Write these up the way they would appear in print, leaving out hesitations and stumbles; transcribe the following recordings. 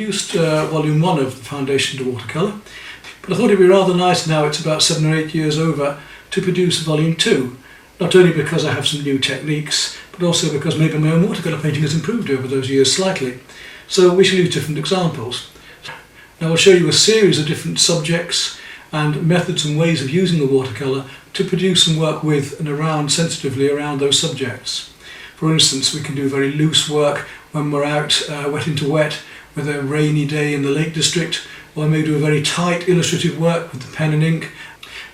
produced volume 1 of the Foundation to Watercolour, but I thought it'd be rather nice now it's about 7 or 8 years over to produce volume 2. Not only because I have some new techniques, but also because maybe my own watercolour painting has improved over those years slightly. So we shall use different examples. Now I'll show you a series of different subjects and methods and ways of using the watercolour to produce and work with and around, sensitively around those subjects. For instance, we can do very loose work when we're out wet into wet with a rainy day in the Lake District, or I may do a very tight illustrative work with the pen and ink.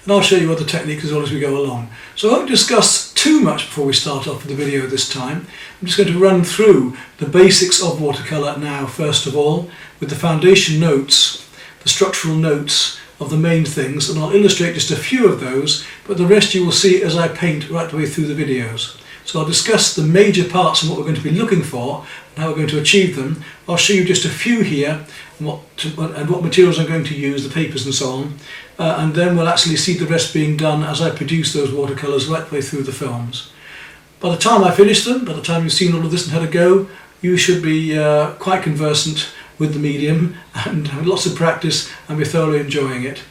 And I'll show you other techniques as well as we go along. So I won't discuss too much before we start off with the video this time. I'm just going to run through the basics of watercolour now, first of all, with the foundation notes, the structural notes of the main things, and I'll illustrate just a few of those, but the rest you will see as I paint right the way through the videos. So I'll discuss the major parts and what we're going to be looking for and how we're going to achieve them. I'll show you just a few here and what materials I'm going to use, the papers and so on, and then we'll actually see the rest being done as I produce those watercolours right the way through the films. By the time I finish them, by the time you've seen all of this and had a go, you should be quite conversant with the medium and have lots of practice and be thoroughly enjoying it.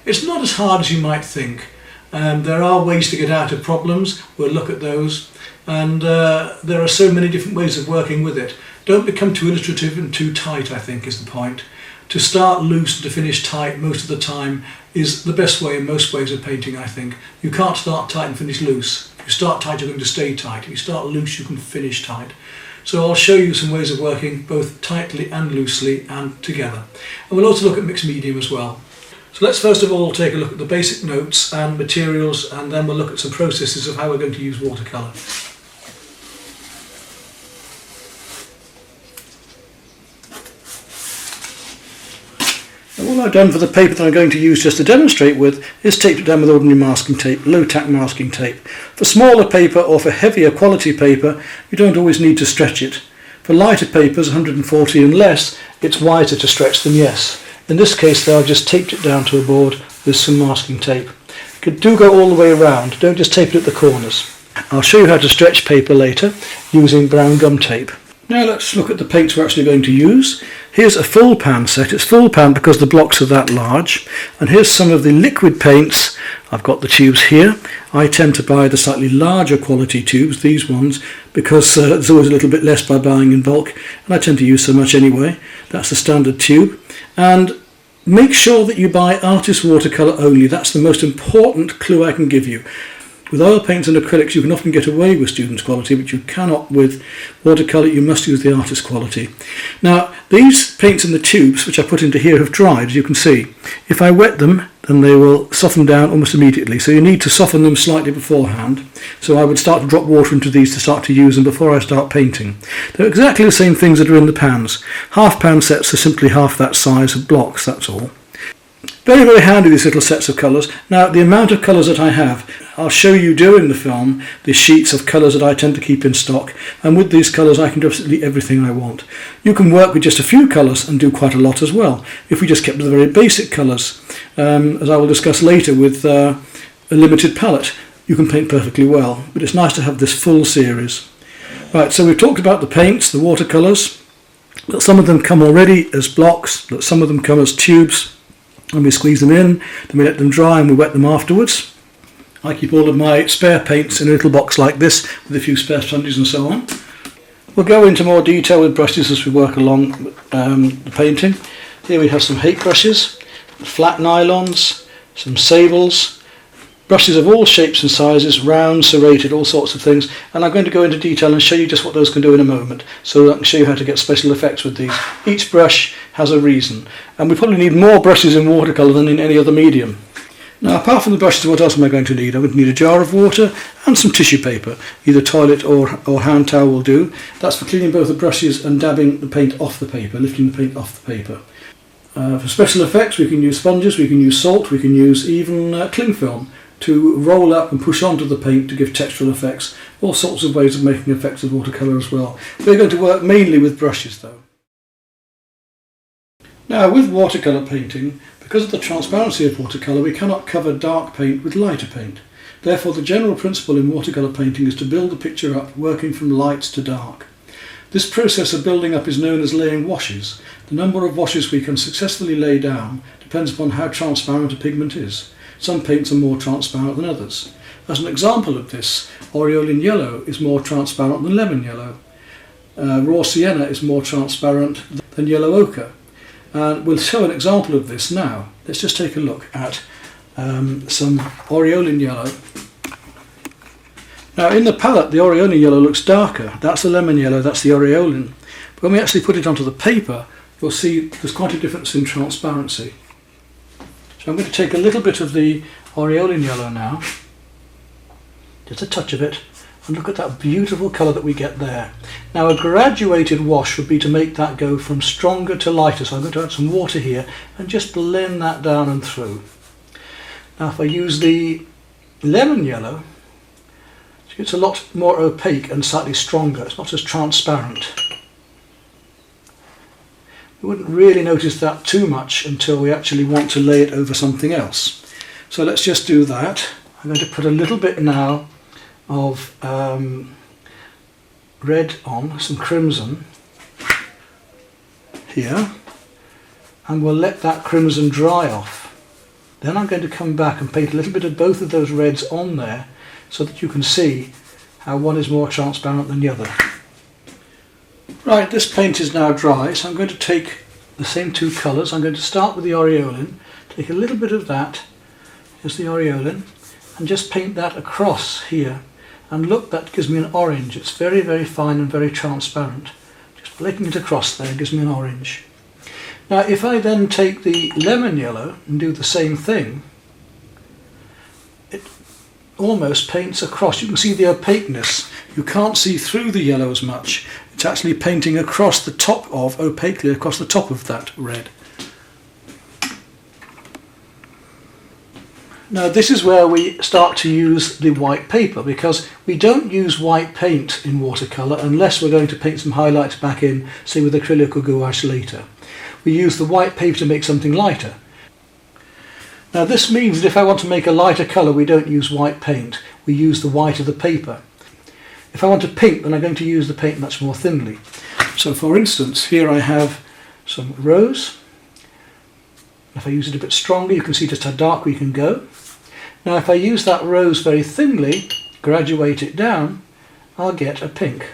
It's not as hard as you might think. There are ways to get out of problems, we'll look at those, and there are so many different ways of working with it. Don't become too illustrative and too tight, I think is the point. To start loose and to finish tight most of the time is the best way in most ways of painting, I think. You can't start tight and finish loose. If you start tight, you're going to stay tight. If you start loose, you can finish tight. So I'll show you some ways of working both tightly and loosely and together. And we'll also look at mixed medium as well. So let's first of all take a look at the basic notes and materials, and then we'll look at some processes of how we're going to use watercolour. Now, all I've done for the paper that I'm going to use just to demonstrate with is taped it down with ordinary masking tape, low tack masking tape. For smaller paper or for heavier quality paper, you don't always need to stretch it. For lighter papers, 140 and less, it's wiser to stretch them, yes. In this case though, I've just taped it down to a board with some masking tape. Do go all the way around, don't just tape it at the corners. I'll show you how to stretch paper later using brown gum tape. Now let's look at the paints we're actually going to use. Here's a full pan set. It's full pan because the blocks are that large. And here's some of the liquid paints. I've got the tubes here. I tend to buy the slightly larger quality tubes, these ones, because there's always a little bit less by buying in bulk, and I tend to use so much anyway. That's the standard tube. And make sure that you buy artist watercolour only. That's the most important clue I can give you. With oil paints and acrylics you can often get away with student's quality, but you cannot with watercolour. You must use the artist quality. Now these paints in the tubes which I put into here have dried, as you can see. If I wet them, then they will soften down almost immediately, so you need to soften them slightly beforehand. So I would start to drop water into these to start to use them before I start painting. They're exactly the same things that are in the pans. Half pan sets are simply half that size of blocks, that's all. Very, very handy, these little sets of colours. Now the amount of colours that I have, I'll show you during the film the sheets of colours that I tend to keep in stock, and with these colours I can do absolutely everything I want. You can work with just a few colours and do quite a lot as well. If we just kept with the very basic colours, as I will discuss later with a limited palette, you can paint perfectly well, but it's nice to have this full series. Right, so we've talked about the paints, the watercolours, that some of them come already as blocks, that some of them come as tubes, and we squeeze them in, then we let them dry and we wet them afterwards. I keep all of my spare paints in a little box like this with a few spare sponges and so on. We'll go into more detail with brushes as we work along the painting. Here we have some Hake brushes, flat nylons, some sables, brushes of all shapes and sizes, round, serrated, all sorts of things, and I'm going to go into detail and show you just what those can do in a moment, so I can show you how to get special effects with these. Each brush has a reason, and we probably need more brushes in watercolour than in any other medium. Now apart from the brushes, what else am I going to need? I'm going to need a jar of water and some tissue paper, either toilet or hand towel will do. That's for cleaning both the brushes and dabbing the paint off the paper, lifting the paint off the paper. For special effects we can use sponges, we can use salt, we can use even cling film to roll up and push onto the paint to give textural effects. All sorts of ways of making effects with watercolour as well. We're going to work mainly with brushes though. Now with watercolour painting, because of the transparency of watercolour, we cannot cover dark paint with lighter paint. Therefore the general principle in watercolour painting is to build the picture up working from light to dark. This process of building up is known as laying washes. The number of washes we can successfully lay down depends upon how transparent a pigment is. Some paints are more transparent than others. As an example of this, aureolin yellow is more transparent than lemon yellow. Raw sienna is more transparent than yellow ochre. And we'll show an example of this now. Let's just take a look at some aureolin yellow. Now in the palette the aureolin yellow looks darker. That's the lemon yellow, that's the aureolin. But when we actually put it onto the paper, you'll see there's quite a difference in transparency. So I'm going to take a little bit of the aureolin yellow now, just a touch of it, and look at that beautiful colour that we get there. Now a graduated wash would be to make that go from stronger to lighter, so I'm going to add some water here and just blend that down and through. Now if I use the lemon yellow, it's a lot more opaque and slightly stronger, it's not as transparent. We wouldn't really notice that too much until we actually want to lay it over something else. So let's just do that. I'm going to put a little bit now of red on, some crimson here, and we'll let that crimson dry off. Then I'm going to come back and paint a little bit of both of those reds on there so that you can see how one is more transparent than the other. Right, this paint is now dry, so I'm going to take the same two colours. I'm going to start with the aureolin, take a little bit of that, here's the aureolin, and just paint that across here. And look, that gives me an orange. It's very, very fine and very transparent. Just flicking it across there gives me an orange. Now if I then take the lemon yellow and do the same thing, it almost paints across. You can see the opaqueness. You can't see through the yellow as much. It's actually painting across the top of, opaquely across the top of that red. Now this is where we start to use the white paper, because we don't use white paint in watercolour unless we're going to paint some highlights back in, say with acrylic or gouache later. We use the white paper to make something lighter. Now this means that if I want to make a lighter colour, we don't use white paint, we use the white of the paper. If I want a pink, then I'm going to use the paint much more thinly. So for instance, here I have some rose. If I use it a bit stronger, you can see just how dark we can go. Now if I use that rose very thinly, graduate it down, I'll get a pink.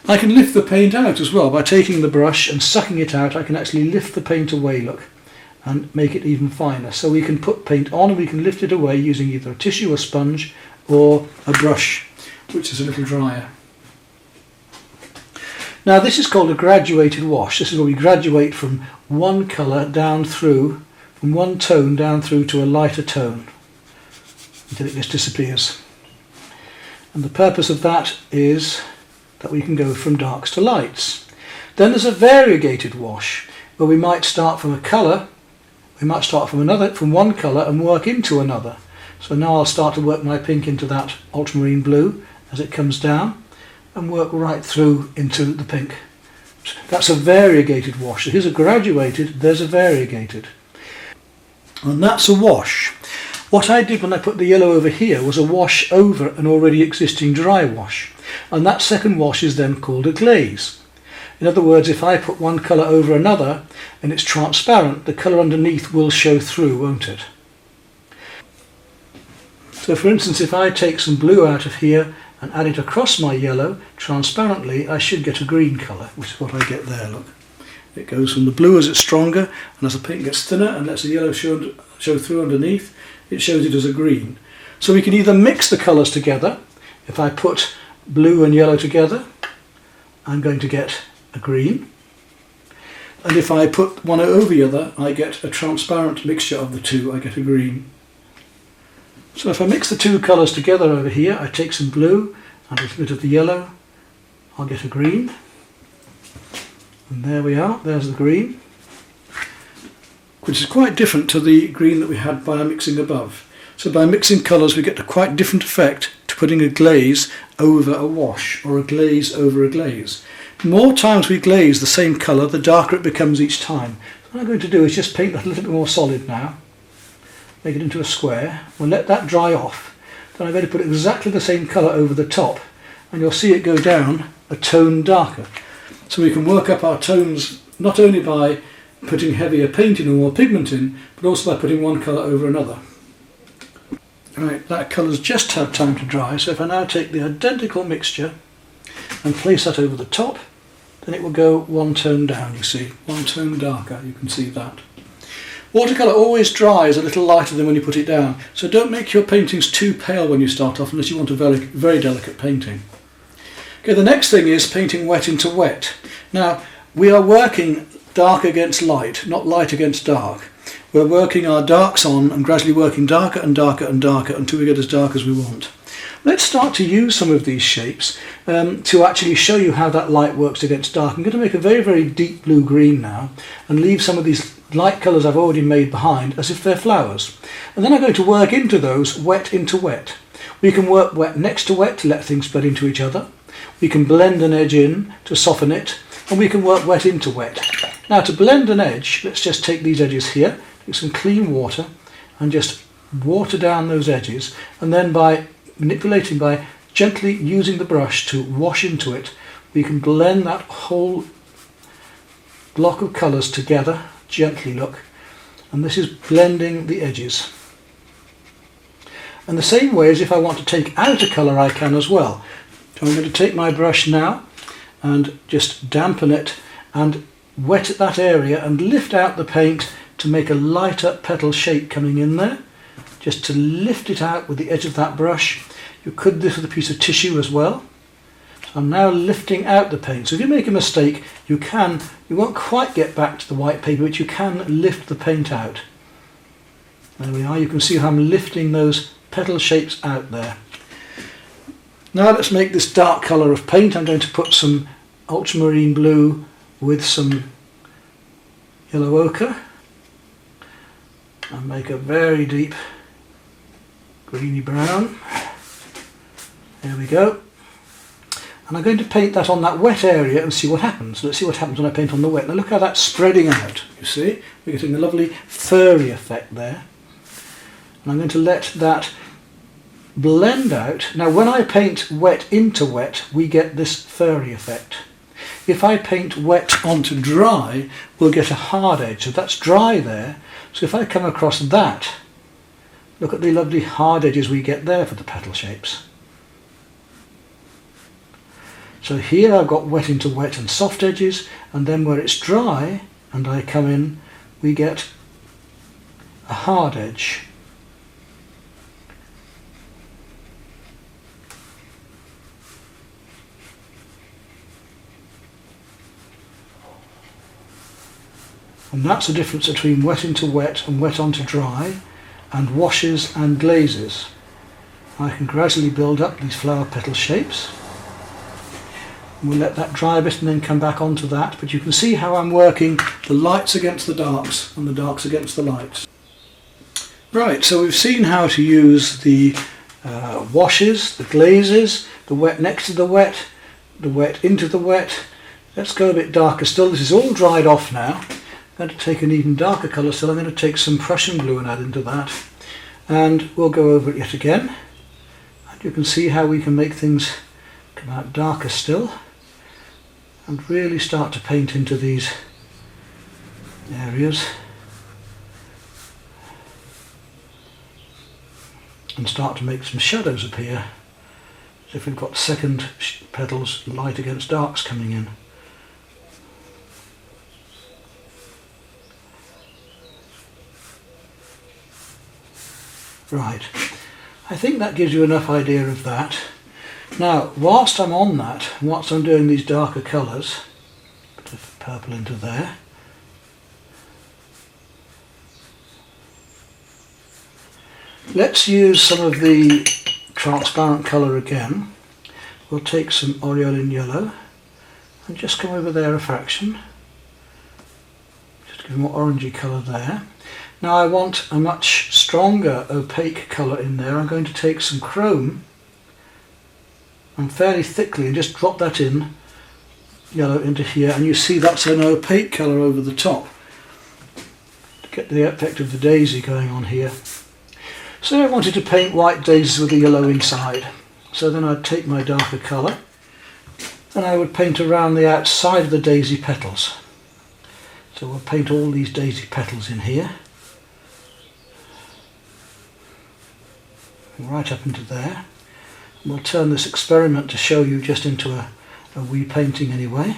I can lift the paint out as well. By taking the brush and sucking it out, I can actually lift the paint away, look, and make it even finer. So we can put paint on and we can lift it away using either a tissue, a sponge, or a brush, which is a little drier. Now this is called a graduated wash. This is where we graduate from one colour down through, from one tone down through to a lighter tone until it just disappears. And the purpose of that is that we can go from darks to lights. Then there's a variegated wash where we might start from a colour, we might start from one colour and work into another. So now I'll start to work my pink into that ultramarine blue as it comes down and work right through into the pink. That's a variegated wash. So here's a graduated, there's a variegated. And that's a wash. What I did when I put the yellow over here was a wash over an already existing dry wash. And that second wash is then called a glaze. In other words, if I put one colour over another and it's transparent, the colour underneath will show through, won't it? So for instance, if I take some blue out of here and add it across my yellow, transparently, I should get a green colour, which is what I get there, look. It goes from the blue as it's stronger, and as the paint gets thinner and lets the yellow show through underneath, it shows it as a green. So we can either mix the colours together. If I put blue and yellow together, I'm going to get a green. And if I put one over the other, I get a transparent mixture of the two, I get a green. So if I mix the two colours together over here, I take some blue and a little bit of the yellow, I'll get a green. And there we are, there's the green, which is quite different to the green that we had by mixing above. So by mixing colours we get a quite different effect to putting a glaze over a wash or a glaze over a glaze. The more times we glaze the same colour, the darker it becomes each time. So what I'm going to do is just paint that a little bit more solid now. Make it into a square. We'll let that dry off. Then I'm going to put exactly the same colour over the top and you'll see it go down a tone darker. So we can work up our tones not only by putting heavier paint in or more pigment in, but also by putting one colour over another. Right, that colour's just had time to dry, so if I now take the identical mixture and place that over the top, then it will go one tone down, you see, one tone darker, you can see that. Watercolour always dries a little lighter than when you put it down, so don't make your paintings too pale when you start off unless you want a very, very delicate painting. Okay, the next thing is painting wet into wet. Now, we are working dark against light, not light against dark. We're working our darks on and gradually working darker and darker and darker until we get as dark as we want. Let's start to use some of these shapes to actually show you how that light works against dark. I'm going to make a very, very deep blue-green now and leave some of these light colours I've already made behind as if they're flowers. And then I'm going to work into those wet into wet. We can work wet next to wet to let things spread into each other. We can blend an edge in to soften it, and we can work wet into wet. Now to blend an edge, let's just take these edges here, take some clean water and just water down those edges, and then by manipulating, by gently using the brush to wash into it, we can blend that whole block of colours together, gently look, and this is blending the edges. And the same way as if I want to take out a colour I can as well. So I'm going to take my brush now and just dampen it and wet that area and lift out the paint to make a lighter petal shape coming in there. Just to lift it out with the edge of that brush. You could do this with a piece of tissue as well. So I'm now lifting out the paint. So if you make a mistake, you won't quite get back to the white paper, but you can lift the paint out. There we are, you can see how I'm lifting those petal shapes out there. Now let's make this dark colour of paint. I'm going to put some ultramarine blue with some yellow ochre and make a very deep greeny brown. There we go. And I'm going to paint that on that wet area and see what happens. Let's see what happens when I paint on the wet. Now look how that's spreading out, you see. We're getting a lovely furry effect there. And I'm going to let that blend out. Now when I paint wet into wet, we get this furry effect. If I paint wet onto dry, we'll get a hard edge. So that's dry there. So if I come across that, look at the lovely hard edges we get there for the petal shapes. So here I've got wet into wet and soft edges, and then where it's dry and I come in, we get a hard edge. And that's the difference between wet into wet and wet onto dry, and washes and glazes. I can gradually build up these flower petal shapes. We'll let that dry a bit and then come back onto that, but you can see how I'm working the lights against the darks and the darks against the lights. Right, so we've seen how to use the washes, the glazes, the wet next to the wet into the wet. Let's go a bit darker still. This is all dried off now. I'm going to take an even darker colour still. I'm going to take some Prussian blue and add into that, and we'll go over it yet again, and you can see how we can make things come out darker still and really start to paint into these areas and start to make some shadows appear as if we've got second petals, light against darks coming in. Right, I think that gives you enough idea of that. Now, whilst I'm on that, whilst I'm doing these darker colours, bit of purple into there, let's use some of the transparent colour again. We'll take some aureolin yellow and just come over there a fraction, just give more orangey colour there. Now I want a much stronger opaque colour in there. I'm going to take some chrome and fairly thickly and just drop that in, yellow into here, and you see that's an opaque colour over the top to get the effect of the daisy going on here. So I wanted to paint white daisies with the yellow inside. So then I'd take my darker colour and I would paint around the outside of the daisy petals. So we'll paint all these daisy petals in here, right up into there. And we'll turn this experiment to show you just into a wee painting anyway.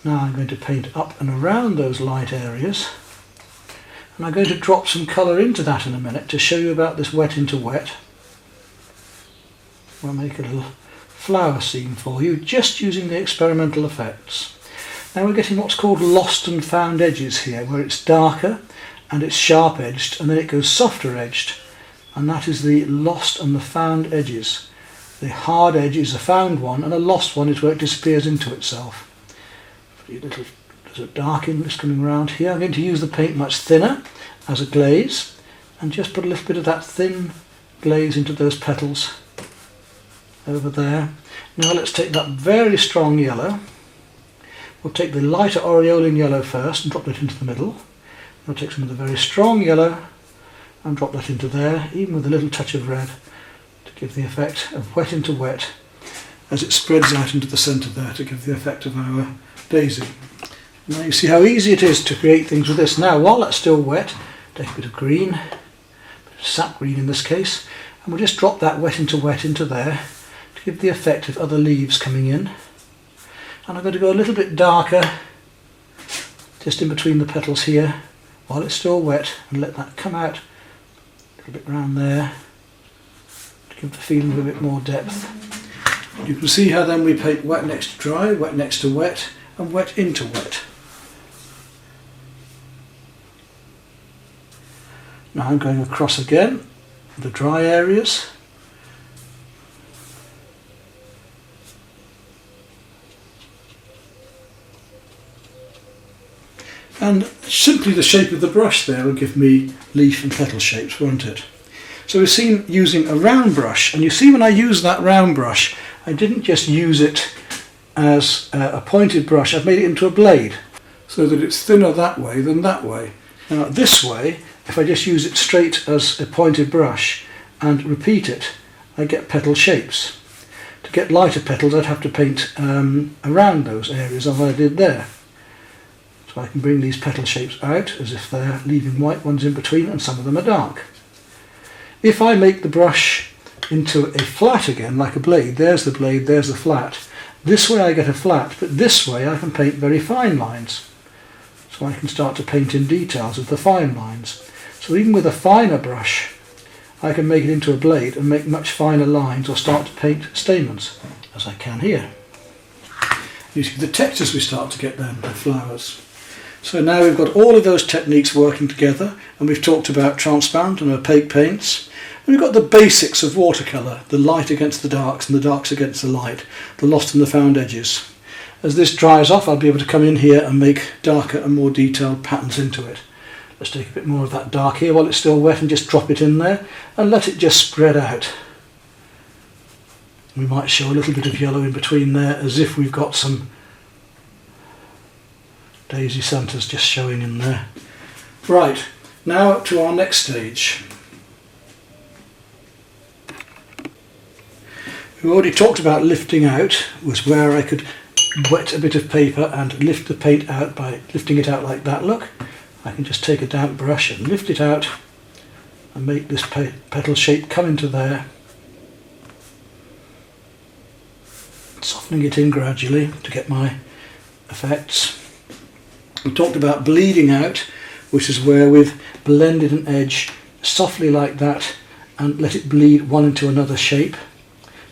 Now I'm going to paint up and around those light areas, and I'm going to drop some colour into that in a minute to show you about this wet into wet. We'll make a little flower scene for you just using the experimental effects. Now we're getting what's called lost and found edges here, where it's darker and it's sharp edged and then it goes softer edged, and that is the lost and the found edges. The hard edge is a found one and a lost one is where it disappears into itself. There's a dark inless coming around here. I'm going to use the paint much thinner as a glaze and just put a little bit of that thin glaze into those petals over there. Now let's take that very strong yellow. We'll take the lighter aureolin yellow first and drop that into the middle. We'll take some of the very strong yellow and drop that into there, even with a little touch of red, to give the effect of wet into wet as it spreads out into the centre there, to give the effect of our daisy. Now you see how easy it is to create things with this. Now while that's still wet, take a bit of green, a bit of sap green in this case, and we'll just drop that wet into there to give the effect of other leaves coming in. And I'm going to go a little bit darker just in between the petals here while it's still wet, and let that come out a little bit around there to give the feeling of a bit more depth. You can see how then we paint wet next to dry, wet next to wet, and wet into wet. Now I'm going across again the dry areas. And simply the shape of the brush there will give me leaf and petal shapes, won't it? So we've seen using a round brush, and you see when I use that round brush, I didn't just use it as a pointed brush, I've made it into a blade so that it's thinner that way than that way. Now this way, if I just use it straight as a pointed brush and repeat it, I get petal shapes. To get lighter petals I'd have to paint around those areas as I did there. So I can bring these petal shapes out as if they're leaving white ones in between, and some of them are dark. If I make the brush into a flat again, like a blade, there's the blade, there's the flat. This way I get a flat, but this way I can paint very fine lines. So I can start to paint in details of the fine lines. So even with a finer brush, I can make it into a blade and make much finer lines, or start to paint stamens, as I can here. You see the textures we start to get then, the flowers. So now we've got all of those techniques working together, and we've talked about transparent and opaque paints. And we've got the basics of watercolour, the light against the darks and the darks against the light, the lost and the found edges. As this dries off, I'll be able to come in here and make darker and more detailed patterns into it. Let's take a bit more of that dark here while it's still wet and just drop it in there and let it just spread out. We might show a little bit of yellow in between there, as if we've got some daisy centres just showing in there. Right, now to our next stage. We already talked about lifting out, was where I could wet a bit of paper and lift the paint out by lifting it out like that. Look, I can just take a damp brush and lift it out and make this petal shape come into there, softening it in gradually to get my effects. We talked about bleeding out, which is where we've blended an edge softly like that and let it bleed one into another shape,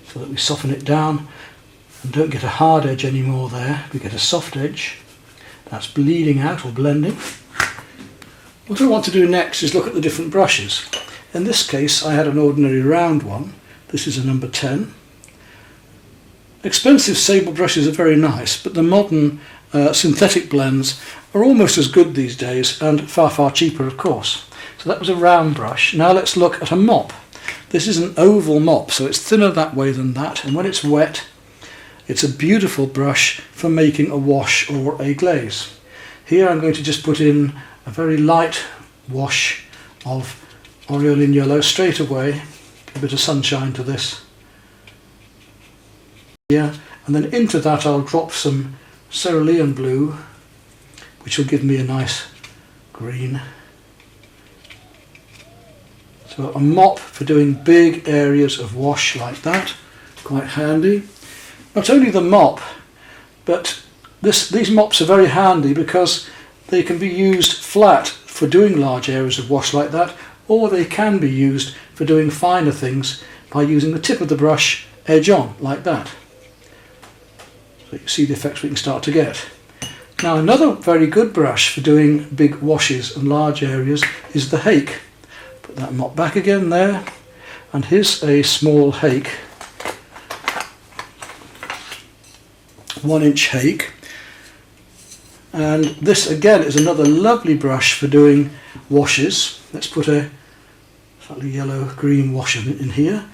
so that we soften it down and don't get a hard edge anymore there. We get a soft edge. That's bleeding out or blending. What I want to do next is look at the different brushes. In this case I had an ordinary round one. This is a number 10. Expensive sable brushes are very nice, but the modern synthetic blends are almost as good these days, and far cheaper of course. So that was a round brush. Now let's look at a mop. This is an oval mop, so it's thinner that way than that, and when it's wet it's a beautiful brush for making a wash or a glaze. Here I'm going to just put in a very light wash of aureolin yellow straight away. a bit of sunshine to this. Yeah, and then into that I'll drop some cerulean blue, which will give me a nice green. So a mop for doing big areas of wash like that, quite handy. Not only the mop, but these mops are very handy because they can be used flat for doing large areas of wash like that, or they can be used for doing finer things by using the tip of the brush edge on like that. So you see the effects we can start to get. Now another very good brush for doing big washes and large areas is the hake. Put that mop back again there, and here's a small hake, 1-inch hake, and this again is another lovely brush for doing washes. Let's put a slightly yellow-green wash in here,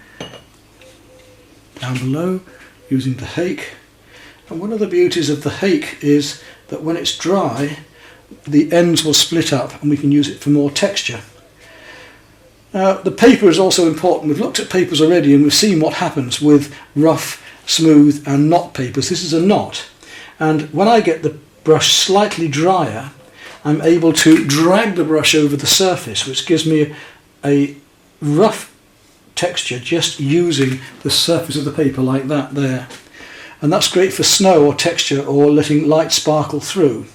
down below, using the hake. And one of the beauties of the hake is that when it's dry, the ends will split up and we can use it for more texture. Now the paper is also important. We've looked at papers already and we've seen what happens with rough, smooth and knot papers. This is a knot, and when I get the brush slightly drier, I'm able to drag the brush over the surface, which gives me a rough texture just using the surface of the paper like that there. And that's great for snow or texture or letting light sparkle through.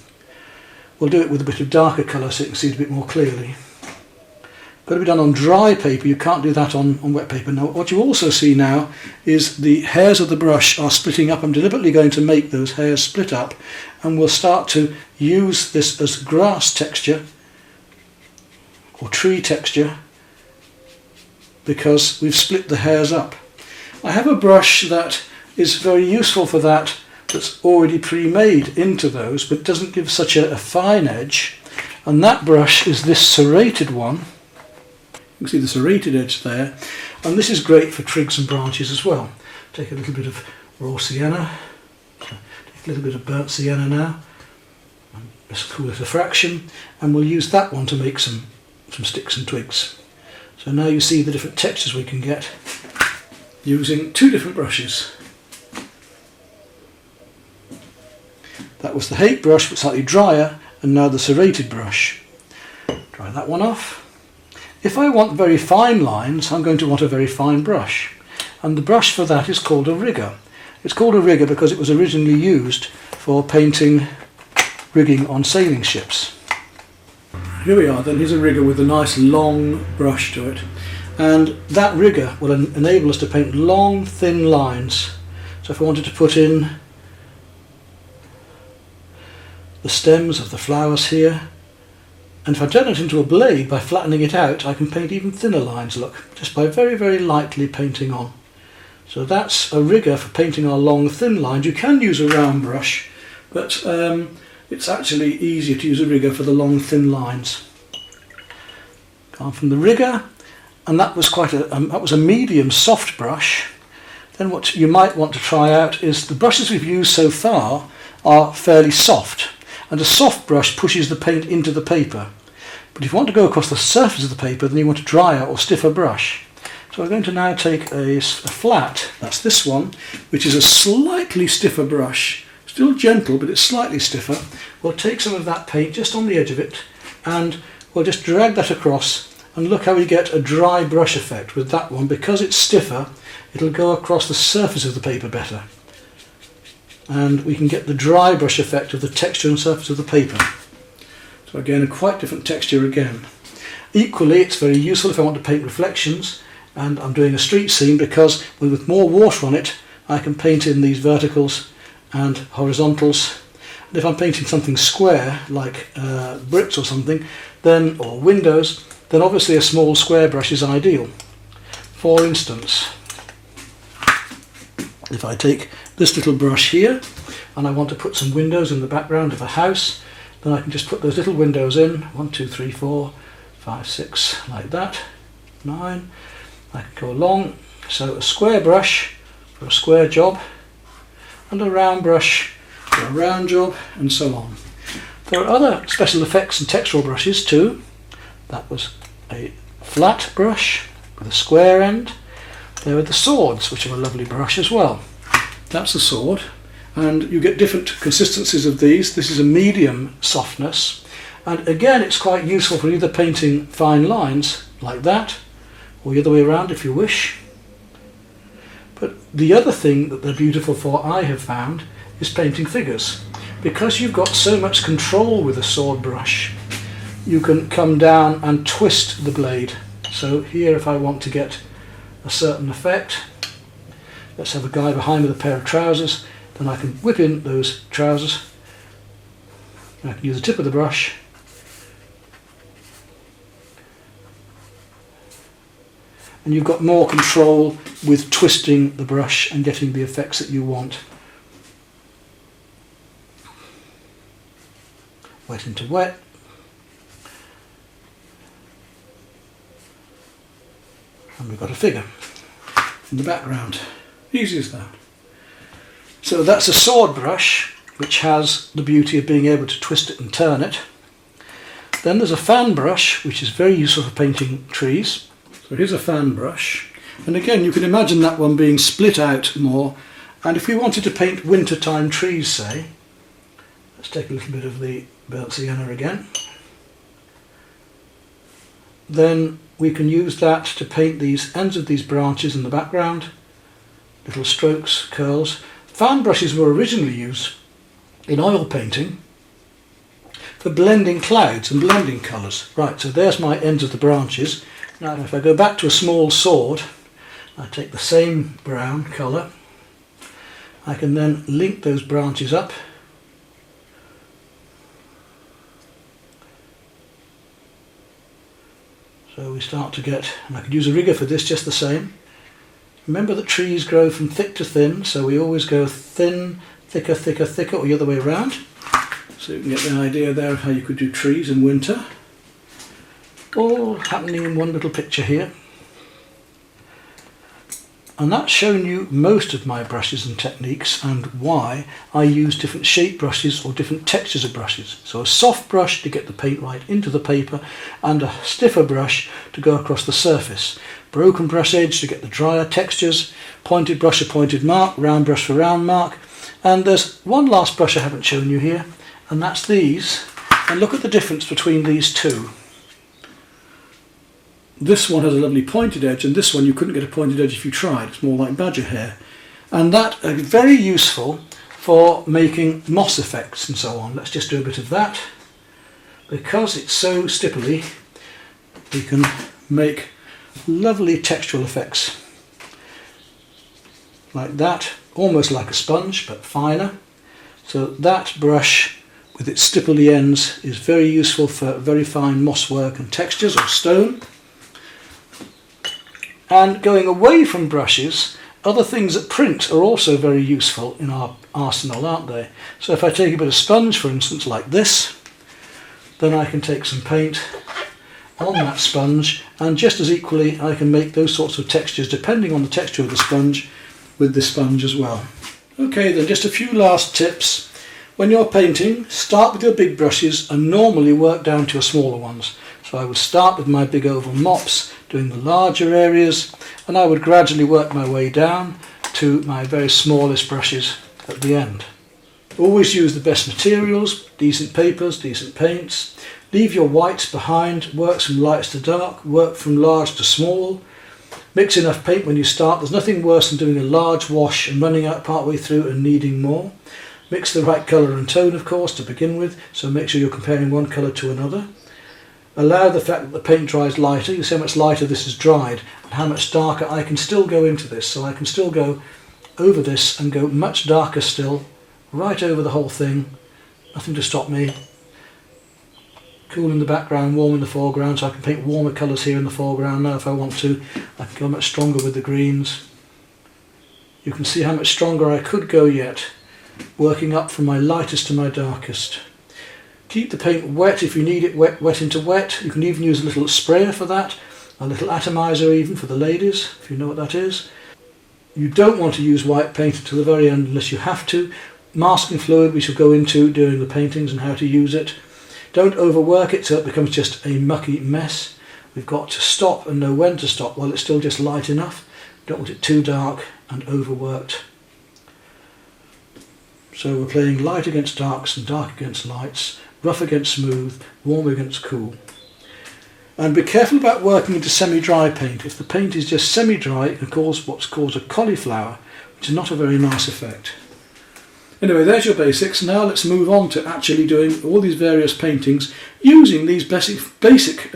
We'll do it with a bit of darker colour so you can see it a bit more clearly. Got to be done on dry paper, you can't do that on wet paper. Now what you also see now is the hairs of the brush are splitting up. I'm deliberately going to make those hairs split up, and we'll start to use this as grass texture or tree texture because we've split the hairs up. I have a brush that is very useful for that, that's already pre-made into those, but doesn't give such a fine edge, and that brush is this serrated one. You can see the serrated edge there, and this is great for twigs and branches as well. Take a little bit of raw sienna, take a little bit of burnt sienna now, and just cool it a fraction, and we'll use that one to make some sticks and twigs. So now you see the different textures we can get using two different brushes. That was the hake brush, but slightly drier, and now the serrated brush. Dry that one off. If I want very fine lines, I'm going to want a very fine brush, and the brush for that is called a rigger. It's called a rigger because it was originally used for painting rigging on sailing ships. Here we are then, here's a rigger with a nice long brush to it, and that rigger will enable us to paint long thin lines. So if I wanted to put in the stems of the flowers here, and if I turn it into a blade by flattening it out, I can paint even thinner lines, look, just by very, very lightly painting on. So that's a rigger for painting our long thin lines. You can use a round brush, but it's actually easier to use a rigger for the long thin lines. Gone from the rigger, and that was a medium soft brush. Then what you might want to try out is the brushes we've used so far are fairly soft, and a soft brush pushes the paint into the paper. But if you want to go across the surface of the paper, then you want a drier or stiffer brush. So we're going to now take a flat, that's this one, which is a slightly stiffer brush, still gentle but it's slightly stiffer. We'll take some of that paint just on the edge of it, and we'll just drag that across, and look how we get a dry brush effect with that one. Because it's stiffer, it'll go across the surface of the paper better, and we can get the dry brush effect of the texture and surface of the paper. So again, a quite different texture again. Equally, it's very useful if I want to paint reflections, and I'm doing a street scene, because with more water on it I can paint in these verticals and horizontals. And if I'm painting something square like bricks or something, then, or windows, then obviously a small square brush is ideal. For instance, if I take this little brush here and I want to put some windows in the background of a house, then I can just put those little windows in, 1, 2, 3, 4, 5, 6, like that, 9. I can go along, so a square brush for a square job, and a round brush for a round job, and so on. There are other special effects and textural brushes too. That was a flat brush with a square end, There are the swords, which are a lovely brush as well. That's a sword, and you get different consistencies of these. This is a medium softness, and again it's quite useful for either painting fine lines like that, or the other way around if you wish. But the other thing that they're beautiful for, I have found, is painting figures. Because you've got so much control with a sword brush, you can come down and twist the blade. So here, if I want to get a certain effect, let's have a guy behind with a pair of trousers, then I can whip in those trousers. I can use the tip of the brush and you've got more control with twisting the brush and getting the effects that you want. Wet into wet. And we've got a figure in the background. Easy as that. So that's a sword brush, which has the beauty of being able to twist it and turn it. Then there's a fan brush, which is very useful for painting trees. So here's a fan brush, and again you can imagine that one being split out more, and if we wanted to paint wintertime trees, say, let's take a little bit of the burnt sienna again, then we can use that to paint these ends of these branches in the background, little strokes, curls. Fan brushes were originally used in oil painting for blending clouds and blending colours. Right, so there's my ends of the branches. Now if I go back to a small sword, I take the same brown colour, I can then link those branches up so we start to get, and I could use a rigger for this just the same. Remember that trees grow from thick to thin, so we always go thin, thicker, thicker, thicker, or the other way around. So you can get an idea there of how you could do trees in winter. All happening in one little picture here. And that's shown you most of my brushes and techniques and why I use different shape brushes or different textures of brushes. So a soft brush to get the paint right into the paper and a stiffer brush to go across the surface. Broken brush edge to get the drier textures, pointed brush for pointed mark, round brush for round mark. And there's one last brush I haven't shown you here, and that's these. And look at the difference between these two. This one has a lovely pointed edge, and this one you couldn't get a pointed edge if you tried. It's more like badger hair. And that is very useful for making moss effects and so on. Let's just do a bit of that. Because it's so stipply, we can make lovely textural effects. Like that, almost like a sponge, but finer. So that brush with its stipply ends is very useful for very fine moss work and textures or stone. And going away from brushes, other things that print are also very useful in our arsenal, aren't they? So if I take a bit of sponge, for instance, like this, then I can take some paint on that sponge, and just as equally I can make those sorts of textures depending on the texture of the sponge with the sponge as well. Okay, then just a few last tips. When you're painting, start with your big brushes and normally work down to your smaller ones. So I would start with my big oval mops, doing the larger areas, and I would gradually work my way down to my very smallest brushes at the end. Always use the best materials, decent papers, decent paints. Leave your whites behind, work from lights to dark, work from large to small. Mix enough paint when you start. There's nothing worse than doing a large wash and running out partway through and needing more. Mix the right colour and tone, of course, to begin with, so make sure you're comparing one colour to another. Allow the fact that the paint dries lighter. You see how much lighter this is dried and how much darker I can still go into this. So I can still go over this and go much darker still, right over the whole thing. Nothing to stop me. Cool in the background, warm in the foreground, so I can paint warmer colours here in the foreground now if I want to. I can go much stronger with the greens. You can see how much stronger I could go yet, working up from my lightest to my darkest. Keep the paint wet if you need it, wet into wet. You can even use a little sprayer for that, a little atomizer even for the ladies, if you know what that is. You don't want to use white paint until the very end unless you have to. Masking fluid we shall go into during the paintings and how to use it. Don't overwork it so it becomes just a mucky mess. we've got to stop and know when to stop while it's still just light enough. We don't want it too dark and overworked. So we're playing light against darks and dark against lights, rough against smooth, warm against cool. And be careful about working into semi-dry paint. If the paint is just semi-dry, it can cause what's called a cauliflower, which is not a very nice effect. Anyway, there's your basics. Now let's move on to actually doing all these various paintings using these basic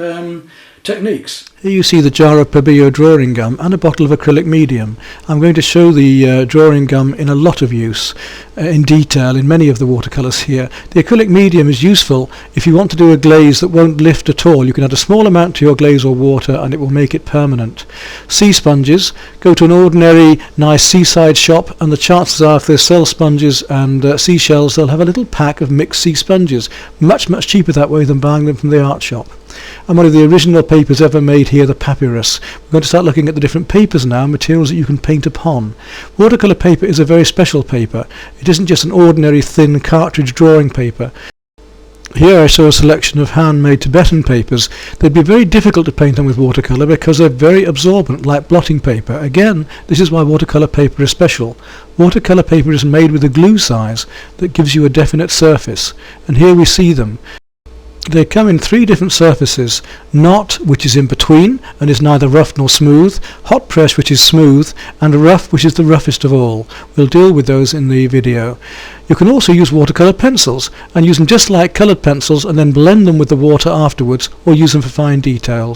techniques. Here you see the jar of Pabio drawing gum and a bottle of acrylic medium. I'm going to show the drawing gum in a lot of use, in detail, in many of the watercolours here. The acrylic medium is useful if you want to do a glaze that won't lift at all. You can add a small amount to your glaze or water and it will make it permanent. Sea sponges, go to an ordinary nice seaside shop and the chances are if they sell sponges and seashells, they'll have a little pack of mixed sea sponges. Much cheaper that way than buying them from the art shop. And one of the original papers ever made here, the papyrus. We're going to start looking at the different papers now, materials that you can paint upon. Watercolour paper is a very special paper. It isn't just an ordinary thin cartridge drawing paper. Here I show a selection of handmade Tibetan papers. They'd be very difficult to paint on with watercolour because they're very absorbent, like blotting paper. Again, this is why watercolour paper is special. Watercolour paper is made with a glue size that gives you a definite surface. And here we see them. They come in three different surfaces: knot, which is in between and is neither rough nor smooth, hot press, which is smooth, and rough, which is the roughest of all. We'll deal with those in the video. You can also use watercolour pencils and use them just like coloured pencils and then blend them with the water afterwards, or use them for fine details.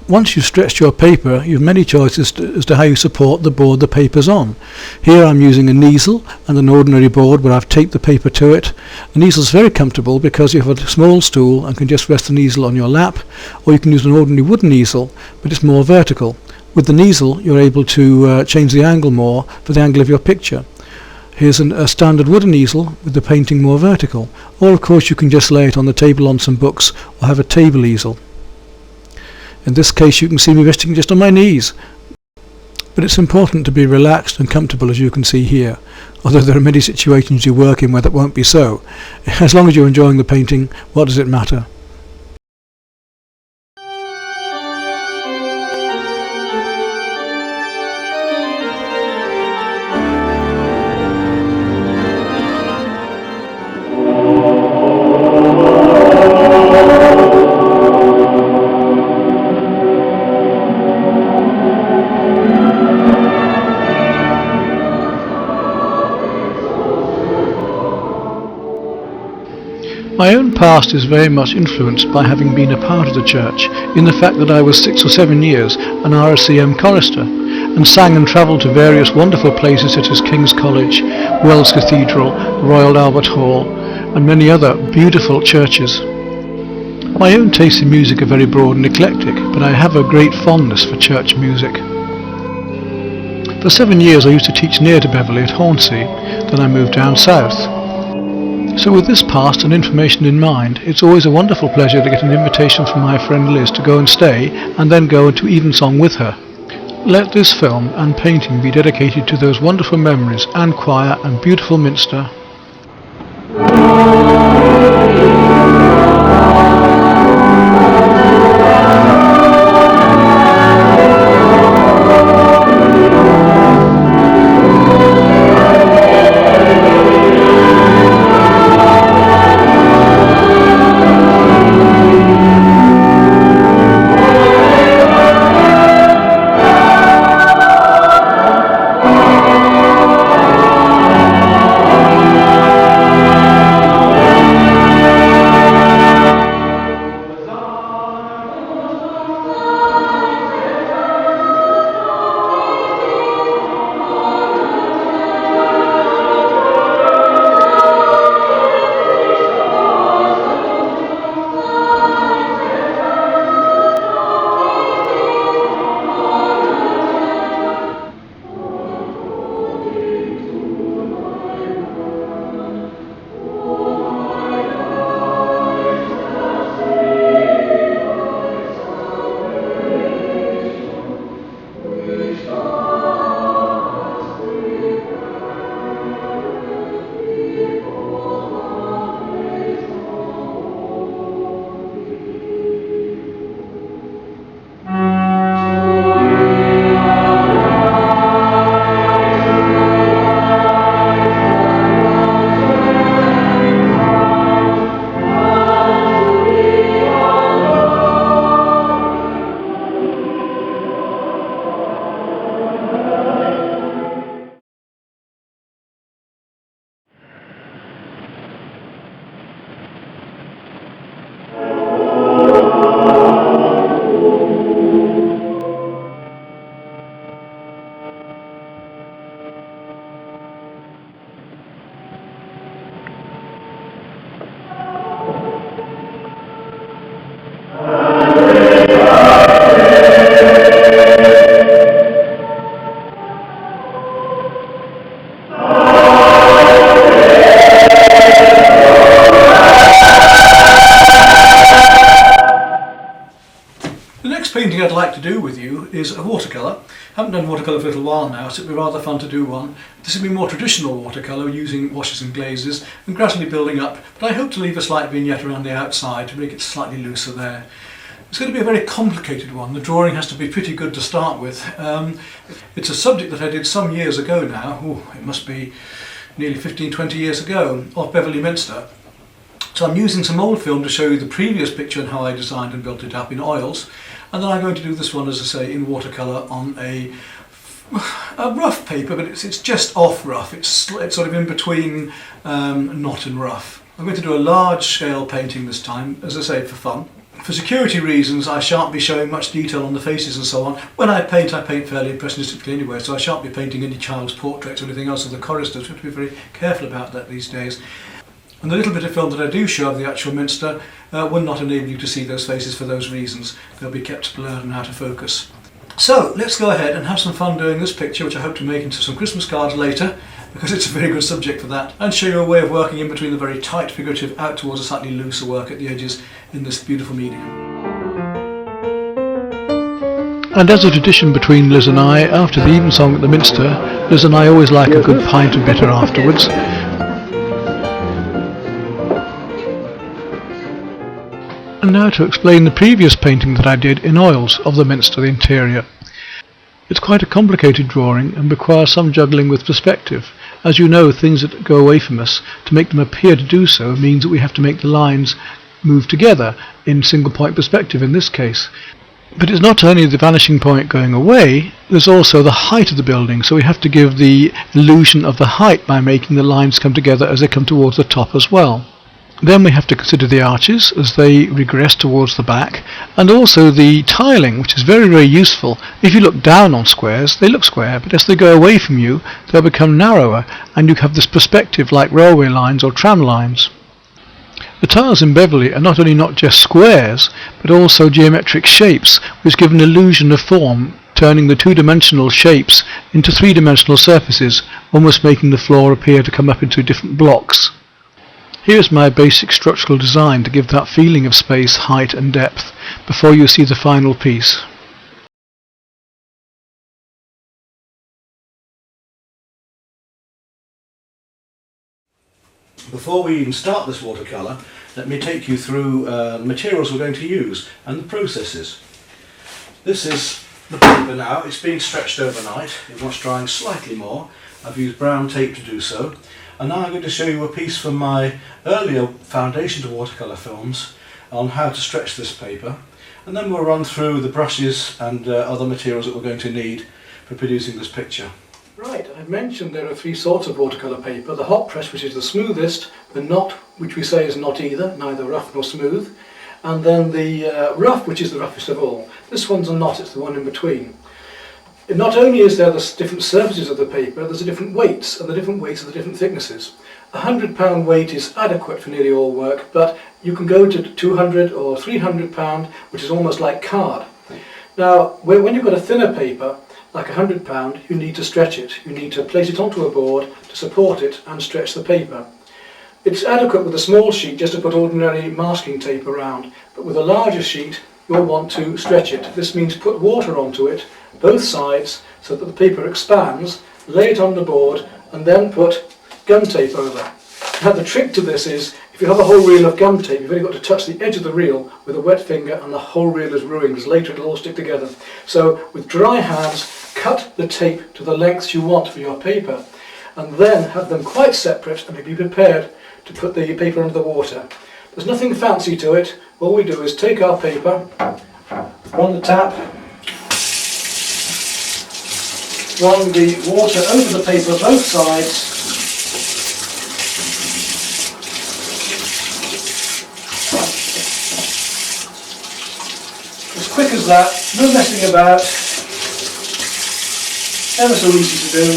Once you've stretched your paper, you have many choices as to how you support the board the paper's on. Here I'm using an easel and an ordinary board where I've taped the paper to it. An easel is very comfortable because you have a small stool and can just rest an easel on your lap, or you can use an ordinary wooden easel, but it's more vertical. With the easel you're able to change the angle more for the angle of your picture. Here's a standard wooden easel with the painting more vertical, or of course you can just lay it on the table on some books or have a table easel. In this case you can see me resting just on my knees, but it's important to be relaxed and comfortable, as you can see here, although there are many situations you work in where that won't be so. As long as you're enjoying the painting, what does it matter? My own past is very much influenced by having been a part of the church, in the fact that I was 6 or 7 years an RSCM chorister, and sang and travelled to various wonderful places such as King's College, Wells Cathedral, Royal Albert Hall, and many other beautiful churches. My own tastes in music are very broad and eclectic, but I have a great fondness for church music. For 7 years I used to teach near to Beverley at Hornsey, then I moved down south. So with this past and information in mind, it's always a wonderful pleasure to get an invitation from my friend Liz to go and stay, and then go into Evensong with her. Let this film and painting be dedicated to those wonderful memories and choir and beautiful minster. is a watercolour. I haven't done watercolour for a little while now, so it'll be rather fun to do one. This will be more traditional watercolour using washes and glazes and gradually building up, but I hope to leave a slight vignette around the outside to make it slightly looser there. It's going to be a very complicated one. The drawing has to be pretty good to start with. It's a subject that I did some years ago now, it must be nearly 15-20 years ago, of Beverley Minster. So I'm using some old film to show you the previous picture and how I designed and built it up in oils, and then I'm going to do this one, as I say, in watercolour on a rough paper, but it's just off rough. It's sort of in between not and rough. I'm going to do a large scale painting this time, as I say, for fun. For security reasons, I shan't be showing much detail on the faces and so on. When I paint fairly impressionistically anyway, so I shan't be painting any child's portraits or anything else of the choristers. We have to be very careful about that these days. And the little bit of film that I do show of the actual Minster will not enable you to see those faces for those reasons. They'll be kept blurred and out of focus. So let's go ahead and have some fun doing this picture, which I hope to make into some Christmas cards later, because it's a very good subject for that, and show you a way of working in between the very tight figurative out towards a slightly looser work at the edges in this beautiful medium. And as a tradition between Liz and I, after the evensong at the Minster, Liz and I always like a good pint of bitter afterwards. And now to explain the previous painting that I did in oils of the Minster interior. It's quite a complicated drawing and requires some juggling with perspective. As you know, things that go away from us, to make them appear to do so, means that we have to make the lines move together in single point perspective in this case. But it's not only the vanishing point going away, there's also the height of the building, so we have to give the illusion of the height by making the lines come together as they come towards the top as well. Then we have to consider the arches as they regress towards the back, and also the tiling, which is very, very useful. If you look down on squares, they look square, but as they go away from you, they'll become narrower, and you have this perspective like railway lines or tram lines. The tiles in Beverley are not just squares, but also geometric shapes, which give an illusion of form, turning the two-dimensional shapes into three-dimensional surfaces, almost making the floor appear to come up into different blocks. Here's my basic structural design to give that feeling of space, height and depth before you see the final piece. Before we even start this watercolour, let me take you through the materials we're going to use and the processes. This is the paper now. It's been stretched overnight. It wants drying slightly more. I've used brown tape to do so. And now I'm going to show you a piece from my earlier foundation to watercolour films on how to stretch this paper, and then we'll run through the brushes and other materials that we're going to need for producing this picture. Right, I've mentioned there are three sorts of watercolour paper: the hot press, which is the smoothest, the knot, which we say is not either, neither rough nor smooth, and then the rough, which is the roughest of all. This one's a knot, it's the one in between. Not only is there the different surfaces of the paper, there's the different weights, and the different weights are the different thicknesses. A £100 weight is adequate for nearly all work, but you can go to £200 or £300, which is almost like card. Now, when you've got a thinner paper, like £100, you need to stretch it. You need to place it onto a board to support it and stretch the paper. It's adequate with a small sheet just to put ordinary masking tape around, but with a larger sheet, you'll want to stretch it. This means put water onto it, both sides, so that the paper expands, lay it on the board, and then put gum tape over. Now the trick to this is, if you have a whole reel of gum tape, you've only got to touch the edge of the reel with a wet finger and the whole reel is ruined, because later it'll all stick together. So with dry hands, cut the tape to the lengths you want for your paper, and then have them quite separate and be prepared to put the paper under the water. There's nothing fancy to it. All we do is take our paper, run the tap, run the water over the paper both sides, as quick as that, no messing about, ever so easy to do.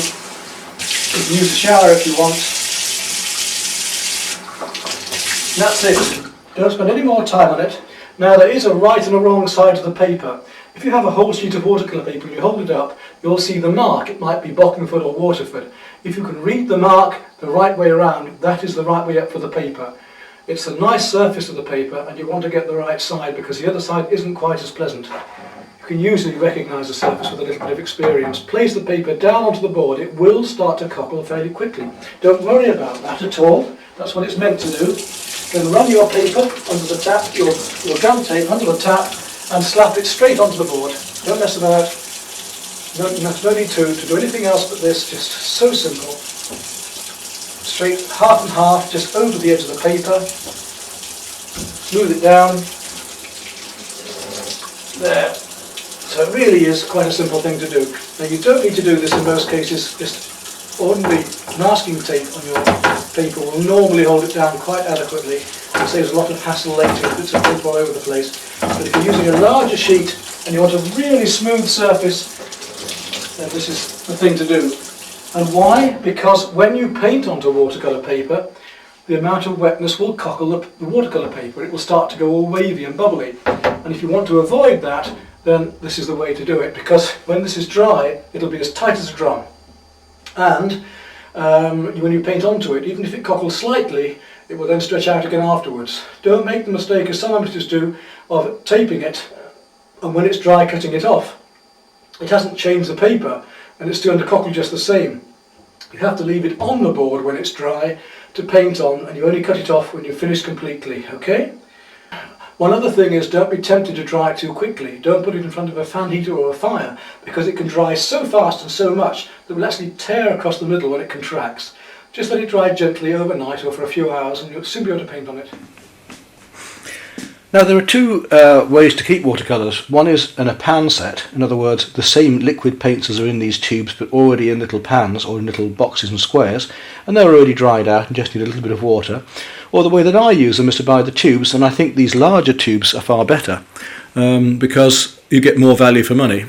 You can use the shower if you want. And that's it. Don't spend any more time on it. Now there is a right and a wrong side to the paper. If you have a whole sheet of watercolour paper and you hold it up, you'll see the mark. It might be Bockingford or Waterford. If you can read the mark the right way around, that is the right way up for the paper. It's a nice surface of the paper and you want to get the right side because the other side isn't quite as pleasant. you can usually recognise the surface with a little bit of experience. Place the paper down onto the board, it will start to cockle fairly quickly. Don't worry about that at all, that's what it's meant to do. Then run your paper under the tap, your gum tape under the tap, and slap it straight onto the board. Don't mess about. No need to do anything else but this, just so simple. Straight half and half, just over the edge of the paper. Smooth it down. There. So it really is quite a simple thing to do. Now you don't need to do this in most cases, just ordinary masking tape on your paper will normally hold it down quite adequately. It saves a lot of hassle later if it's a paper all over the place. But if you're using a larger sheet and you want a really smooth surface, then this is the thing to do. And why? Because when you paint onto watercolour paper, the amount of wetness will cockle the watercolour paper. It will start to go all wavy and bubbly. And if you want to avoid that, then this is the way to do it, because when this is dry, it'll be as tight as a drum. And when you paint onto it, even if it cockles slightly, it will then stretch out again afterwards. Don't make the mistake, as some amateurs do, of taping it and when it's dry cutting it off. It hasn't changed the paper and it's still going to cockle just the same. You have to leave it on the board when it's dry to paint on, and you only cut it off when you've finished completely, okay? One other thing is, don't be tempted to dry it too quickly. Don't put it in front of a fan heater or a fire, because it can dry so fast and so much that it will actually tear across the middle when it contracts. Just let it dry gently overnight or for a few hours and you'll soon be able to paint on it. Now there are two ways to keep watercolours. One is in a pan set, in other words the same liquid paints as are in these tubes but already in little pans or in little boxes and squares, and they're already dried out and just need a little bit of water. Or the way that I use them is to buy the tubes, and I think these larger tubes are far better because you get more value for money.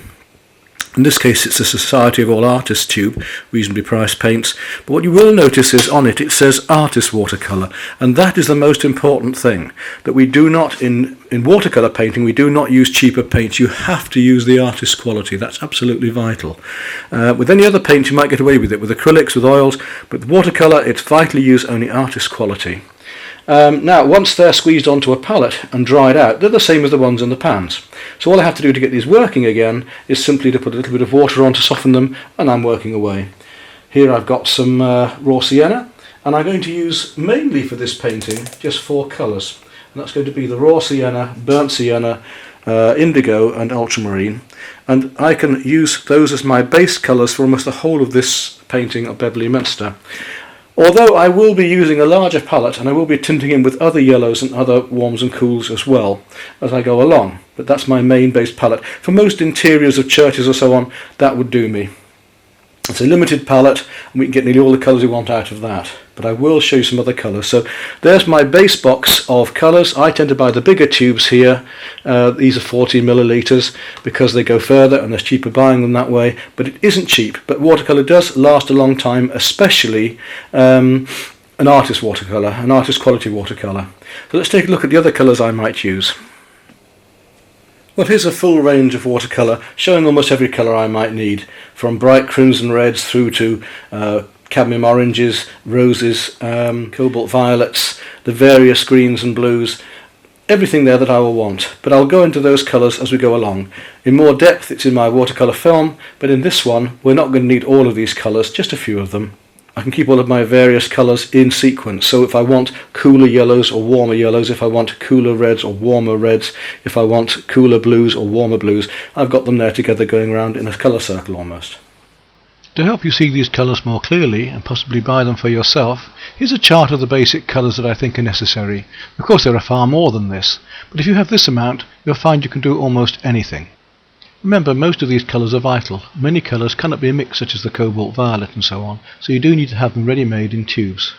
In this case it's a Society of All Artists tube, reasonably priced paints, but what you will notice is on it says artist watercolour, and that is the most important thing, that we do not, in watercolour painting, we do not use cheaper paints. You have to use the artist quality, that's absolutely vital. With any other paint you might get away with it, with acrylics, with oils, but with watercolour it's vital to use only artist quality. Now once they're squeezed onto a palette and dried out, they're the same as the ones in the pans. So all I have to do to get these working again is simply to put a little bit of water on to soften them, and I'm working away. Here I've got some raw sienna, and I'm going to use mainly for this painting just 4 colours, and that's going to be the raw sienna, burnt sienna, indigo and ultramarine, and I can use those as my base colours for almost the whole of this painting of Beverley Minster. Although I will be using a larger palette and I will be tinting in with other yellows and other warms and cools as well as I go along, but that's my main base palette. For most interiors of churches or so on, that would do me. It's a limited palette and we can get nearly all the colours we want out of that, but I will show you some other colours. So there's my base box of colours. I tend to buy the bigger tubes here. These are 40 millilitres because they go further and there's cheaper buying them that way, but it isn't cheap. But watercolour does last a long time, especially an artist watercolour, an artist quality watercolour. So let's take a look at the other colours I might use. Well, here's a full range of watercolour showing almost every colour I might need, from bright crimson reds through to cadmium oranges, roses, cobalt violets, the various greens and blues, everything there that I will want. But I'll go into those colours as we go along. In more depth it's in my watercolour film, but in this one we're not going to need all of these colours, just a few of them. I can keep all of my various colours in sequence, so if I want cooler yellows or warmer yellows, if I want cooler reds or warmer reds, if I want cooler blues or warmer blues, I've got them there together going around in a colour circle almost. To help you see these colours more clearly and possibly buy them for yourself, here's a chart of the basic colours that I think are necessary. Of course there are far more than this, but if you have this amount you'll find you can do almost anything. Remember, most of these colours are vital. Many colours cannot be mixed, such as the cobalt violet and so on, so you do need to have them ready-made in tubes.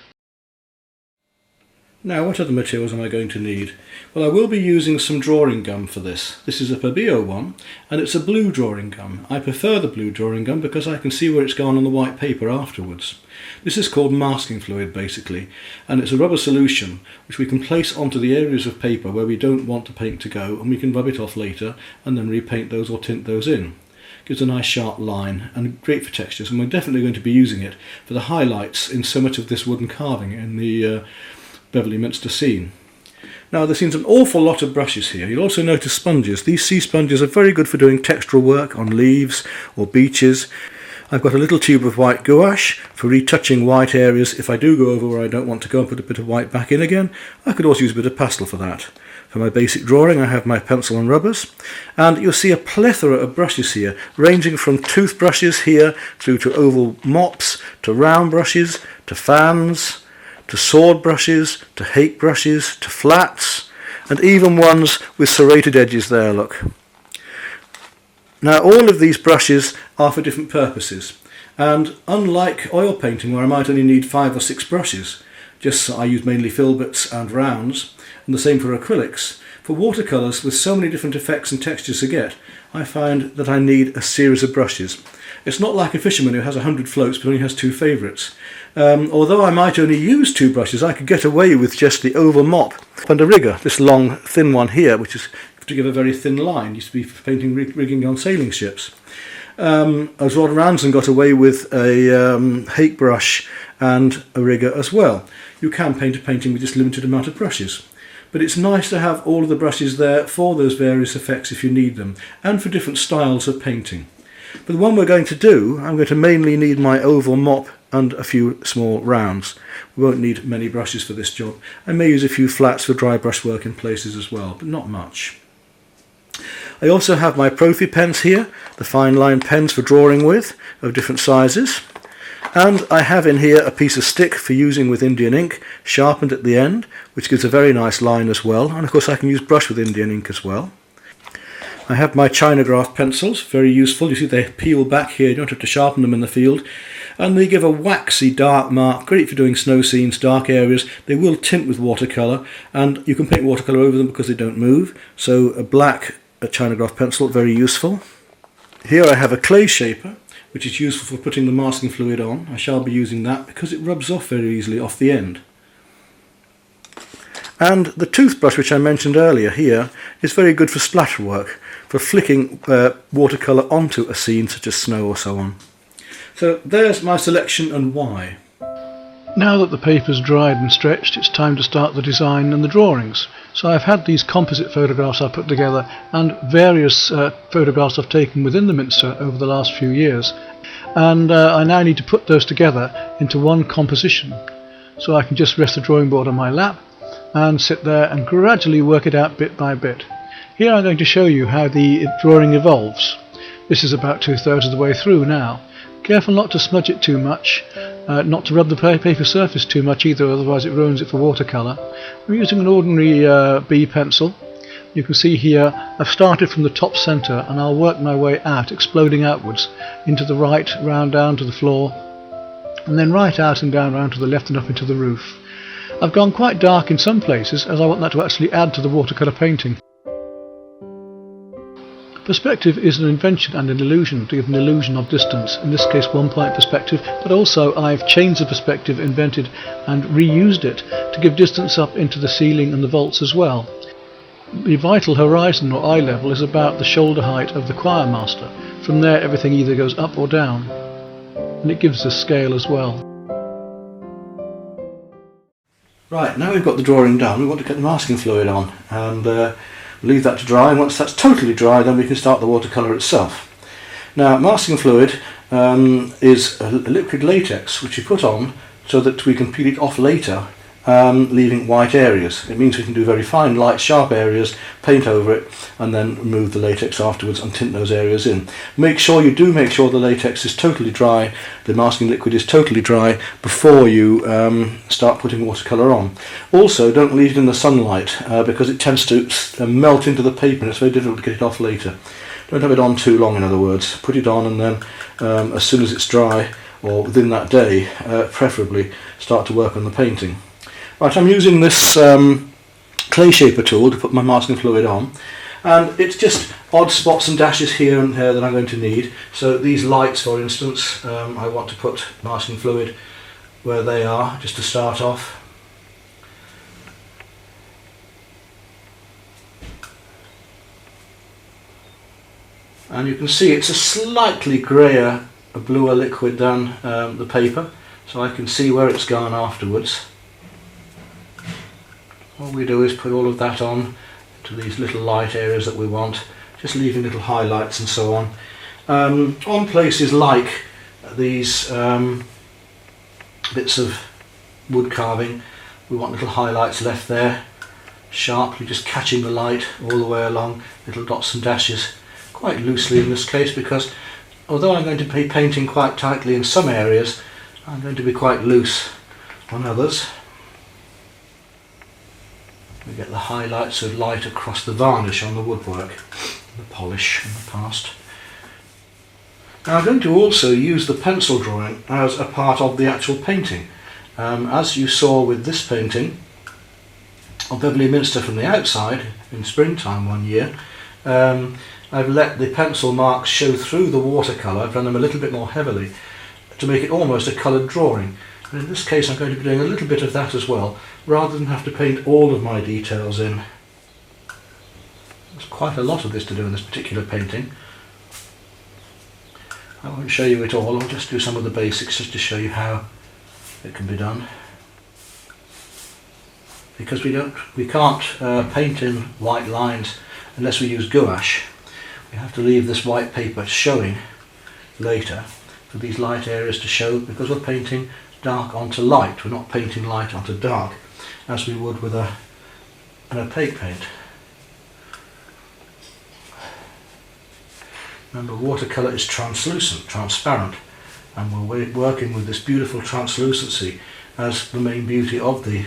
Now, what other materials am I going to need? Well, I will be using some drawing gum for this. This is a Pabio one, and it's a blue drawing gum. I prefer the blue drawing gum because I can see where it's gone on the white paper afterwards. This is called masking fluid, basically, and it's a rubber solution which we can place onto the areas of paper where we don't want the paint to go, and we can rub it off later and then repaint those or tint those in. Gives a nice sharp line and great for textures, and we're definitely going to be using it for the highlights in so much of this wooden carving in the Beverley Minster scene. Now there seems an awful lot of brushes here. You'll also notice sponges. These sea sponges are very good for doing textural work on leaves or beaches. I've got a little tube of white gouache for retouching white areas. If I do go over where I don't want to go and put a bit of white back in again, I could also use a bit of pastel for that. For my basic drawing I have my pencil and rubbers, and you'll see a plethora of brushes here, ranging from toothbrushes here through to oval mops, to round brushes, to fans, to sword brushes, to hake brushes, to flats, and even ones with serrated edges there, look. Now all of these brushes are for different purposes, and unlike oil painting where I might only need 5 or 6 brushes, I use mainly filberts and rounds, and the same for acrylics. For watercolours with so many different effects and textures to get, I find that I need a series of brushes. It's not like a fisherman who has 100 floats but only has 2 favourites. Although I might only use 2 brushes, I could get away with just the oval mop and a rigger, this long thin one here, which is to give a very thin line. It used to be for painting rigging on sailing ships. As Rod Ranson got away with a hake brush and a rigger as well. You can paint a painting with just a limited amount of brushes. But it's nice to have all of the brushes there for those various effects if you need them, and for different styles of painting. But the one we're going to do, I'm going to mainly need my oval mop and a few small rounds. We won't need many brushes for this job. I may use a few flats for dry brush work in places as well, but not much. I also have my Profi pens here, the fine line pens for drawing with, of different sizes. And I have in here a piece of stick for using with Indian ink, sharpened at the end, which gives a very nice line as well. And of course I can use brush with Indian ink as well. I have my Chinagraph pencils, very useful. You see they peel back here, you don't have to sharpen them in the field. And they give a waxy dark mark, great for doing snow scenes, dark areas. They will tint with watercolour, and you can paint watercolour over them because they don't move. So a black Chinagraph pencil, very useful. Here I have a clay shaper, which is useful for putting the masking fluid on. I shall be using that because it rubs off very easily off the end. And the toothbrush, which I mentioned earlier here, is very good for splatter work, for flicking watercolour onto a scene such as snow or so on. So there's my selection and why. Now that the paper's dried and stretched, it's time to start the design and the drawings. So I've had these composite photographs I put together and various photographs I've taken within the Minster over the last few years, and I now need to put those together into one composition. So I can just rest the drawing board on my lap and sit there and gradually work it out bit by bit. Here I'm going to show you how the drawing evolves. This is about 2/3 of the way through now. Careful not to smudge it too much, not to rub the paper surface too much either, otherwise it ruins it for watercolour. I'm using an ordinary B pencil. You can see here I've started from the top centre and I'll work my way out, exploding outwards, into the right, round down to the floor, and then right out and down round to the left and up into the roof. I've gone quite dark in some places as I want that to actually add to the watercolour painting. Perspective is an invention and an illusion to give an illusion of distance, in this case 1-point perspective, but also I've changed the perspective, invented and reused it to give distance up into the ceiling and the vaults as well. The vital horizon or eye level is about the shoulder height of the choir master. From there everything either goes up or down, and it gives us scale as well. Right, now we've got the drawing done, we want to get the masking fluid on, and leave that to dry, and once that's totally dry then we can start the watercolour itself. Now masking fluid is a liquid latex which you put on so that we can peel it off later, leaving white areas. It means we can do very fine, light, sharp areas, paint over it, and then remove the latex afterwards and tint those areas in. Make sure the latex is totally dry, the masking liquid is totally dry before you start putting watercolour on. Also, don't leave it in the sunlight because it tends to melt into the paper and it's very difficult to get it off later. Don't have it on too long, in other words. Put it on and then as soon as it's dry, or within that day, preferably, start to work on the painting. Right, I'm using this clay shaper tool to put my masking fluid on, and it's just odd spots and dashes here and there that I'm going to need. So these lights, for instance, I want to put masking fluid where they are, just to start off. And you can see it's a slightly greyer, a bluer liquid than the paper, so I can see where it's gone afterwards. All we do is put all of that on to these little light areas that we want, just leaving little highlights and so on. On places like these bits of wood carving, we want little highlights left there, sharply just catching the light all the way along, little dots and dashes, quite loosely in this case, because although I'm going to be painting quite tightly in some areas, I'm going to be quite loose on others. We get the highlights of light across the varnish on the woodwork, the polish in the past. Now I'm going to also use the pencil drawing as a part of the actual painting. As you saw with this painting of Beverley Minster from the outside in springtime one year, I've let the pencil marks show through the watercolour. I've done them a little bit more heavily to make it almost a coloured drawing. And in this case I'm going to be doing a little bit of that as well, rather than have to paint all of my details in. There's quite a lot of this to do in this particular painting. I won't show you it all, I'll just do some of the basics just to show you how it can be done. Because we can't paint in white lines unless we use gouache. We have to leave this white paper showing later for these light areas to show, because we're painting dark onto light. We're not painting light onto dark as we would with an opaque paint. Remember, watercolour is translucent, transparent, and we're working with this beautiful translucency as the main beauty of the...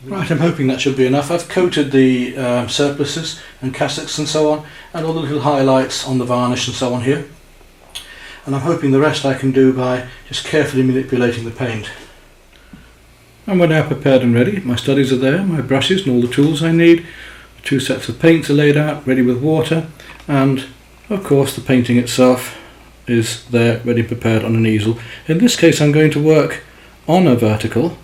Right, I'm hoping that should be enough. I've coated the surplices and cassocks and so on, and all the little highlights on the varnish and so on here. And I'm hoping the rest I can do by just carefully manipulating the paint. And we're now prepared and ready. My studies are there, my brushes and all the tools I need. The 2 sets of paints are laid out, ready with water, and of course the painting itself is there, ready prepared on an easel. In this case I'm going to work on a vertical.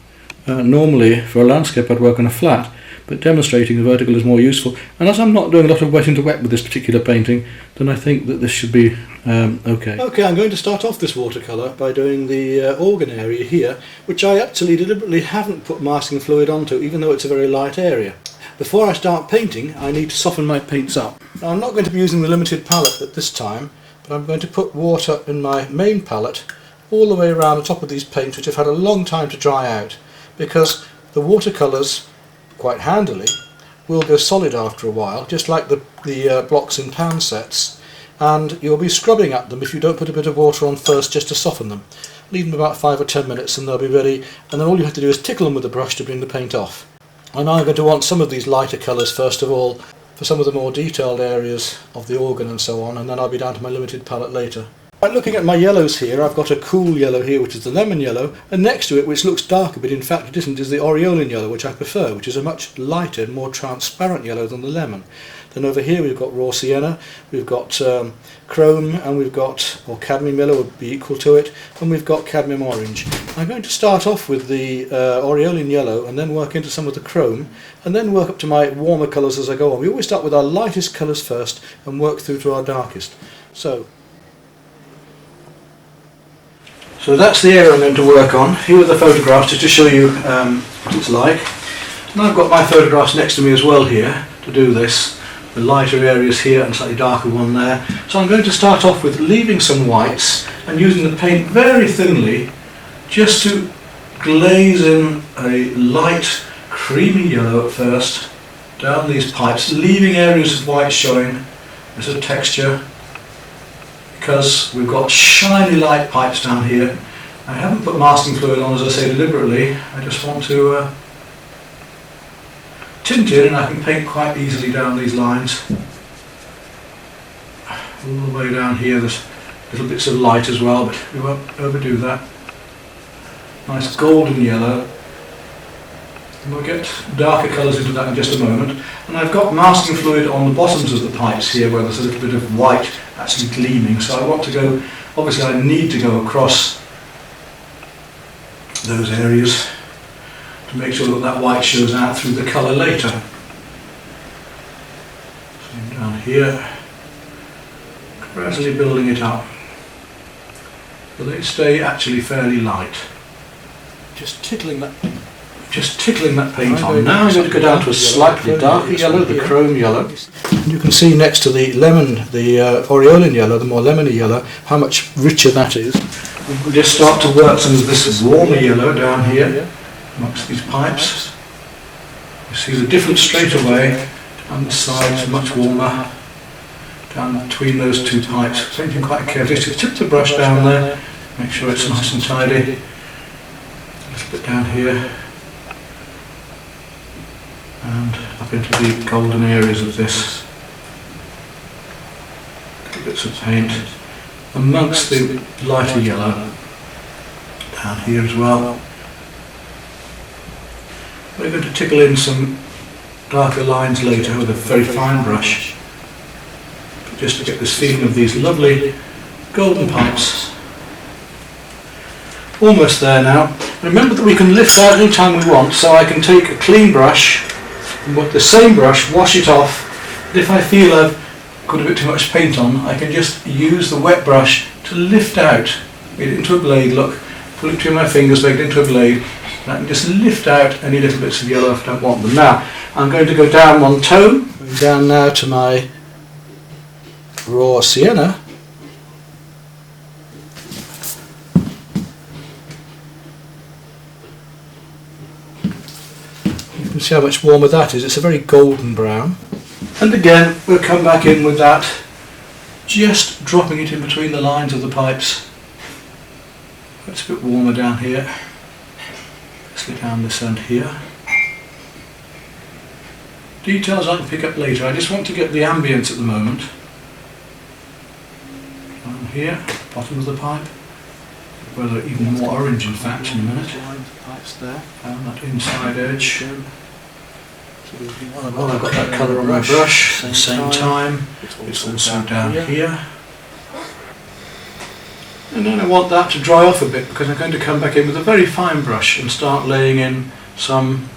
Normally for a landscape I'd work on a flat, but demonstrating the vertical is more useful, and as I'm not doing a lot of wet into wet with this particular painting, then I think that this should be okay. Okay, I'm going to start off this watercolour by doing the organ area here, which I actually deliberately haven't put masking fluid onto, even though it's a very light area. Before I start painting I need to soften my paints up. Now, I'm not going to be using the limited palette at this time, but I'm going to put water in my main palette all the way around the top of these paints, which have had a long time to dry out, because the watercolours, quite handily, will go solid after a while, just like the blocks in pan sets, and you'll be scrubbing at them if you don't put a bit of water on first just to soften them. Leave them about 5 or 10 minutes and they'll be ready, and then all you have to do is tickle them with the brush to bring the paint off. And I'm going to want some of these lighter colours first of all for some of the more detailed areas of the organ and so on, and then I'll be down to my limited palette later. Right, looking at my yellows here, I've got a cool yellow here, which is the lemon yellow, and next to it, which looks darker but in fact it isn't, is the aureolin yellow, which I prefer, which is a much lighter, more transparent yellow than the lemon. Then over here we've got raw sienna, we've got chrome, and we've got, or cadmium yellow would be equal to it, and we've got cadmium orange. I'm going to start off with the aureolin yellow and then work into some of the chrome, and then work up to my warmer colours as I go on. We always start with our lightest colours first and work through to our darkest. So that's the area I'm going to work on. Here are the photographs just to show you what it's like. And I've got my photographs next to me as well here to do this. The lighter areas here and slightly darker one there. So I'm going to start off with leaving some whites and using the paint very thinly just to glaze in a light creamy yellow at first down these pipes, leaving areas of white showing as a texture, because we've got shiny light pipes down here. I haven't put masking fluid on, as I say, deliberately. I just want to tint in, and I can paint quite easily down these lines. All the way down here there's little bits of light as well, but we won't overdo that. Nice golden yellow. And we'll get darker colours into that in just a moment. And I've got masking fluid on the bottoms of the pipes here where there's a little bit of white actually gleaming, so I want to go, obviously I need to go across those areas to make sure that that white shows out through the colour later. Same down here, gradually building it up, so they stay actually fairly light. just tickling that paint on. Now I'm going to go down to a slightly darker yellow, the chrome yellow. And you can see next to the lemon, the aureolin yellow, the more lemony yellow, how much richer that is. We'll just start to work some of this warmer yellow down here amongst these pipes. You see the difference straight away. Down the sides, much warmer. Down between those two pipes. Painting quite carefully. Just tip the brush down there. Make sure it's nice and tidy. A little bit down here. And up into the golden areas of this. Little bits of paint. Amongst the lighter yellow. Down here as well. We're going to tickle in some darker lines later with a very fine brush, just to get this feeling of these lovely golden pipes. Almost there now. Remember that we can lift out any time we want, so I can take a clean brush and with the same brush wash it off. But if I feel I've got a bit too much paint on, I can just use the wet brush to lift out, get it into a blade, look, pull it between my fingers, make it into a blade, and I can just lift out any little bits of yellow if I don't want them. Now, I'm going to go down one tone, going down now to my raw sienna. You can see how much warmer that is. It's a very golden brown. And again, we'll come back in with that, just dropping it in between the lines of the pipes. It's a bit warmer down here. Especially down this end here. Details I can pick up later. I just want to get the ambience at the moment. Down here, bottom of the pipe. Well, they're even more orange in fact in a minute. Pipes there. And that inside edge. Well, I've got that colour on my brush at the same time. It's also down here. And then I want that to dry off a bit because I'm going to come back in with a very fine brush and start laying in some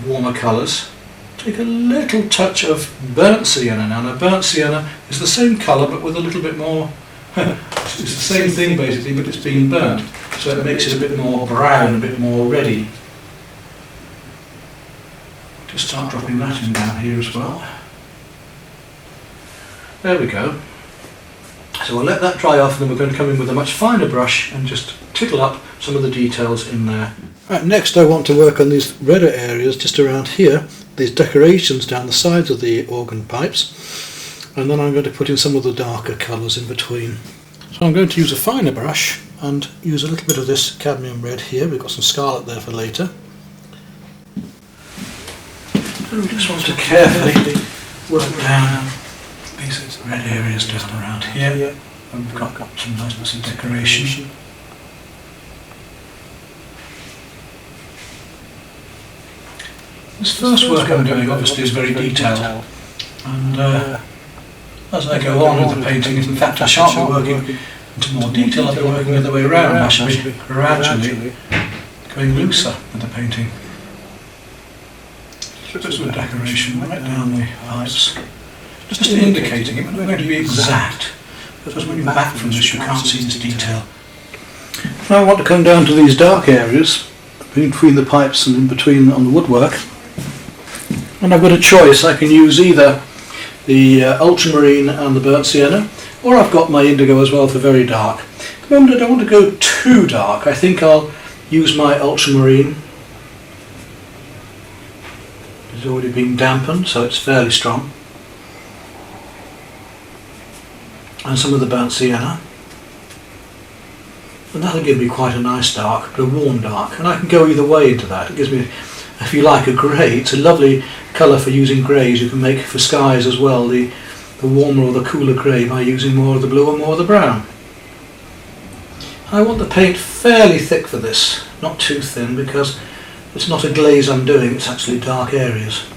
warmer colours. Take a little touch of burnt sienna now. Now burnt sienna is the same colour but with a little bit more, it's the same thing basically but it's been burnt. So it makes it a bit more brown, a bit more ready. Just start dropping that in down here as well. There we go. So we'll let that dry off and then we're going to come in with a much finer brush and just tickle up some of the details in there. Right, next I want to work on these redder areas just around here, these decorations down the sides of the organ pipes, and then I'm going to put in some of the darker colours in between. So I'm going to use a finer brush and use a little bit of this cadmium red here. We've got some scarlet there for later. So we just want to carefully work down these red areas down around here, and we've got some nice bits of decoration. This first work I'm doing obviously is very detailed, and as I go on with the painting, in fact I shan't be working into more detail, I'll be working the other way around. I should be gradually going looser with the painting. Bits of decoration right down the pipes. Just indicating it, we're not going to be exact, because when you're back from this you can't see this detail. Now I want to come down to these dark areas, between the pipes and in between on the woodwork, and I've got a choice. I can use either the ultramarine and the burnt sienna, or I've got my indigo as well for very dark. At the moment I don't want to go too dark. I think I'll use my ultramarine. It's already been dampened, so it's fairly strong. And some of the burnt sienna. And that'll give me quite a nice dark, but a warm dark. And I can go either way into that. It gives me, if you like, a grey. It's a lovely colour for using greys. You can make for skies as well, the warmer or the cooler grey by using more of the blue or more of the brown. I want the paint fairly thick for this, not too thin, because it's not a glaze I'm doing, it's actually dark areas.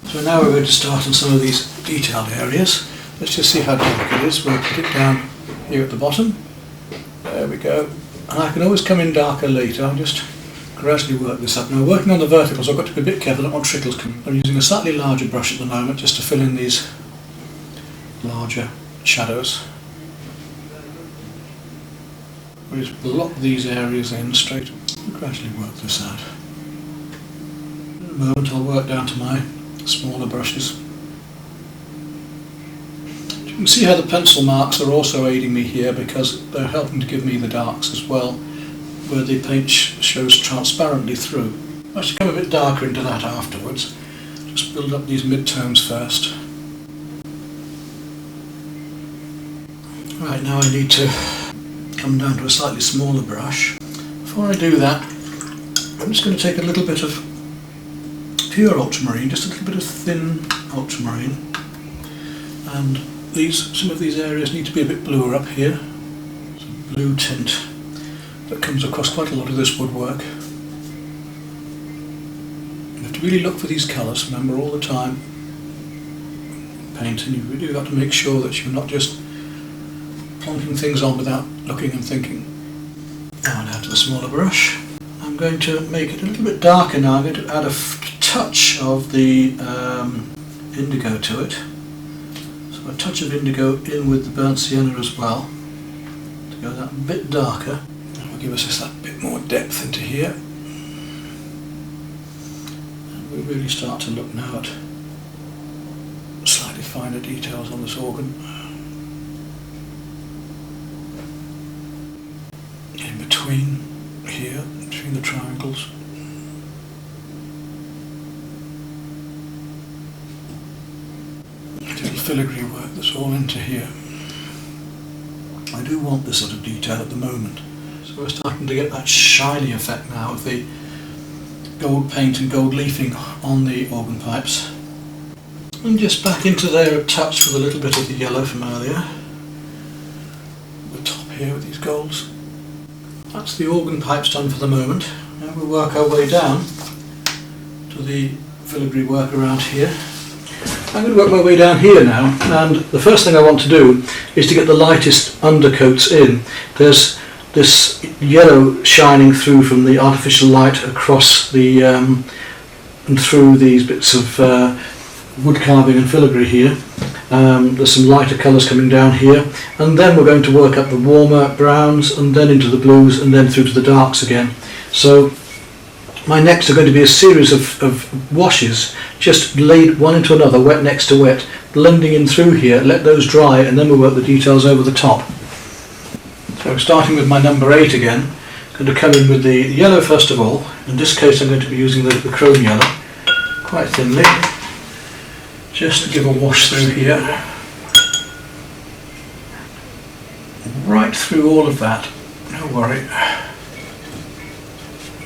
So now we're going to start on some of these detailed areas. Let's just see how dark it is. We'll put it down here at the bottom. There we go. And I can always come in darker later. I'll just gradually work this up. Now working on the verticals I've got to be a bit careful, I don't want trickles coming. I'm using a slightly larger brush at the moment just to fill in these larger shadows. We'll just block these areas in straight. I'll gradually work this out. In a moment I'll work down to my smaller brushes. You can see how the pencil marks are also aiding me here because they're helping to give me the darks as well, where the paint shows transparently through. I should come a bit darker into that afterwards. Just build up these mid-tones first. Right, now I need to come down to a slightly smaller brush. Before I do that, I'm just going to take a little bit of pure ultramarine, just a little bit of thin ultramarine, and some of these areas need to be a bit bluer up here. Some blue tint that comes across quite a lot of this woodwork. You have to really look for these colours, remember, all the time. Painting, you've really got to make sure that you're not just plonking things on without looking and thinking. Now to the smaller brush. I'm going to make it a little bit darker now. I'm going to add a touch of the indigo to it. So a touch of indigo in with the burnt sienna as well, to go that bit darker. That will give us just that bit more depth into here. And we really start to look now at slightly finer details on this organ. In between here, between the triangles. Little filigree work that's all into here. I do want this sort of detail at the moment. So we're starting to get that shiny effect now of the gold paint and gold leafing on the organ pipes. And just back into there a touch with a little bit of the yellow from earlier. The top here with these golds. That's the organ pipes done for the moment. Now we'll work our way down to the filigree work around here. I'm going to work my way down here now, and the first thing I want to do is to get the lightest undercoats in. There's this yellow shining through from the artificial light across the and through these bits of wood carving and filigree here. There's some lighter colours coming down here, and then we're going to work up the warmer browns and then into the blues and then through to the darks again. So my next are going to be a series of washes, just laid one into another, wet next to wet, blending in through here, let those dry, and then we'll work the details over the top. So starting with my number 8 again, I'm going to come in with the yellow first of all. In this case I'm going to be using the chrome yellow, quite thinly, just to give a wash through here. Right through all of that, no worry.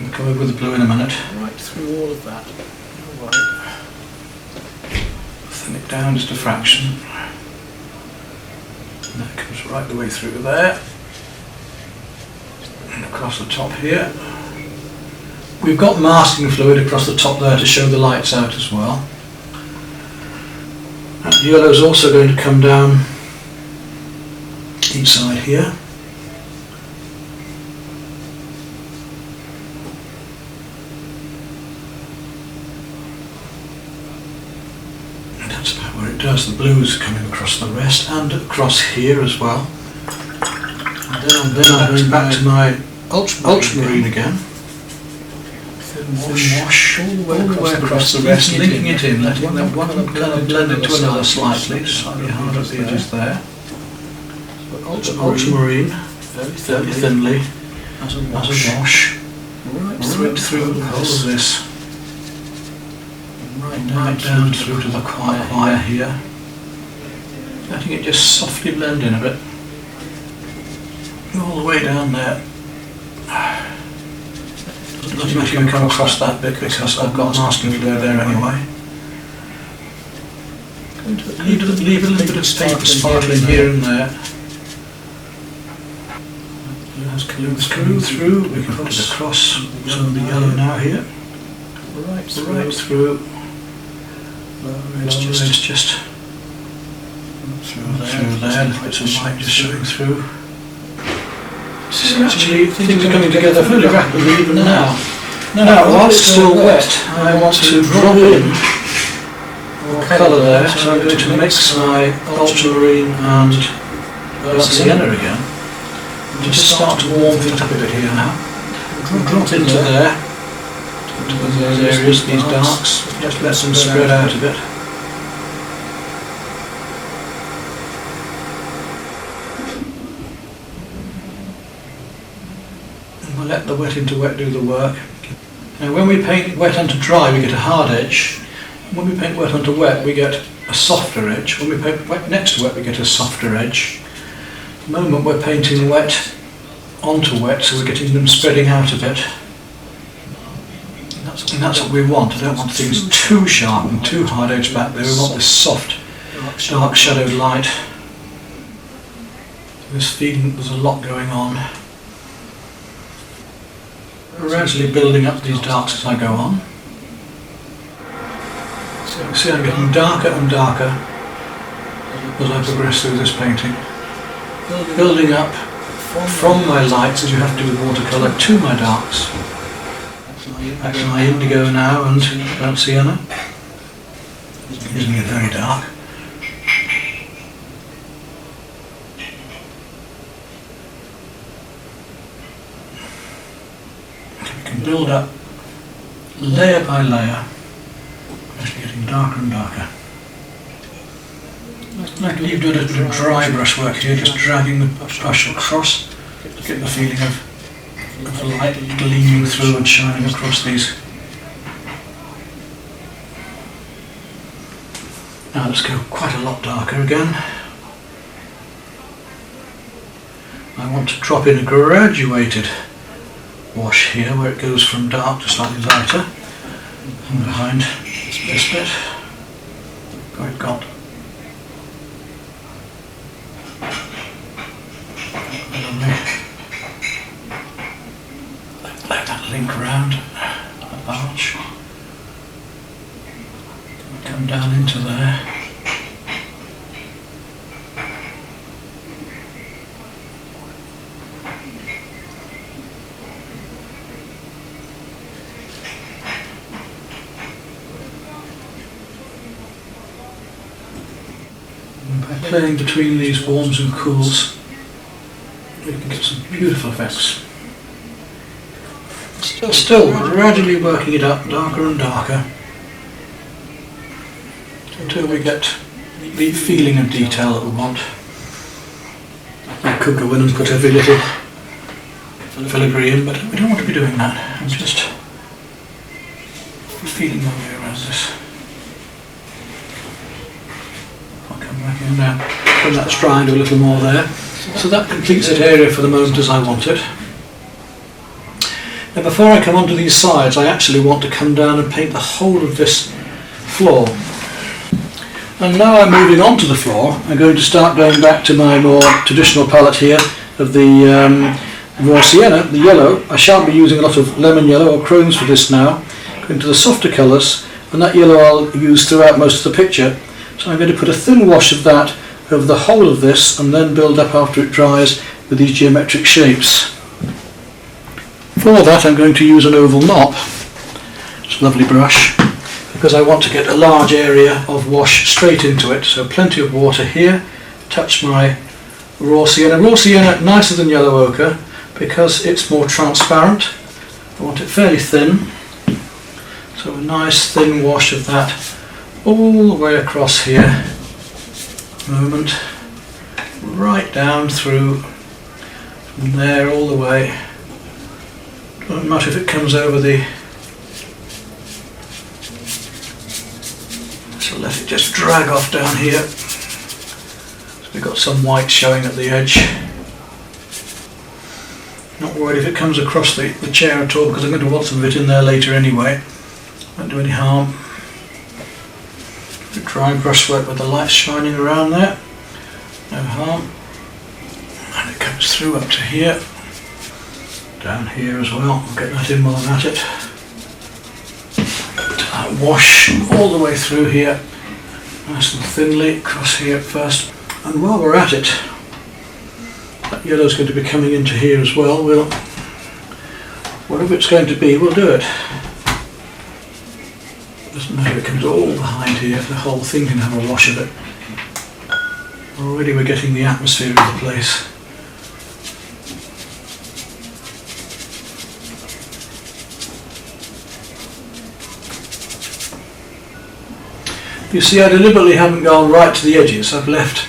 I'll come over with the blue in a minute. Right through all of that, no worry. Thin it down just a fraction. And that comes right the way through there. And across the top here. We've got masking fluid across the top there to show the lights out as well. And the yellow is also going to come down each side here. And that's about where it does. The blue is coming across the rest and across here as well. And then I'm going back to my ultramarine again. Thin wash all the way across the rest, linking it in, letting that one colour blend into another slightly hard at the edges there. Ultramarine, very thinly, as a wash, right through the whole of this, right down through to the choir here, letting it just softly blend in a bit, all the way down there. Doesn't matter you come across that bit because I've got masking fluid there anyway. Leave a little bit of paper sparkling here and there. Screw through, we can put it across some of the yellow now here. Right through. It's just through there, little bits of light just showing through. Actually, things are coming together fairly rapidly even now. Now, while it's still wet, I want to drop in more colour there, so I'm going to mix my ultramarine and burnt sienna again. And just start to warm things up a bit here now. drop into there, into those areas, these darks, just let them spread out a bit. And we'll let the wet into wet do the work. Now when we paint wet onto dry we get a hard edge, and when we paint wet onto wet we get a softer edge. When we paint wet next to wet we get a softer edge. At the moment we're painting wet onto wet, so we're getting them spreading out a bit. And that's what we want. I don't want things too sharp and too hard edged back there. We want this soft, dark shadowed light. This feeling there's a lot going on. Gradually building up these darks as I go on. So you see I'm getting darker and darker as I progress through this painting. Building up from my lights, as you have to do with watercolour, to my darks. That's my indigo now and burnt sienna. Isn't it very dark? We can build up layer by layer, actually getting darker and darker. I can even do a little dry brush work here, just dragging the brush across to get the feeling of the light gleaming through and shining across these. Now let's go quite a lot darker again. I want to drop in a graduated wash here where it goes from dark to slightly lighter, and behind this bit where it got let that link round that arch, come down into there. And by playing between these warms and cools, we can get some beautiful effects. Still gradually working it up darker and darker until we get the feeling of detail that we want. I could go in and put every little filigree in, but we don't want to be doing that. I'm just feeling my way around this. I'll come back in now when that's dry and do a little more there. So that completes that area for the moment as I want it. Now before I come onto these sides, I actually want to come down and paint the whole of this floor. And now I'm moving on to the floor. I'm going to start going back to my more traditional palette here of the raw sienna, the yellow. I shan't be using a lot of lemon yellow or chromes for this now. Going to the softer colours, and that yellow I'll use throughout most of the picture. So I'm going to put a thin wash of that over the whole of this and then build up after it dries with these geometric shapes. For that I'm going to use an oval mop, it's a lovely brush, because I want to get a large area of wash straight into it. So plenty of water here, touch my raw sienna. Raw sienna nicer than yellow ochre because it's more transparent. I want it fairly thin, so a nice thin wash of that all the way across here. Moment, right down through from there all the way. Doesn't matter if it comes over the, so let it just drag off down here. So we've got some white showing at the edge. Not worried if it comes across the chair at all, because I'm going to want some of it in there later anyway. Won't do any harm. Dry brushwork with the light shining around there, no harm. And it comes through up to here, down here as well. I'll get that in while I'm at it. That wash all the way through here, nice and thinly across here first. And while we're at it, that yellow's going to be coming into here as well. We'll, whatever it's going to be, we'll do it. Doesn't matter, it comes all behind here, the whole thing can have a wash of it. Already we're getting the atmosphere of the place. You see, I deliberately haven't gone right to the edges. I've left,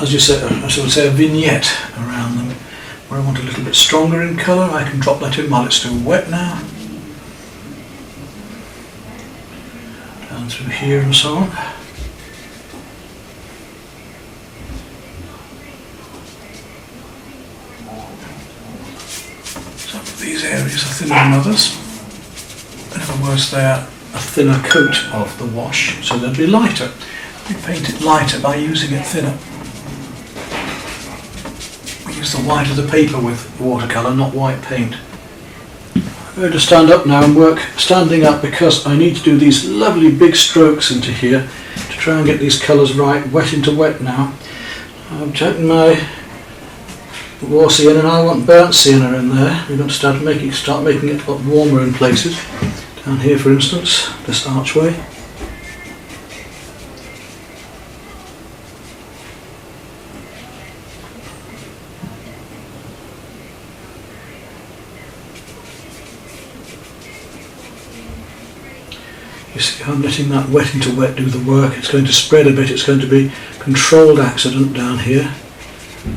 as you said, I should say, a vignette around them. Where I want a little bit stronger in colour, I can drop that in while it's still wet now. Down through here and so on. Some of these areas are thinner than others. In other words, they're a thinner coat of the wash, so they'll be lighter. We paint it lighter by using it thinner. We use the white of the paper with watercolour, not white paint. I'm going to stand up now and work standing up because I need to do these lovely big strokes into here to try and get these colours right, wet into wet now. I've taken my raw sienna and I want burnt sienna in there. We're going to start making it a lot warmer in places. Down here, for instance, this archway. You see, I'm letting that wet into wet do the work. It's going to spread a bit. It's going to be controlled accident down here.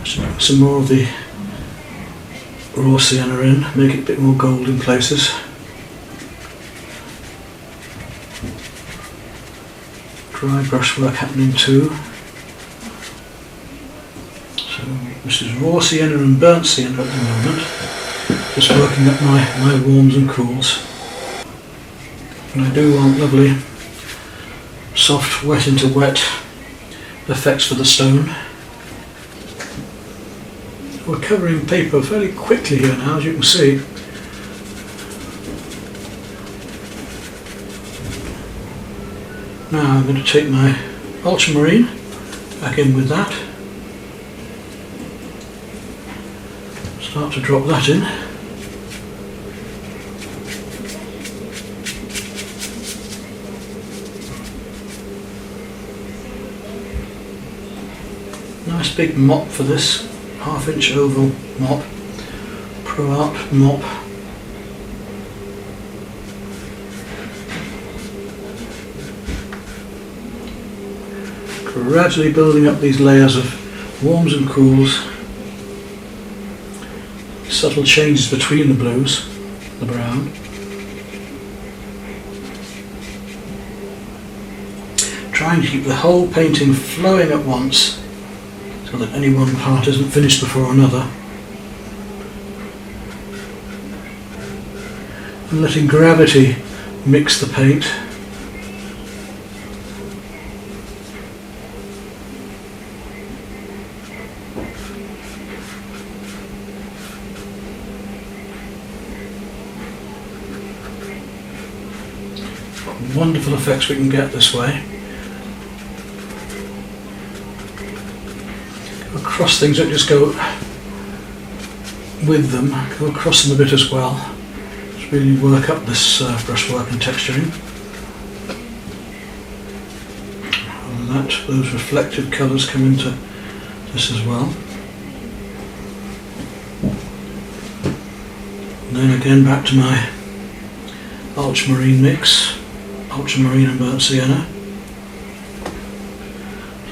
So put some more of the raw sienna in, make it a bit more gold in places. Dry brushwork happening too. So this is raw sienna and burnt sienna at the moment. Just working up my warms and cools. And I do want lovely soft wet into wet effects for the stone. We're covering paper fairly quickly here now, as you can see. Now I'm going to take my ultramarine back in with that. Start to drop that in. Nice big mop for this, 1/2 inch oval mop, Pro Art mop. Gradually building up these layers of warms and cools, subtle changes between the blues, the brown. Trying to keep the whole painting flowing at once so that any one part isn't finished before another. And letting gravity mix the paint. Wonderful effects we can get this way. Go across things, don't just go with them, go across them a bit as well. Just really work up this brushwork and texturing. And those reflective colours come into this as well. And then again back to my ultramarine mix. Ultramarine and burnt sienna.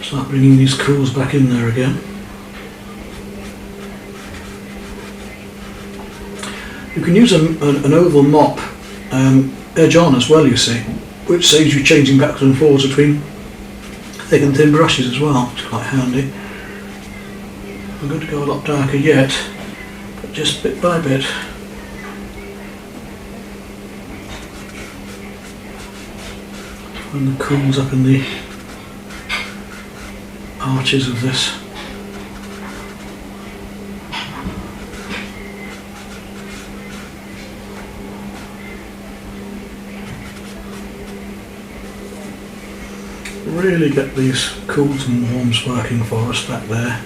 Start bringing these cools back in there again. You can use an oval mop edge on as well, you see, which saves you changing backwards and forwards between thick and thin brushes as well. It's quite handy. I'm going to go a lot darker yet, but just bit by bit. And the cools up in the arches of this. Really get these cools and warms working for us back there.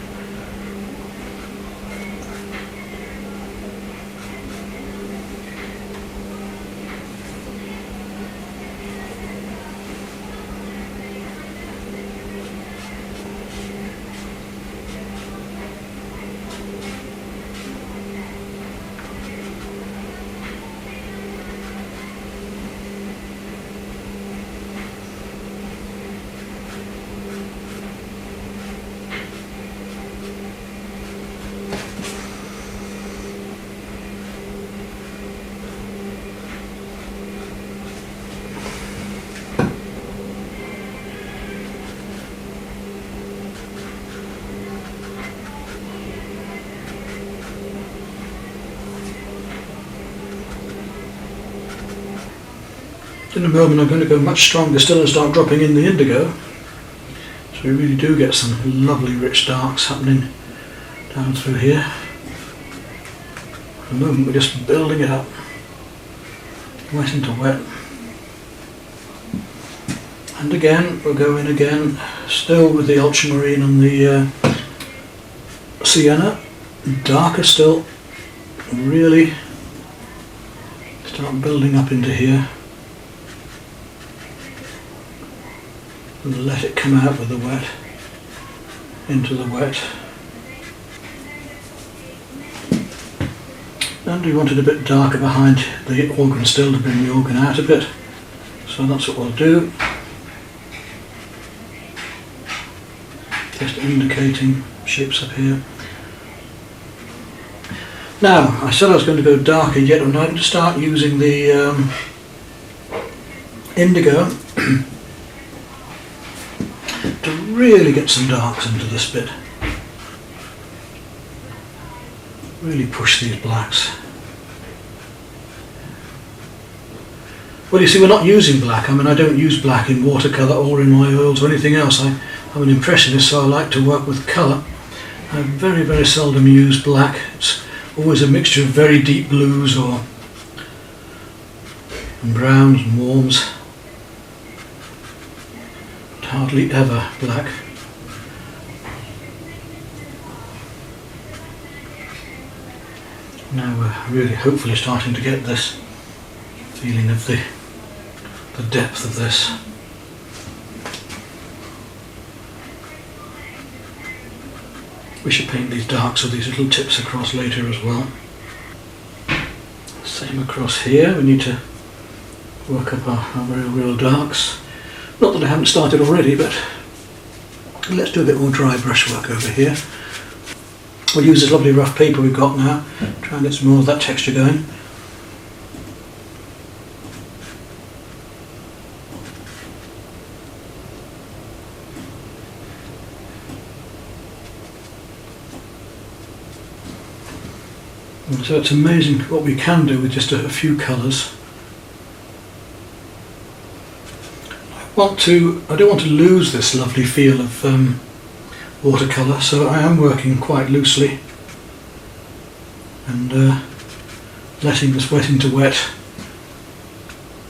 In a moment I'm going to go much stronger still and start dropping in the indigo. So we really do get some lovely rich darks happening down through here. For the moment we're just building it up, wet into wet. And again, we'll go in again, still with the ultramarine and the sienna, darker still, really start building up into here. And let it come out with the wet, into the wet. And we want it a bit darker behind the organ still to bring the organ out a bit. So that's what we'll do. Just indicating shapes up here. Now, I said I was going to go darker yet, I'm now going to start using the indigo to really get some darks into this bit. Really push these blacks. Well, you see, we're not using black. I mean, I don't use black in watercolour or in my oils or anything else. I'm an impressionist, so I like to work with colour. I very, very seldom use black. It's always a mixture of very deep blues or browns and warms. But hardly ever black. Now we're really hopefully starting to get this feeling of the depth of this. We should paint these darks with these little tips across later as well. Same across here, we need to work up our real darks. Not that I haven't started already, but let's do a bit more dry brushwork over here. We'll use this lovely rough paper we've got now, try and get some more of that texture going. And so it's amazing what we can do with just a few colours. I don't want to lose this lovely feel of watercolour, so I am working quite loosely and letting this wet into wet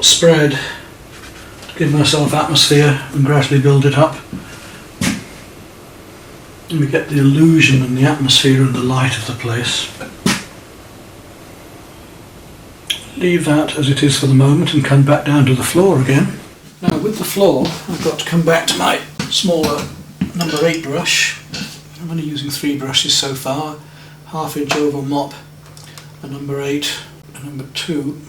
spread to give myself atmosphere and gradually build it up. And we get the illusion and the atmosphere and the light of the place. Leave that as it is for the moment and come back down to the floor again. Now with the floor I've got to come back to my smaller number 8 brush. I'm only using 3 brushes so far, 1/2 inch oval mop, a number 8, a number 2,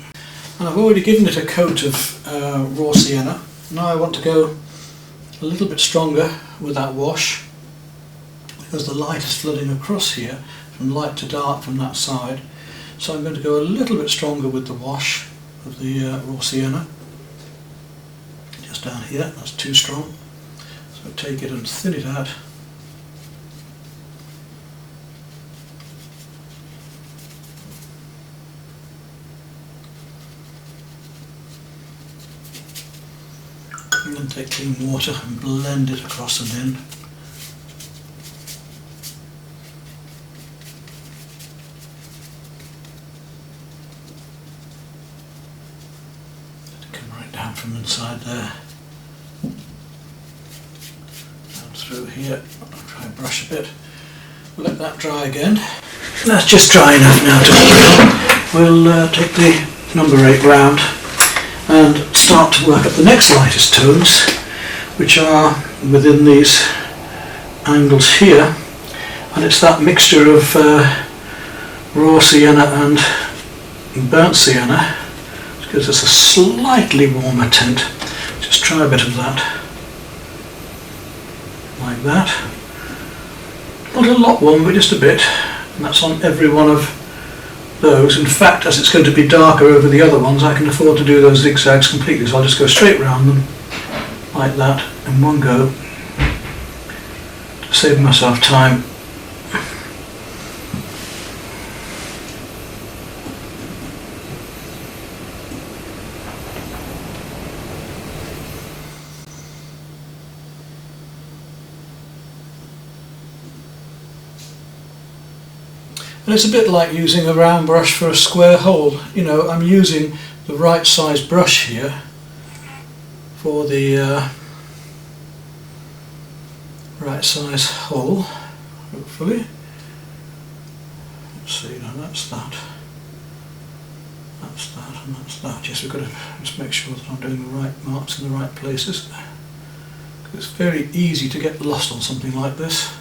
and I've already given it a coat of raw sienna. Now I want to go a little bit stronger with that wash because the light is flooding across here from light to dark from that side, so I'm going to go a little bit stronger with the wash of the raw sienna. Just down here, that's too strong. So take it and thin it out. And then take clean water and blend it across and in. Let it come right down from inside there. Through here, I'll try and brush a bit. We'll let that dry again. That's just dry enough now to we'll take the number 8 round and start to work up the next lightest tones, which are within these angles here, and it's that mixture of raw sienna and burnt sienna, which gives us a slightly warmer tint. Just try a bit of that. Like that. Not a lot warm, but just a bit, and that's on every one of those. In fact, as it's going to be darker over the other ones, I can afford to do those zigzags completely, so I'll just go straight round them like that in one go to save myself time. And it's a bit like using a round brush for a square hole. You know, I'm using the right size brush here for the right size hole, hopefully. Let's see, now that's that. That's that and that's that. Yes, we've got to just make sure that I'm doing the right marks in the right places. It's very easy to get lost on something like this.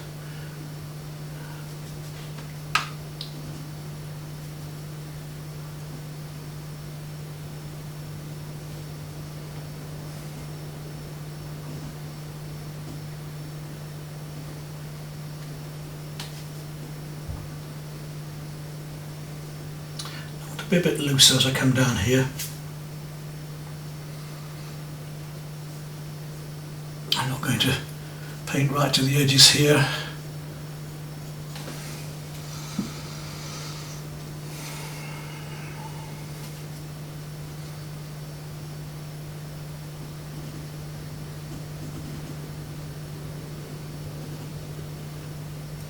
Be a bit looser as I come down here. I'm not going to paint right to the edges here.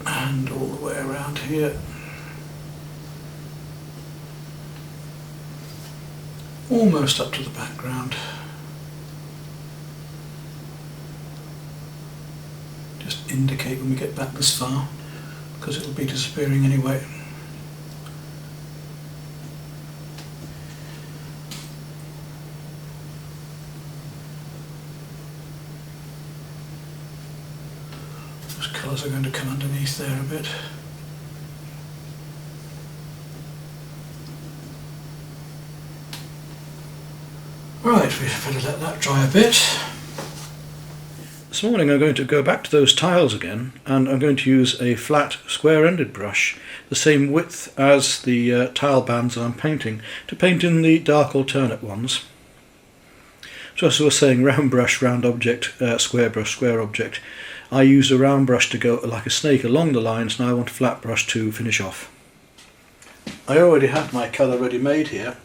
And all the way around here. Almost up to the background. Just indicate when we get back this far, because it'll be disappearing anyway. Those colours are going to come underneath there a bit. Right, we better let that dry a bit. This morning I'm going to go back to those tiles again, and I'm going to use a flat square-ended brush, the same width as the tile bands that I'm painting, to paint in the dark alternate ones. So as I was saying, round brush, round object, square brush, square object. I used a round brush to go like a snake along the lines, and I want a flat brush to finish off. I already have my colour ready made here,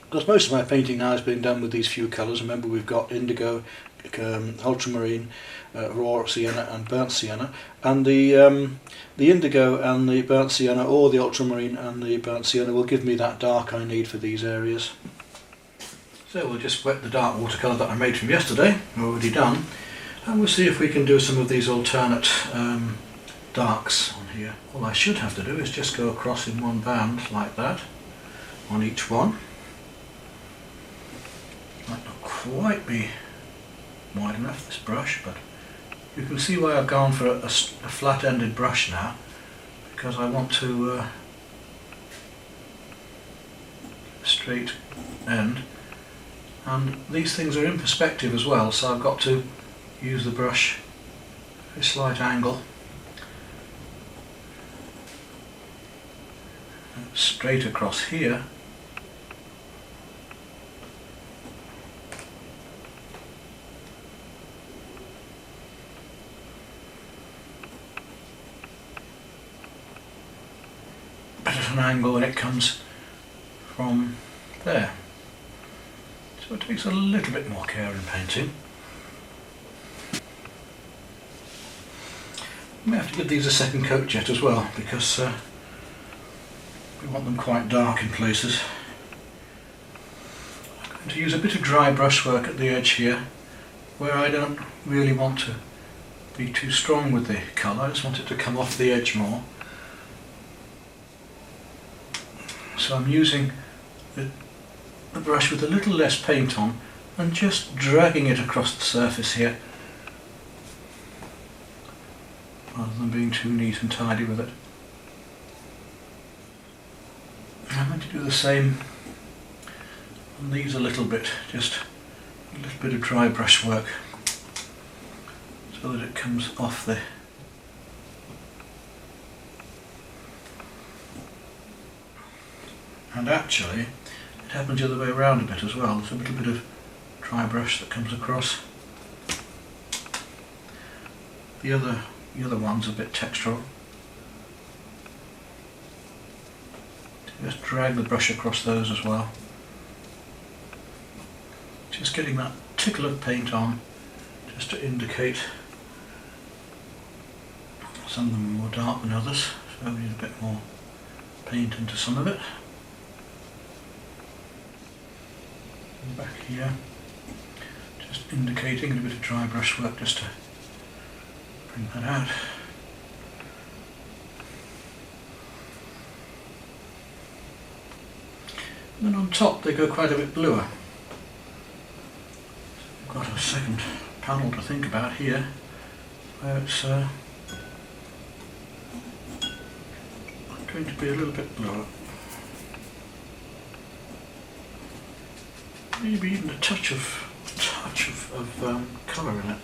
because most of my painting now has been done with these few colours. Remember, we've got indigo, ultramarine, raw sienna and burnt sienna, and the indigo and the burnt sienna, or the ultramarine and the burnt sienna, will give me that dark I need for these areas. So we'll just wet the dark watercolour that I made from yesterday, already done, and we'll see if we can do some of these alternate darks on here. All I should have to do is just go across in one band like that on each one. Might not quite be wide enough, this brush, but you can see why I've gone for a flat-ended brush now, because I want to straight end, and these things are in perspective as well, so I've got to use the brush at a slight angle, straight across here. An angle when it comes from there, so it takes a little bit more care in painting. We may have to give these a second coat yet as well, because we want them quite dark in places. I'm going to use a bit of dry brushwork at the edge here, where I don't really want to be too strong with the colour. I just want it to come off the edge more. So I'm using the brush with a little less paint on and just dragging it across the surface here, rather than being too neat and tidy with it. I'm going to do the same on these a little bit, just a little bit of dry brush work so that it comes off the and actually it happens the other way around a bit as well. There's a little bit of dry brush that comes across. The other one's a bit textural. Just drag the brush across those as well. Just getting that tickle of paint on, just to indicate some of them are more dark than others, so we need a bit more paint into some of it. And back here, just indicating a bit of dry brush work just to bring that out. And then on top they go quite a bit bluer. We've got a second panel to think about here, where it's going to be a little bit bluer. Maybe even a touch of colour in it.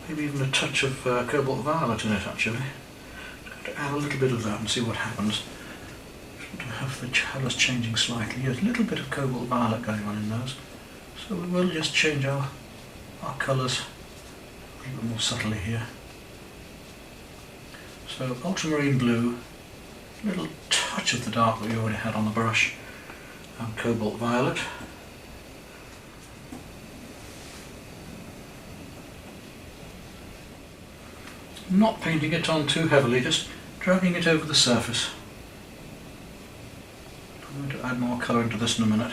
Maybe even a touch of cobalt violet in it actually. I'm going to add a little bit of that and see what happens. To have the colours changing slightly. There's a little bit of cobalt violet going on in those. So we will just change our colours a little bit more subtly here. So ultramarine blue, a little touch of the dark that we already had on the brush, and cobalt violet. Not painting it on too heavily, just dragging it over the surface. I'm going to add more colour into this in a minute.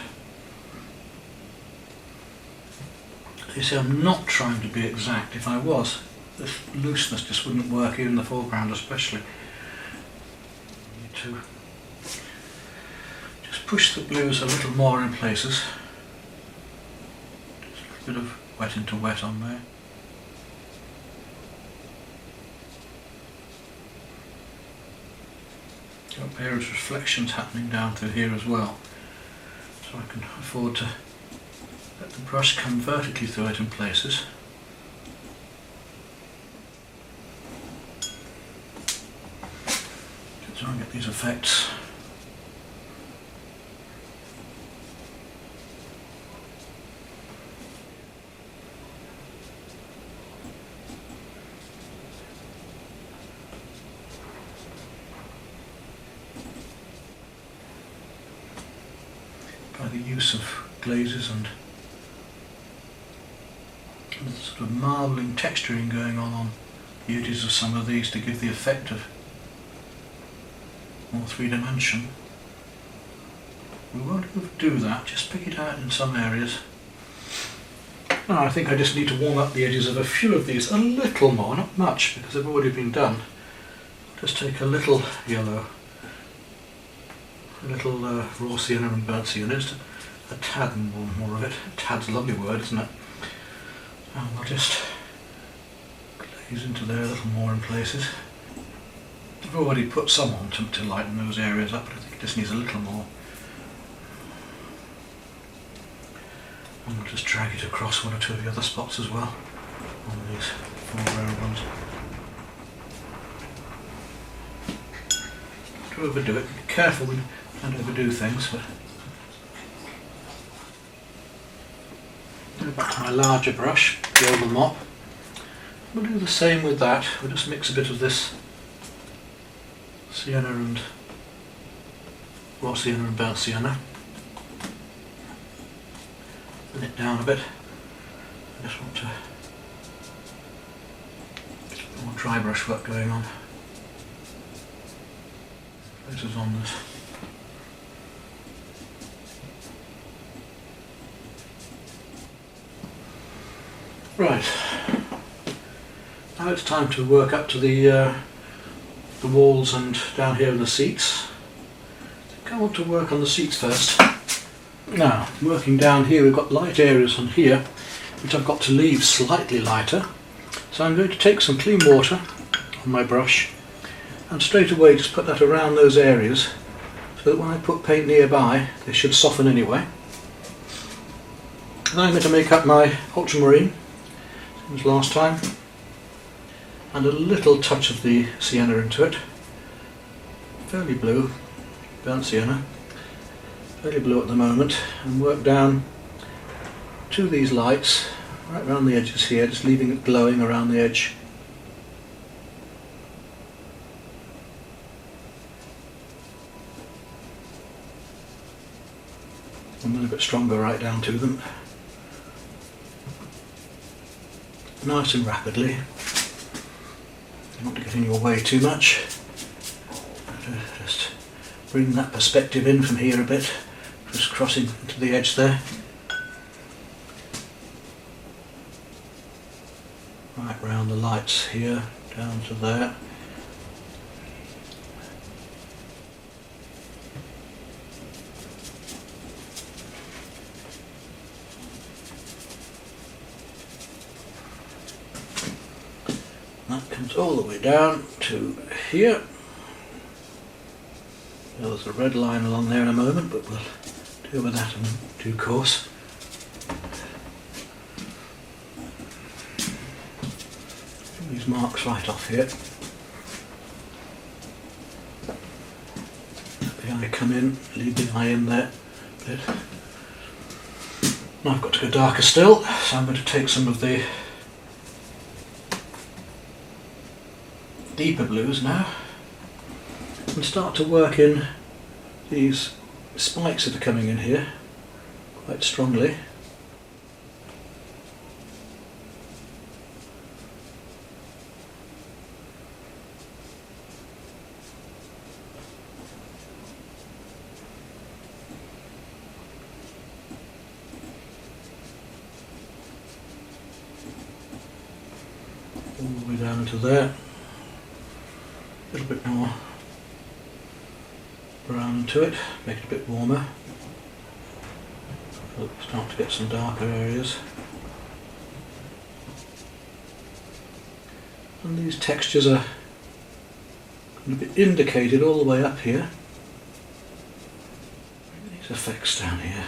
You see, I'm not trying to be exact. If I was, this looseness just wouldn't work here in the foreground especially. I need to just push the blues a little more in places. Just a little bit of wet into wet on there. Got various reflections happening down through here as well, so I can afford to let the brush come vertically through it in places. To try and get these effects. By the use of glazes and sort of marbling texturing going on the edges of some of these to give the effect of more three-dimension. We won't do that, just pick it out in some areas. Now I think I just need to warm up the edges of a few of these a little more, not much because they've already been done. Just take a little yellow, a little raw sienna and burnt sienna, just a tad more of it. A tad's a lovely word, isn't it? And I'll just glaze into there a little more in places. I've already put some on to lighten those areas up, but I think it just needs a little more. And I'll just drag it across one or two of the other spots as well, on these foreground ones. Don't overdo it, be careful when you don't overdo things. But go back to my larger brush, the oval mop. We'll do the same with that. We'll just mix a bit of this sienna and raw sienna and burnt sienna. Thin it down a bit. I just want to get a bit more dry brush work going on. Places on this. Right, now it's time to work up to the walls and down here in the seats. I think I want to work on the seats first. Now, working down here, we've got light areas on here, which I've got to leave slightly lighter. So I'm going to take some clean water on my brush and straight away just put that around those areas so that when I put paint nearby, they should soften anyway. And I'm going to make up my ultramarine, same as last time, and a little touch of the sienna into it. Fairly blue, burnt sienna, fairly blue at the moment, and work down to these lights, right around the edges here, just leaving it glowing around the edge. And then a bit stronger right down to them. Nice and rapidly. You don't want to get in your way too much. Just bring that perspective in from here a bit, just crossing to the edge there. Right round the lights here, down to there. That comes all the way down to here. Well, there's a red line along there in a moment, but we'll deal with that in due course. These marks right off here. Let the eye come in, leave the eye in there a bit. Now I've got to go darker still, so I'm going to take some of the deeper blues now and start to work in these spikes that are coming in here quite strongly. All the way down to there. A little bit more brown to it, make it a bit warmer. We'll start to get some darker areas. And these textures are going to be indicated all the way up here. These effects down here.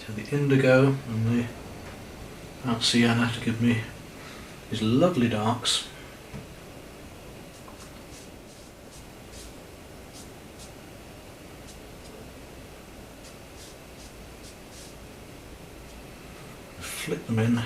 So the indigo and the brown sienna to give me these lovely darks. Flick them in. In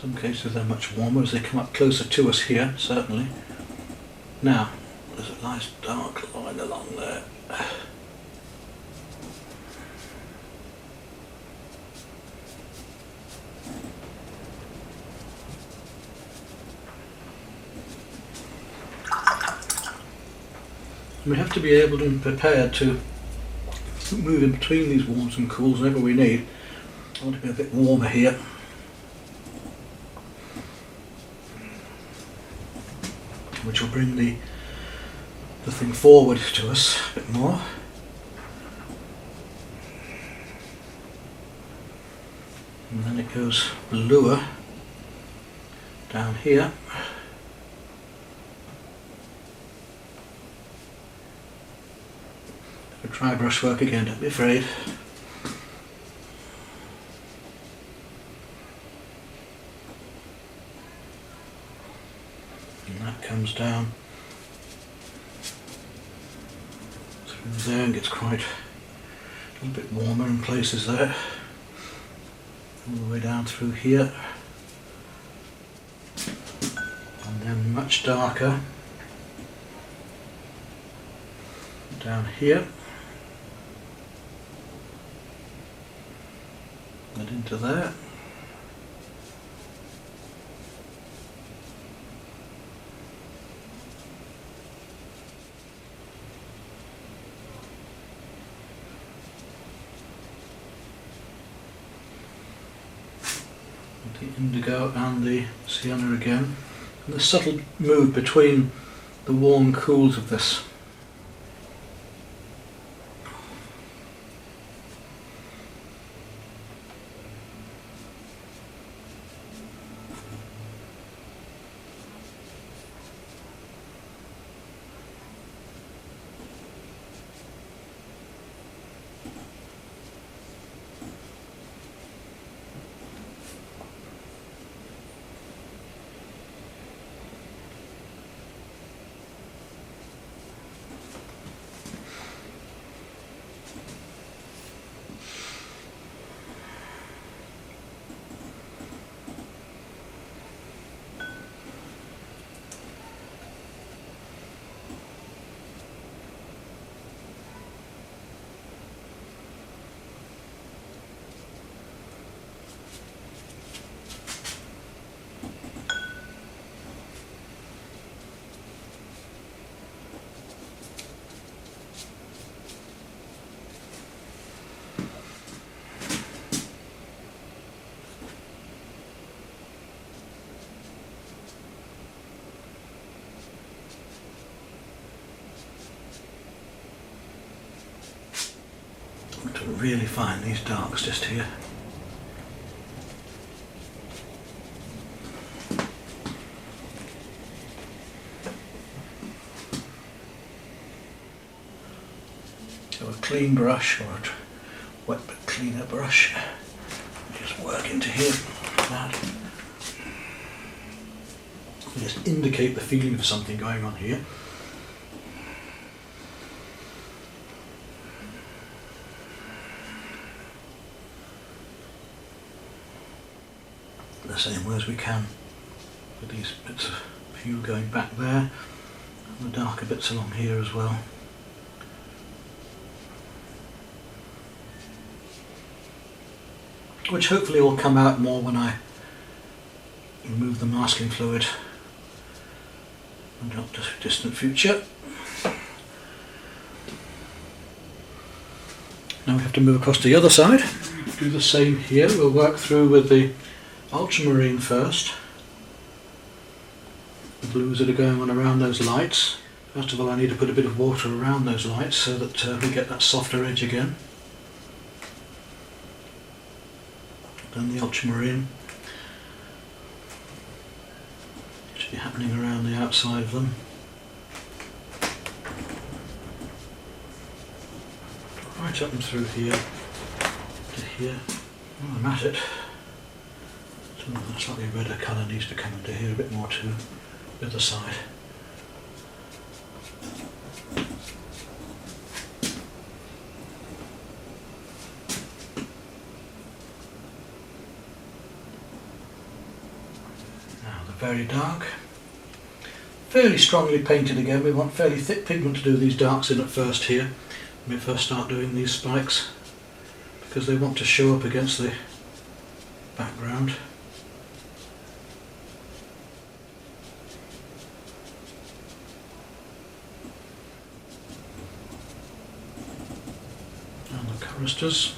some cases they're much warmer as they come up closer to us here, certainly. Now, there's a nice dark line along there. And we have to be able and prepared to move in between these warms and cools whenever we need. I want to be a bit warmer here. Which will bring the thing forward to us a bit more. And then it goes bluer down here. Try brushwork again, don't be afraid. And that comes down through there and gets quite a little bit warmer in places there. All the way down through here. And then much darker down here. And into there. The indigo and the sienna again. And the subtle move between the warm cools of this. can really find these darks just here. So a clean brush, or a wet but cleaner brush, just work into here like that. Just indicate the feeling of something going on here. The same way as we can with these bits of hue going back there, and the darker bits along here as well. Which hopefully will come out more when I remove the masking fluid in the not distant future. Now we have to move across to the other side. Do the same here. We'll work through with the ultramarine first. The blues that are going on around those lights. First of all, I need to put a bit of water around those lights so that we get that softer edge again. Then the ultramarine should be happening around the outside of them. Right up and through here to here. Oh, I'm at it. Some of the slightly redder colour needs to come into here a bit more too, the other side. Very dark, fairly strongly painted again. We want fairly thick pigment to do these darks in at first here when we first start doing these spikes, because they want to show up against the background. And the choristers.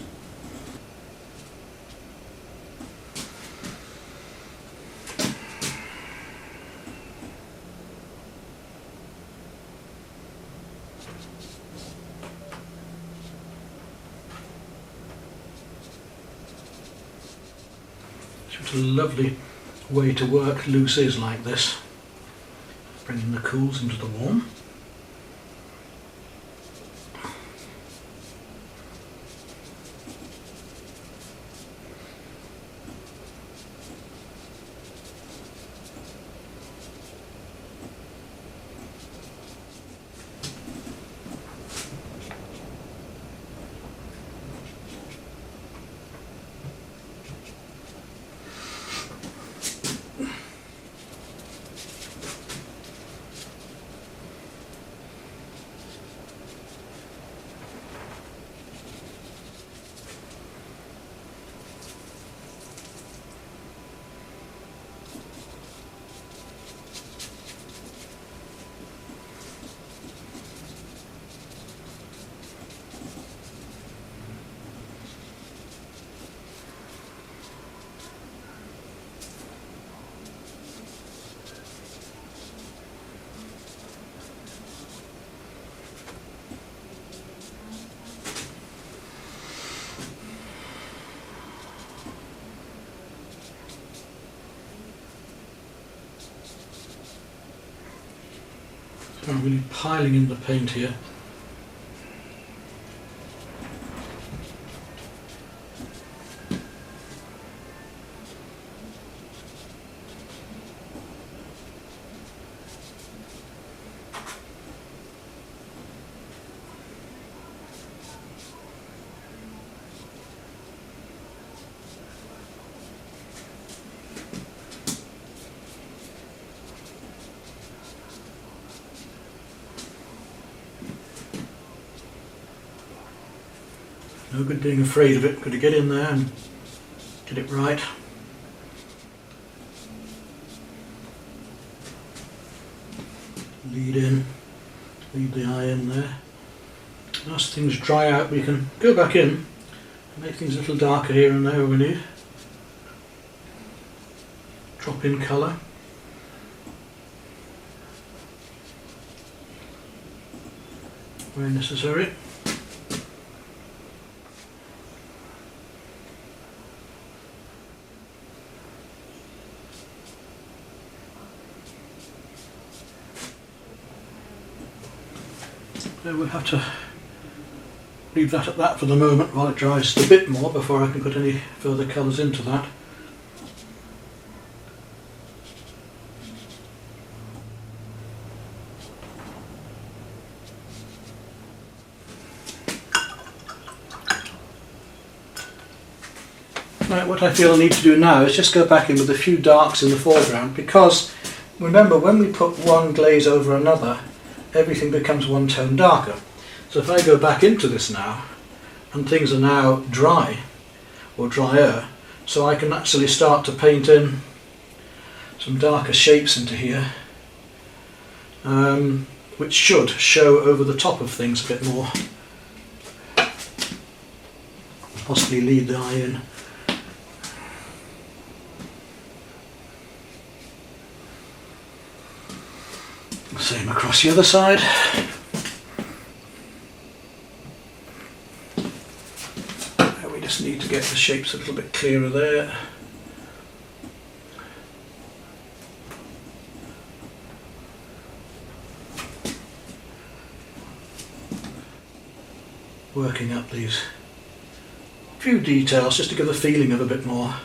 It's a lovely way to work loose is like this, bringing the cools into the warm. So I'm really piling in the paint here. No good being afraid of it, got to get in there and get it right. Lead in, lead the eye in there. As things dry out we can go back in and make things a little darker here and there when we need. Drop in colour. Very necessary. So we'll have to leave that at that for the moment while it dries a bit more before I can put any further colours into that. Right, what I feel I need to do now is just go back in with a few darks in the foreground, because remember, when we put one glaze over another, everything becomes one tone darker. So if I go back into this now, and things are now dry, or drier, so I can actually start to paint in some darker shapes into here, which should show over the top of things a bit more. Possibly lead the eye in. Same across the other side. We just need to get the shapes a little bit clearer there. Working up these few details just to give the feeling of a bit more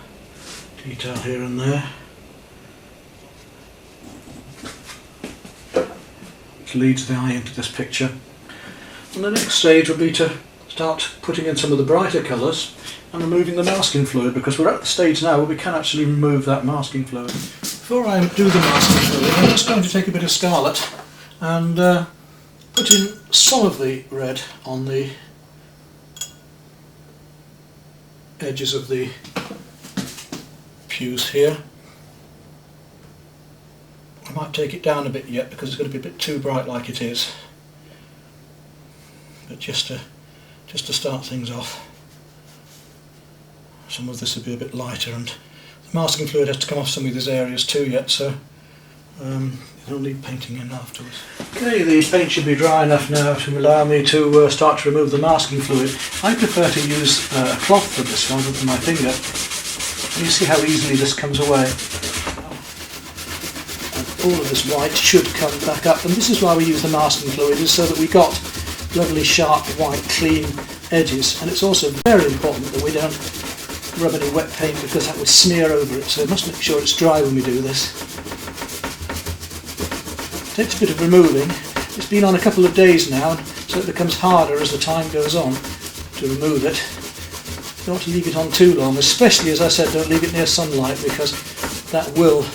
detail here and there. Leads the eye into this picture. And the next stage will be to start putting in some of the brighter colours and removing the masking fluid, because we're at the stage now where we can actually remove that masking fluid. Before I do the masking fluid, I'm just going to take a bit of scarlet and put in some of the red on the edges of the pews here. I might take it down a bit yet because it's going to be a bit too bright like it is, but just to start things off, some of this will be a bit lighter, and the masking fluid has to come off some of these areas too yet, so it'll need painting in afterwards. Okay, the paint should be dry enough now to allow me to start to remove the masking fluid. I prefer to use a cloth for this one rather than my finger. And you see how easily this comes away. All of this white should come back up, and this is why we use the masking fluid, is so that we got lovely sharp white clean edges. And it's also very important that we don't rub any wet paint, because that will smear over it, so we must make sure it's dry when we do this. It takes a bit of removing. It's been on a couple of days now, so it becomes harder as the time goes on to remove it. You don't want to leave it on too long, especially, as I said, don't leave it near sunlight, because that will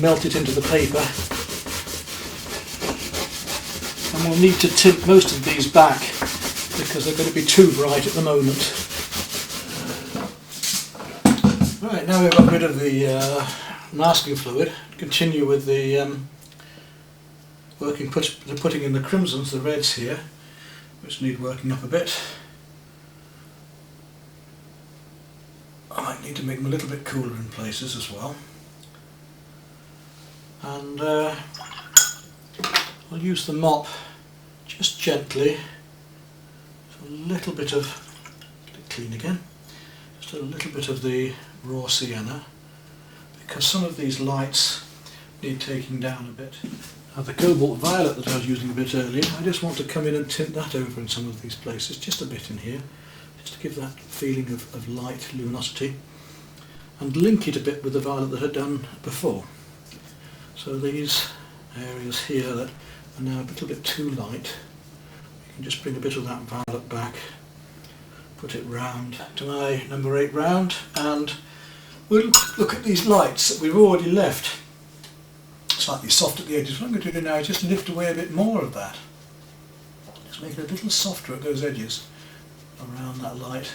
melt it into the paper. And we'll need to tint most of these back because they're going to be too bright at the moment. Right, now we've got rid of the masking fluid, continue with the putting in the crimsons, the reds here, which need working up a bit. I might need to make them a little bit cooler in places as well. And I'll use the mop just gently, so a little bit of, get it clean again, just a little bit of the raw sienna, because some of these lights need taking down a bit. Now the cobalt violet that I was using a bit earlier, I just want to come in and tint that over in some of these places, just a bit in here, just to give that feeling of light, luminosity, and link it a bit with the violet that I'd done before. So these areas here that are now a little bit too light, you can just bring a bit of that violet back, put it round to my number 8 round, and we'll look at these lights that we've already left slightly soft at the edges. What I'm going to do now is just lift away a bit more of that, just make it a little softer at those edges around that light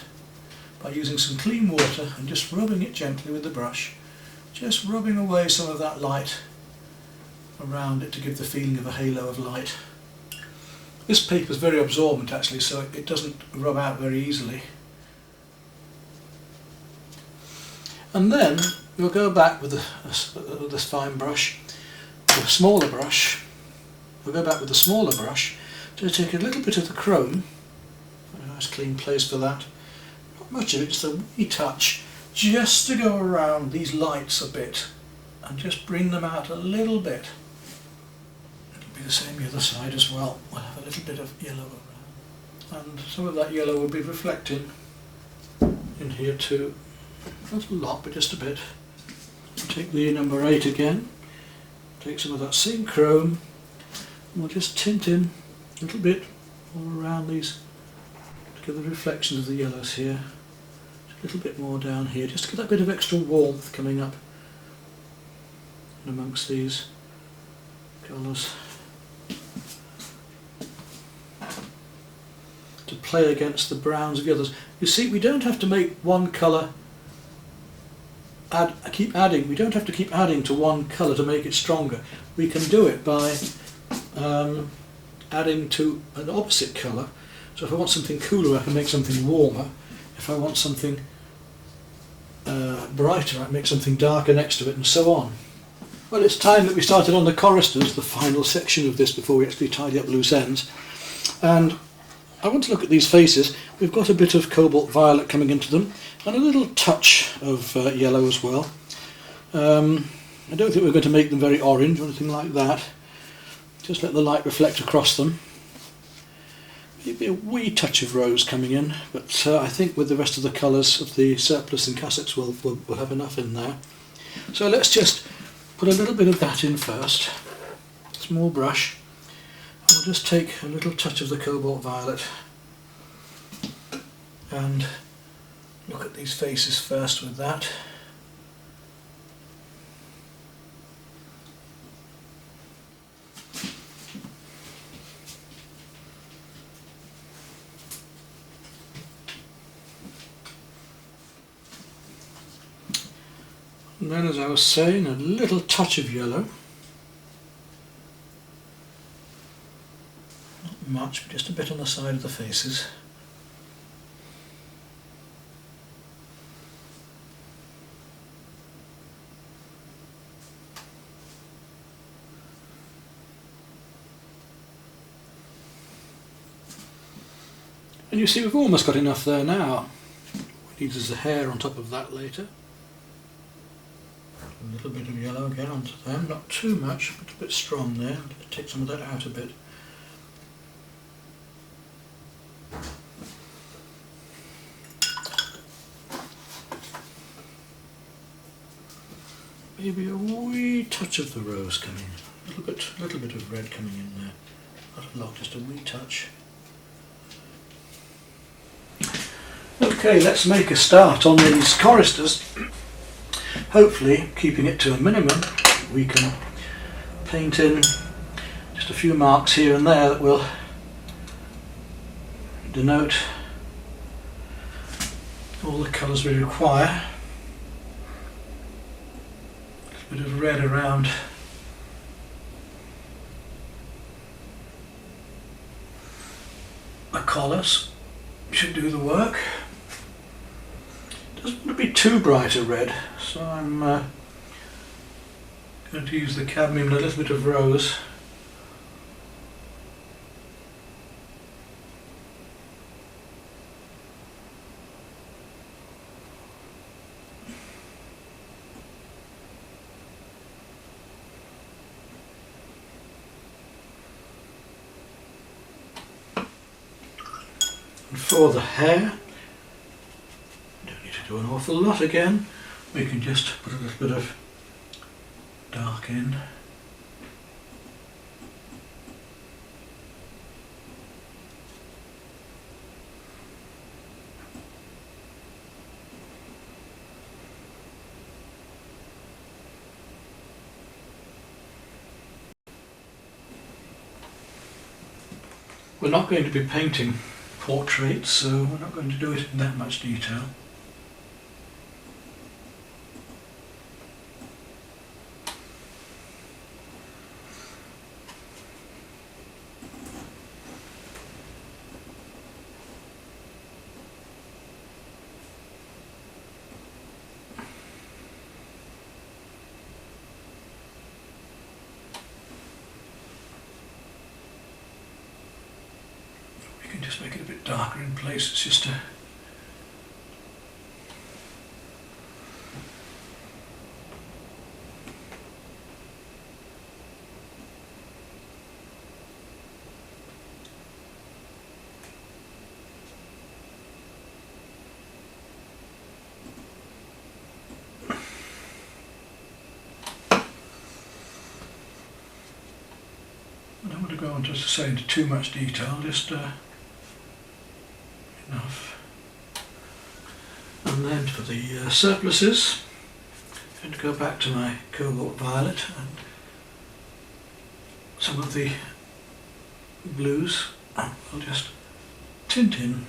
by using some clean water and just rubbing it gently with the brush, just rubbing away some of that light around it to give the feeling of a halo of light. This paper is very absorbent actually, so it doesn't rub out very easily. And then we'll go back with this fine brush, with a smaller brush. We'll go back with a smaller brush to take a little bit of the chrome, a nice clean place for that. Not much of it, just a wee touch, just to go around these lights a bit and just bring them out a little bit be the same the other side as well. We'll have a little bit of yellow around, and some of that yellow will be reflecting in here too. Not a lot, but just a bit. Take the number 8 again, take some of that same chrome, and we'll just tint in a little bit all around these to give the reflections of the yellows here. Just a little bit more down here, just to get that bit of extra warmth coming up in amongst these colours, to play against the browns of the others. You see, we don't have to make one colour keep adding. We don't have to keep adding to one colour to make it stronger. We can do it by adding to an opposite colour. So if I want something cooler, I can make something warmer. If I want something brighter, I can make something darker next to it, and so on. Well, it's time that we started on the choristers, the final section of this before we actually tidy up loose ends. And I want to look at these faces. We've got a bit of cobalt violet coming into them, and a little touch of yellow as well. I don't think we're going to make them very orange or anything like that. Just let the light reflect across them. Maybe a wee touch of rose coming in, but I think with the rest of the colours of the surplus and cassets we'll have enough in there. So let's just put a little bit of that in first. Small brush. We'll just take a little touch of the cobalt violet and look at these faces first with that. And then, as I was saying, a little touch of yellow. Not much, but just a bit on the side of the faces. And you see, we've almost got enough there now. What we need is the hair on top of that later. A little bit of yellow again onto them, not too much, but a bit strong there. Just take some of that out a bit. Maybe a wee touch of the rose coming in. A little bit of red coming in there. Not a lot, just a wee touch. Okay, let's make a start on these choristers. Hopefully, keeping it to a minimum, we can paint in just a few marks here and there that will denote all the colours we require. A bit of red around the collars should do the work. Doesn't want to be too bright a red, so I'm going to use the cadmium and a little bit of rose. And for the hair, do an awful lot again. We can just put a little bit of dark in. We're not going to be painting portraits, so we're not going to do it in that much detail. Just make it a bit darker in places, just to want us to say into too much detail, just enough. And then for the surpluses, I'm going to go back to my cobalt violet and some of the blues. I'll just tint in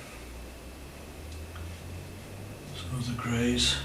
some of the greys.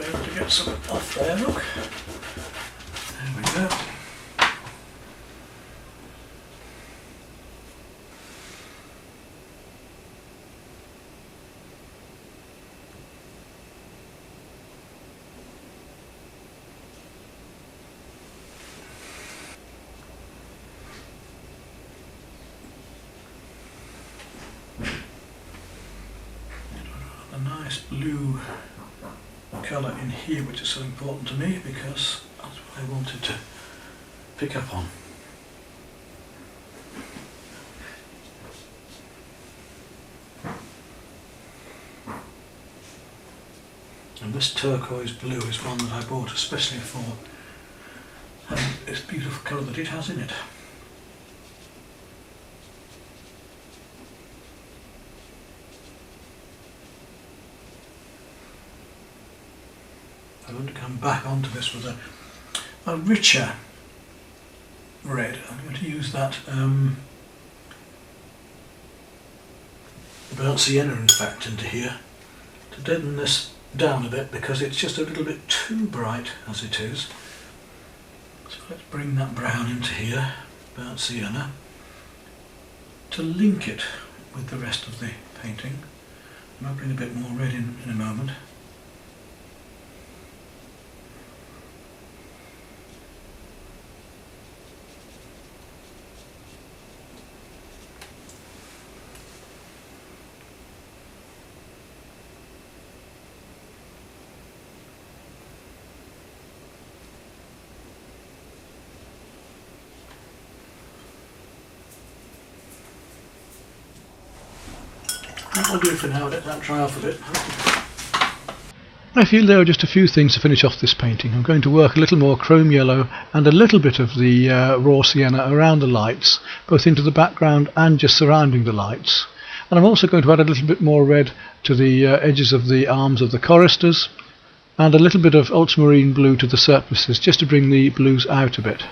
Able to get some off there, look. There we go. A nice blue colour in here, which is so important to me because that's what I wanted to pick up on. And this turquoise blue is one that I bought especially for this beautiful colour that it has in it. I'm going to come back onto this with a richer red. I'm going to use that burnt sienna in fact into here to deaden this down a bit because it's just a little bit too bright as it is. So let's bring that brown into here, burnt sienna, to link it with the rest of the painting. I might bring a bit more red in a moment. That'll do for now, let that dry off a bit. I feel there are just a few things to finish off this painting. I'm going to work a little more chrome yellow and a little bit of the raw sienna around the lights, both into the background and just surrounding the lights. And I'm also going to add a little bit more red to the edges of the arms of the choristers and a little bit of ultramarine blue to the surplices, just to bring the blues out a bit.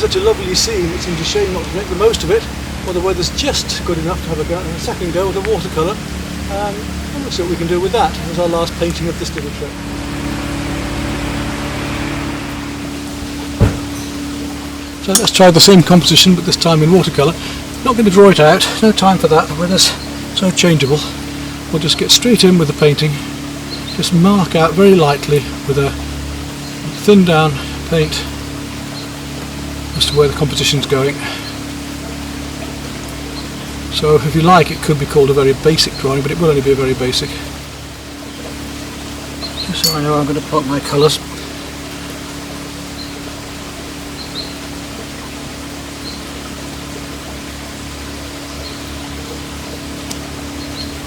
such a lovely scene, it seems a shame not to make the most of it. Well, the weather's just good enough to have a second go with a watercolour. And we'll see what we can do with that as our last painting of this little trip. So let's try the same composition, but this time in watercolour. Not going to draw it out, no time for that. The weather's so changeable. We'll just get straight in with the painting. Just mark out very lightly with a thin down paint as to where the composition's going. So if you like, it could be called a very basic drawing, but it will only be a very basic. Just so I know I'm going to plot my colours.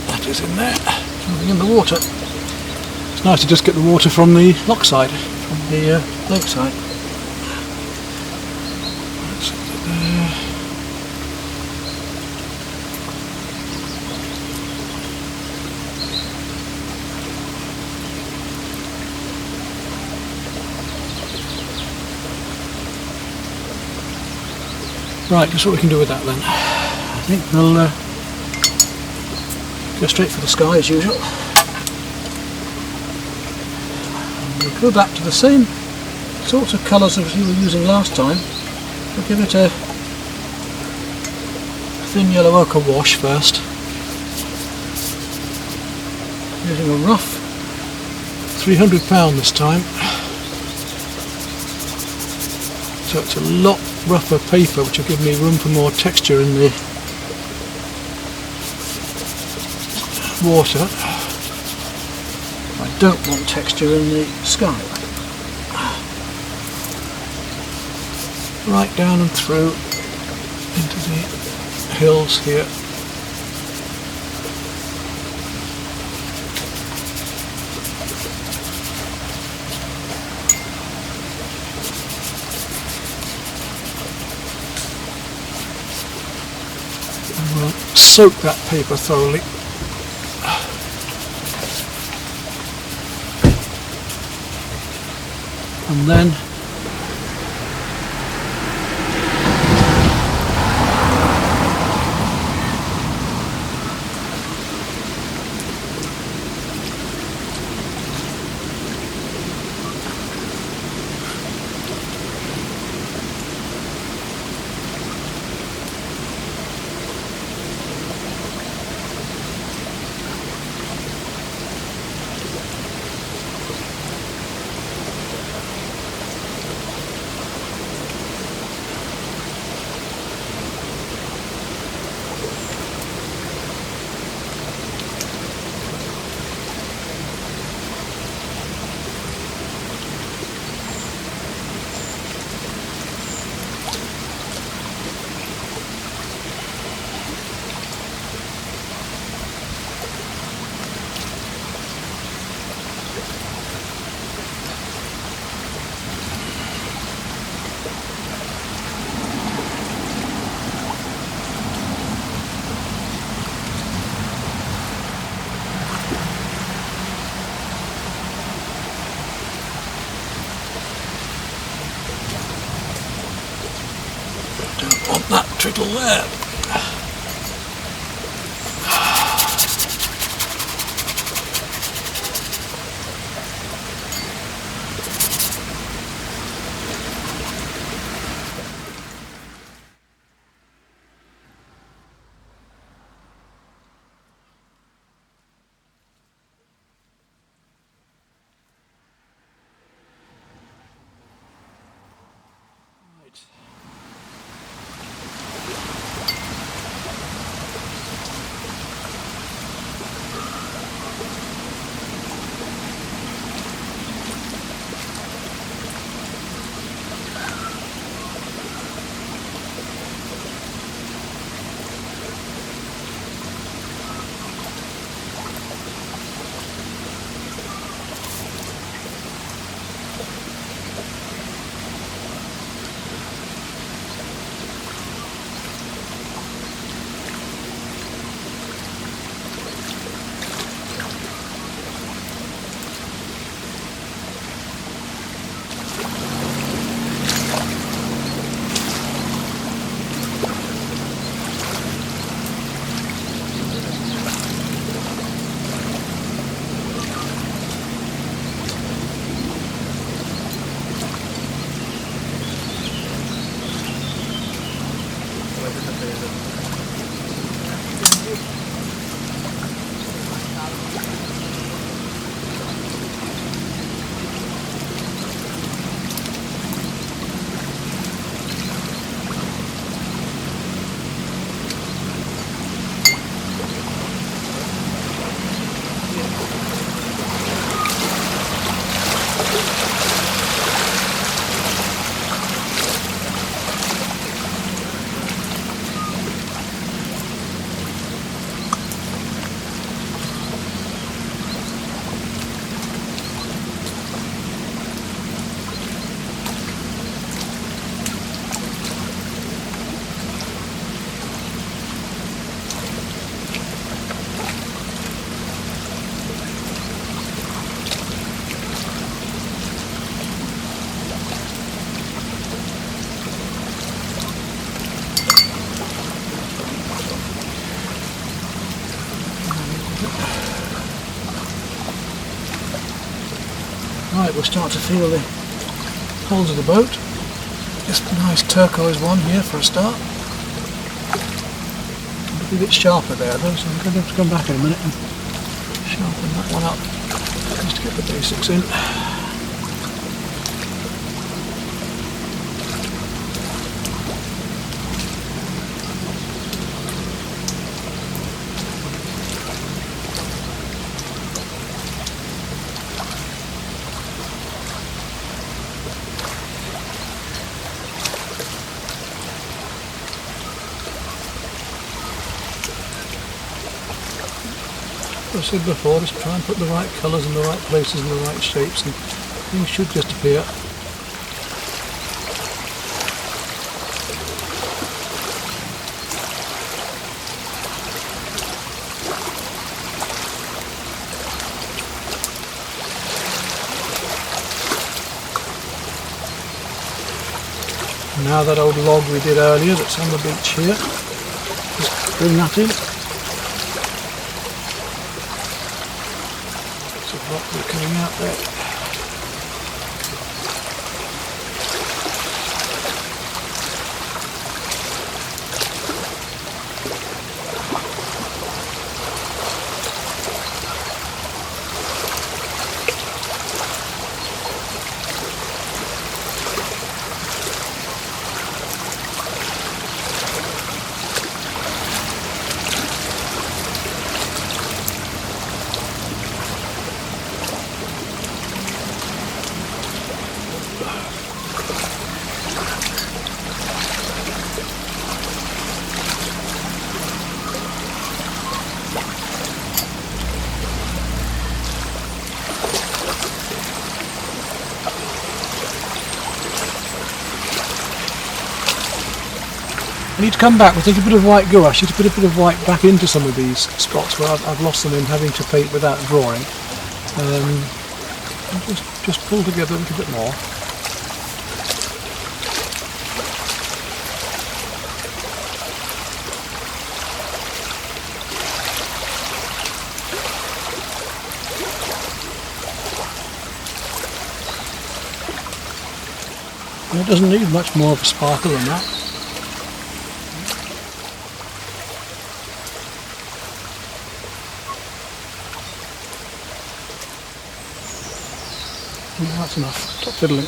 That is in there, something in the water. It's nice to just get the water from the lock side, from the lake side. Let's put it there. Right, just what we can do with that then. I think we'll go straight for the sky as usual. And we'll go back to the same sorts of colours as we were using last time. We'll give it a thin yellow ochre wash first. Using a rough £300 this time. So it's a lot rougher paper, which will give me room for more texture in the water. I don't want texture in the sky. Right down and through into the hills here. We'll soak that paper thoroughly. And then don't want that trickle there. Right, we'll start to feel the holes of the boat. Just a nice turquoise one here for a start. A bit sharper there though, so I'm going to have to come back in a minute and sharpen that one up just to get the basics in. As I said before, just try and put the right colours in the right places and the right shapes and things should just appear. Now that old log we did earlier that's on the beach here, just bring that in. Rock coming out there. I need to come back with a little bit of white gouache to put a bit of white back into some of these spots where I've lost them in having to paint without drawing. And just pull together a little bit more. And it doesn't need much more of a sparkle than that. That's enough. Stop fiddling.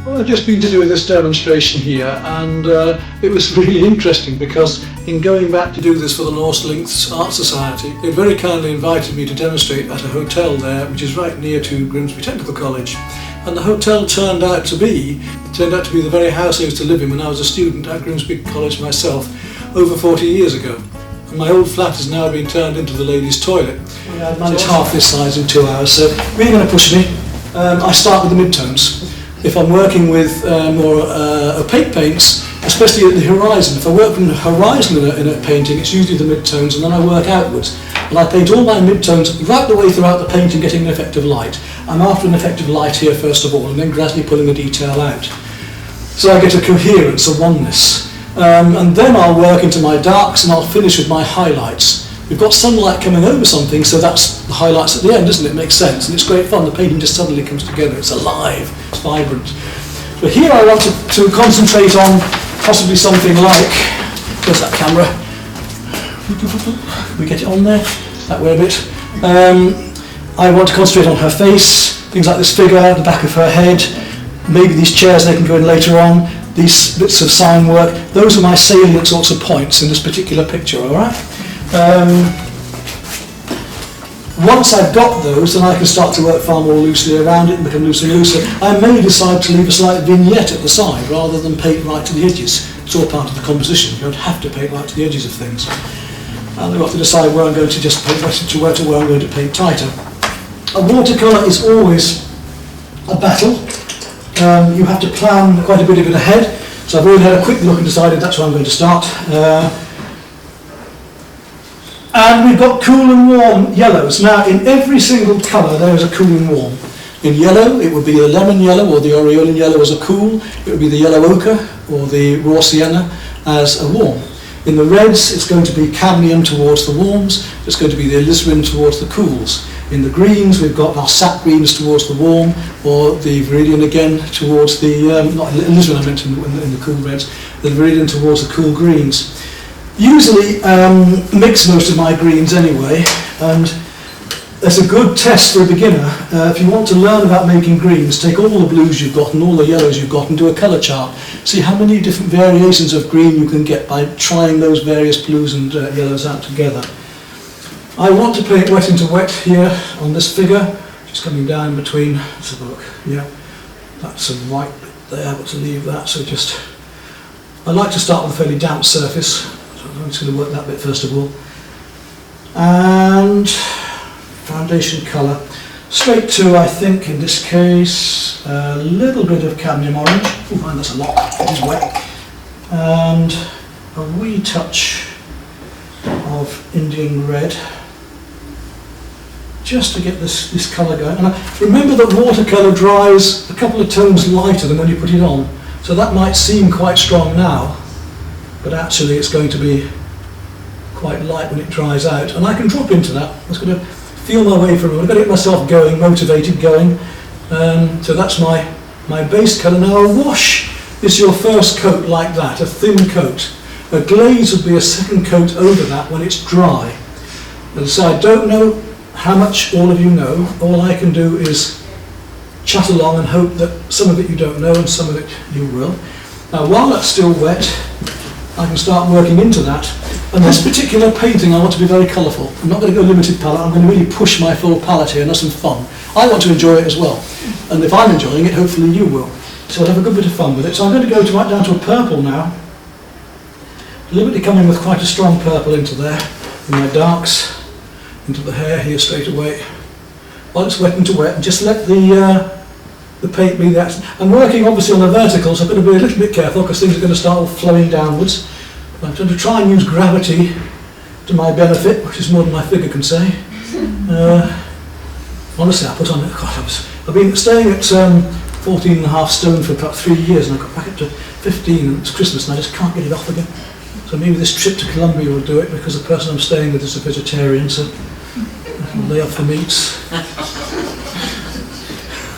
Well, I've just been to do this demonstration here, and it was really interesting because in going back to do this for the North Links Art Society, they very kindly invited me to demonstrate at a hotel there, which is right near to Grimsby Technical College. And the hotel turned out to be the very house I used to live in when I was a student at Grimsby College myself, over 40 years ago. And my old flat has now been turned into the ladies' toilet. I managed half this size in 2 hours, so really going to push me. I start with the midtones. If I'm working with more opaque paints, especially at the horizon, if I work from the horizon in a painting, it's usually the midtones, and then I work outwards. And I paint all my midtones right the way throughout the painting, getting an effect of light. I'm after an effect of light here first of all, and then gradually pulling the detail out. So I get a coherence, a oneness. And then I'll work into my darks, and I'll finish with my highlights. We've got sunlight coming over something, so that's the highlights at the end, doesn't it? It makes sense, and it's great fun. The painting just suddenly comes together. It's alive, it's vibrant. But here I want to concentrate on possibly something like, where's that camera? We get it on there, that way a bit. I want to concentrate on her face, things like this figure, the back of her head, maybe these chairs, they can go in later on, these bits of sign work. Those are my salient sorts of points in this particular picture, alright? Once I've got those, then I can start to work far more loosely around it and become looser and looser. I may decide to leave a slight vignette at the side rather than paint right to the edges. It's all part of the composition. You don't have to paint right to the edges of things. And I've got to decide where I'm going to just paint to where I'm going to paint tighter. A watercolour is always a battle. You have to plan quite a bit of it ahead. So I've already had a quick look and decided that's where I'm going to start. And we've got cool and warm yellows. Now, in every single colour there is a cool and warm. In yellow, it would be the lemon yellow or the aureolin yellow as a cool. It would be the yellow ochre or the raw sienna as a warm. In the reds, it's going to be cadmium towards the warms. It's going to be the alizarin towards the cools. In the greens, we've got our sap greens towards the warm, or the viridian again towards the, not alizarin I meant in the cool reds, the viridian towards the cool greens. Usually mix most of my greens anyway, and it's a good test for a beginner. If you want to learn about making greens, take all the blues you've got and all the yellows you've got and do a colour chart. See how many different variations of green you can get by trying those various blues and yellows out together. I want to paint wet into wet here on this figure, just coming down between, let's have a look, yeah, that's a white bit there, but to leave that, so just, I like to start with a fairly damp surface. I'm just going to work that bit first of all. And foundation colour. Straight to, I think, in this case, a little bit of cadmium orange. Oh, man, that's a lot. It is wet. And a wee touch of Indian red. Just to get this colour going. And remember that watercolour dries a couple of tones lighter than when you put it on. So that might seem quite strong now, but actually it's going to be quite light when it dries out. And I can drop into that. I'm just going to feel my way through. I've got to get myself going, motivated going. So that's my base colour. Now a wash is your first coat like that, a thin coat. A glaze would be a second coat over that when it's dry. And so I don't know how much all of you know. All I can do is chat along and hope that some of it you don't know and some of it you will. Now while that's still wet, I can start working into that. And this particular painting I want to be very colourful. I'm not going to go limited palette, I'm going to really push my full palette here and have some fun. I want to enjoy it as well. And if I'm enjoying it, hopefully you will. So I'll have a good bit of fun with it. So I'm going to go right down to a purple now. Deliberately coming with quite a strong purple into there, in my darks, into the hair here straight away. While it's wet into wet, and just let the paint be the accent. I'm working obviously on the vertical, so I've got to be a little bit careful because things are going to start flowing downwards. I'm going to try and use gravity to my benefit, which is more than my figure can say. Honestly, I put on it. God, I've been staying at 14.5 stone for about 3 years, and I got back up to 15, and it's Christmas, and I just can't get it off again. So maybe this trip to Colombia will do it, because the person I'm staying with is a vegetarian, so I can lay off the meats.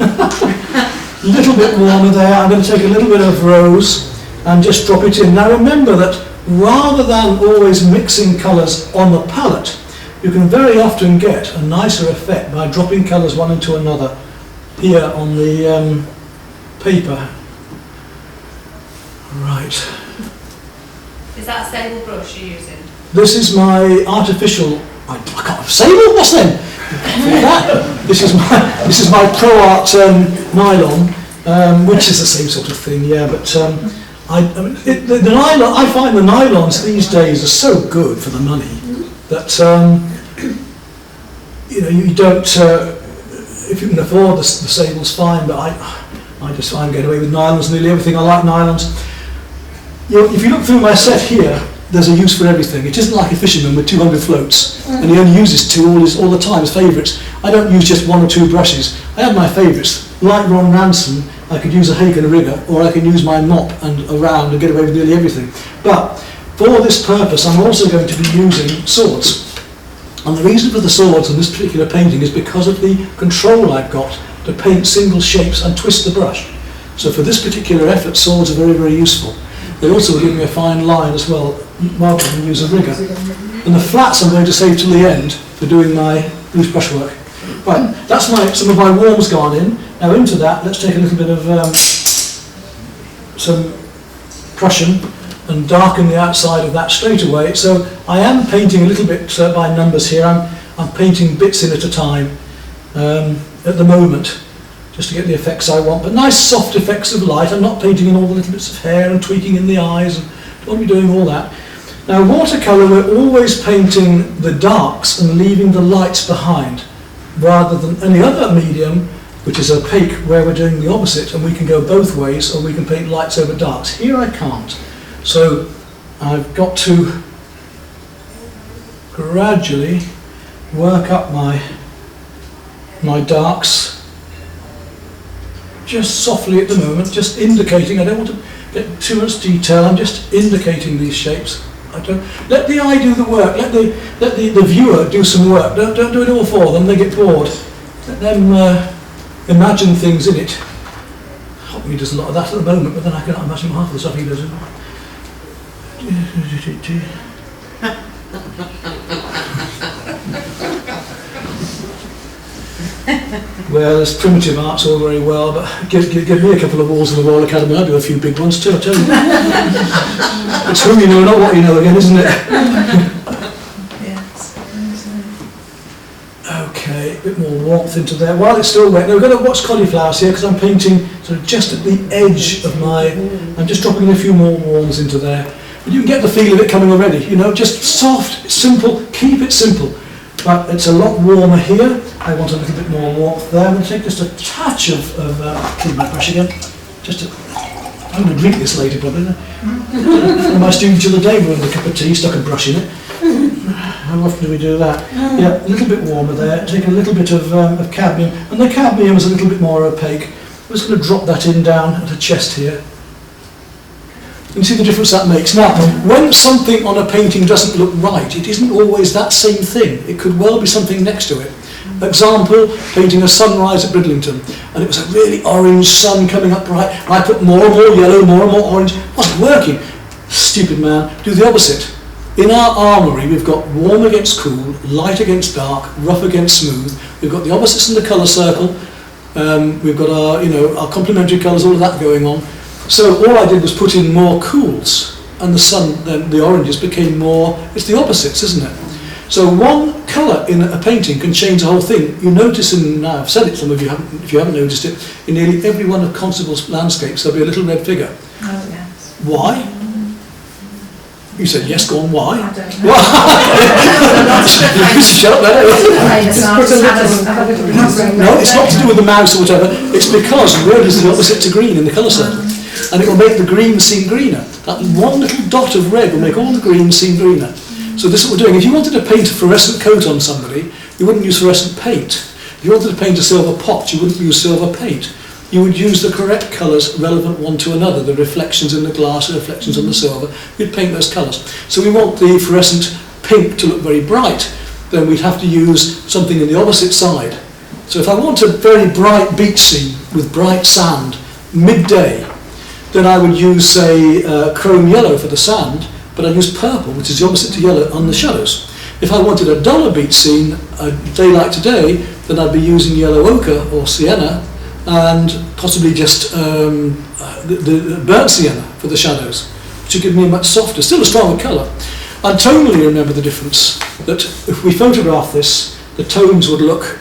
A little bit warmer there. I'm going to take a little bit of rose and just drop it in. Now remember that rather than always mixing colours on the palette, you can very often get a nicer effect by dropping colours one into another here on the paper. Right. Is that a sable brush you're using? This is my artificial, I can't sable, what's then? This is my Pro Art nylon, which is the same sort of thing, yeah, but the nylon, I find the nylons these days are so good for the money that you don't, if you can afford the sable's fine, but I just find getting away with nylons, nearly everything. I like nylons. If you look through my set here, there's a use for everything. It isn't like a fisherman with 200 floats, and he only uses two all the time as favourites. I don't use just one or two brushes. I have my favourites. Like Ron Ransom, I could use a hake and a rigger, or I can use my mop and a round and get away with nearly everything. But for this purpose, I'm also going to be using swords. And the reason for the swords in this particular painting is because of the control I've got to paint single shapes and twist the brush. So for this particular effort, swords are very, very useful. they also give me a fine line as well, rather than use a rigger. And the flats I'm going to save till the end for doing my loose brushwork. Right, that's some of my warms gone in. Now into that, let's take a little bit of some Prussian and darken the outside of that straight away. So I am painting a little bit by numbers here. I'm painting bits in at a time at the moment, just to get the effects I want. But nice soft effects of light. I'm not painting in all the little bits of hair and tweaking in the eyes, and don't be doing all that. Now watercolour, we're always painting the darks and leaving the lights behind, rather than any other medium, which is opaque, where we're doing the opposite, and we can go both ways, or we can paint lights over darks. Here I can't. So I've got to gradually work up my darks, just softly at the moment, just indicating. I don't want to get too much detail. I'm just indicating these shapes. I don't let the eye do the work. Let the viewer do some work. Don't do it all for them. They get bored. Let them imagine things in it. He does a lot of that at the moment, but then I cannot imagine half of the stuff he does. Well, there's primitive arts all very well, but give me a couple of walls in the Royal Academy, I'll do a few big ones too, I tell you. It's who you know, not what you know again, isn't it? Yes. Okay, a bit more warmth into there. While it's still wet, now we're going to watch cauliflowers here, because I'm painting sort of just at the edge of I'm just dropping a few more warms into there. But you can get the feel of it coming already, you know, just soft, simple, keep it simple. But it's a lot warmer here. I want a little bit more warmth there. I'm going to take just a touch of clean my brush again. I'm going to drink this later probably. One of my students the other day with a cup of tea, stuck a brush in it. How often do we do that? Yeah, a little bit warmer there. Take a little bit of cadmium. And the cadmium is a little bit more opaque. I'm just going to drop that in down at the chest here. You can see the difference that makes. Now, when something on a painting doesn't look right, it isn't always that same thing. It could well be something next to it. Example, painting a sunrise at Bridlington, and it was a really orange sun coming up bright, and I put more and more yellow, more and more orange. It wasn't working. Stupid man. Do the opposite. In our armoury, we've got warm against cool, light against dark, rough against smooth. We've got the opposites in the colour circle. We've got our complementary colours, all of that going on. So all I did was put in more cools, and the sun, then the oranges became more, it's the opposites, isn't it? So one colour in a painting can change the whole thing. You notice now, I've said it, some of you haven't, if you haven't noticed it, in nearly every one of Constable's landscapes there'll be a little red figure. Oh, yes. Why? You said yes, go on, why? I don't know. Why? Shut up there. No, it's not to do with the mouse or whatever. It's because red is the opposite to green in the colour circle. And it will make the green seem greener. That one little dot of red will make all the green seem greener. So this is what we're doing. If you wanted to paint a fluorescent coat on somebody, you wouldn't use fluorescent paint. If you wanted to paint a silver pot, you wouldn't use silver paint. You would use the correct colours relevant one to another, the reflections in the glass, the reflections on the silver. You'd paint those colours. So we want the fluorescent pink to look very bright, then we'd have to use something in the opposite side. So if I want a very bright beach scene with bright sand, midday, then I would use, say, chrome yellow for the sand, but I'd use purple, which is the opposite to yellow, on the shadows. If I wanted a duller beach scene, a day like today, then I'd be using yellow ochre or sienna, and possibly just the burnt sienna for the shadows, which would give me a much softer, still a stronger colour. And tonally, remember the difference, that if we photograph this, the tones would look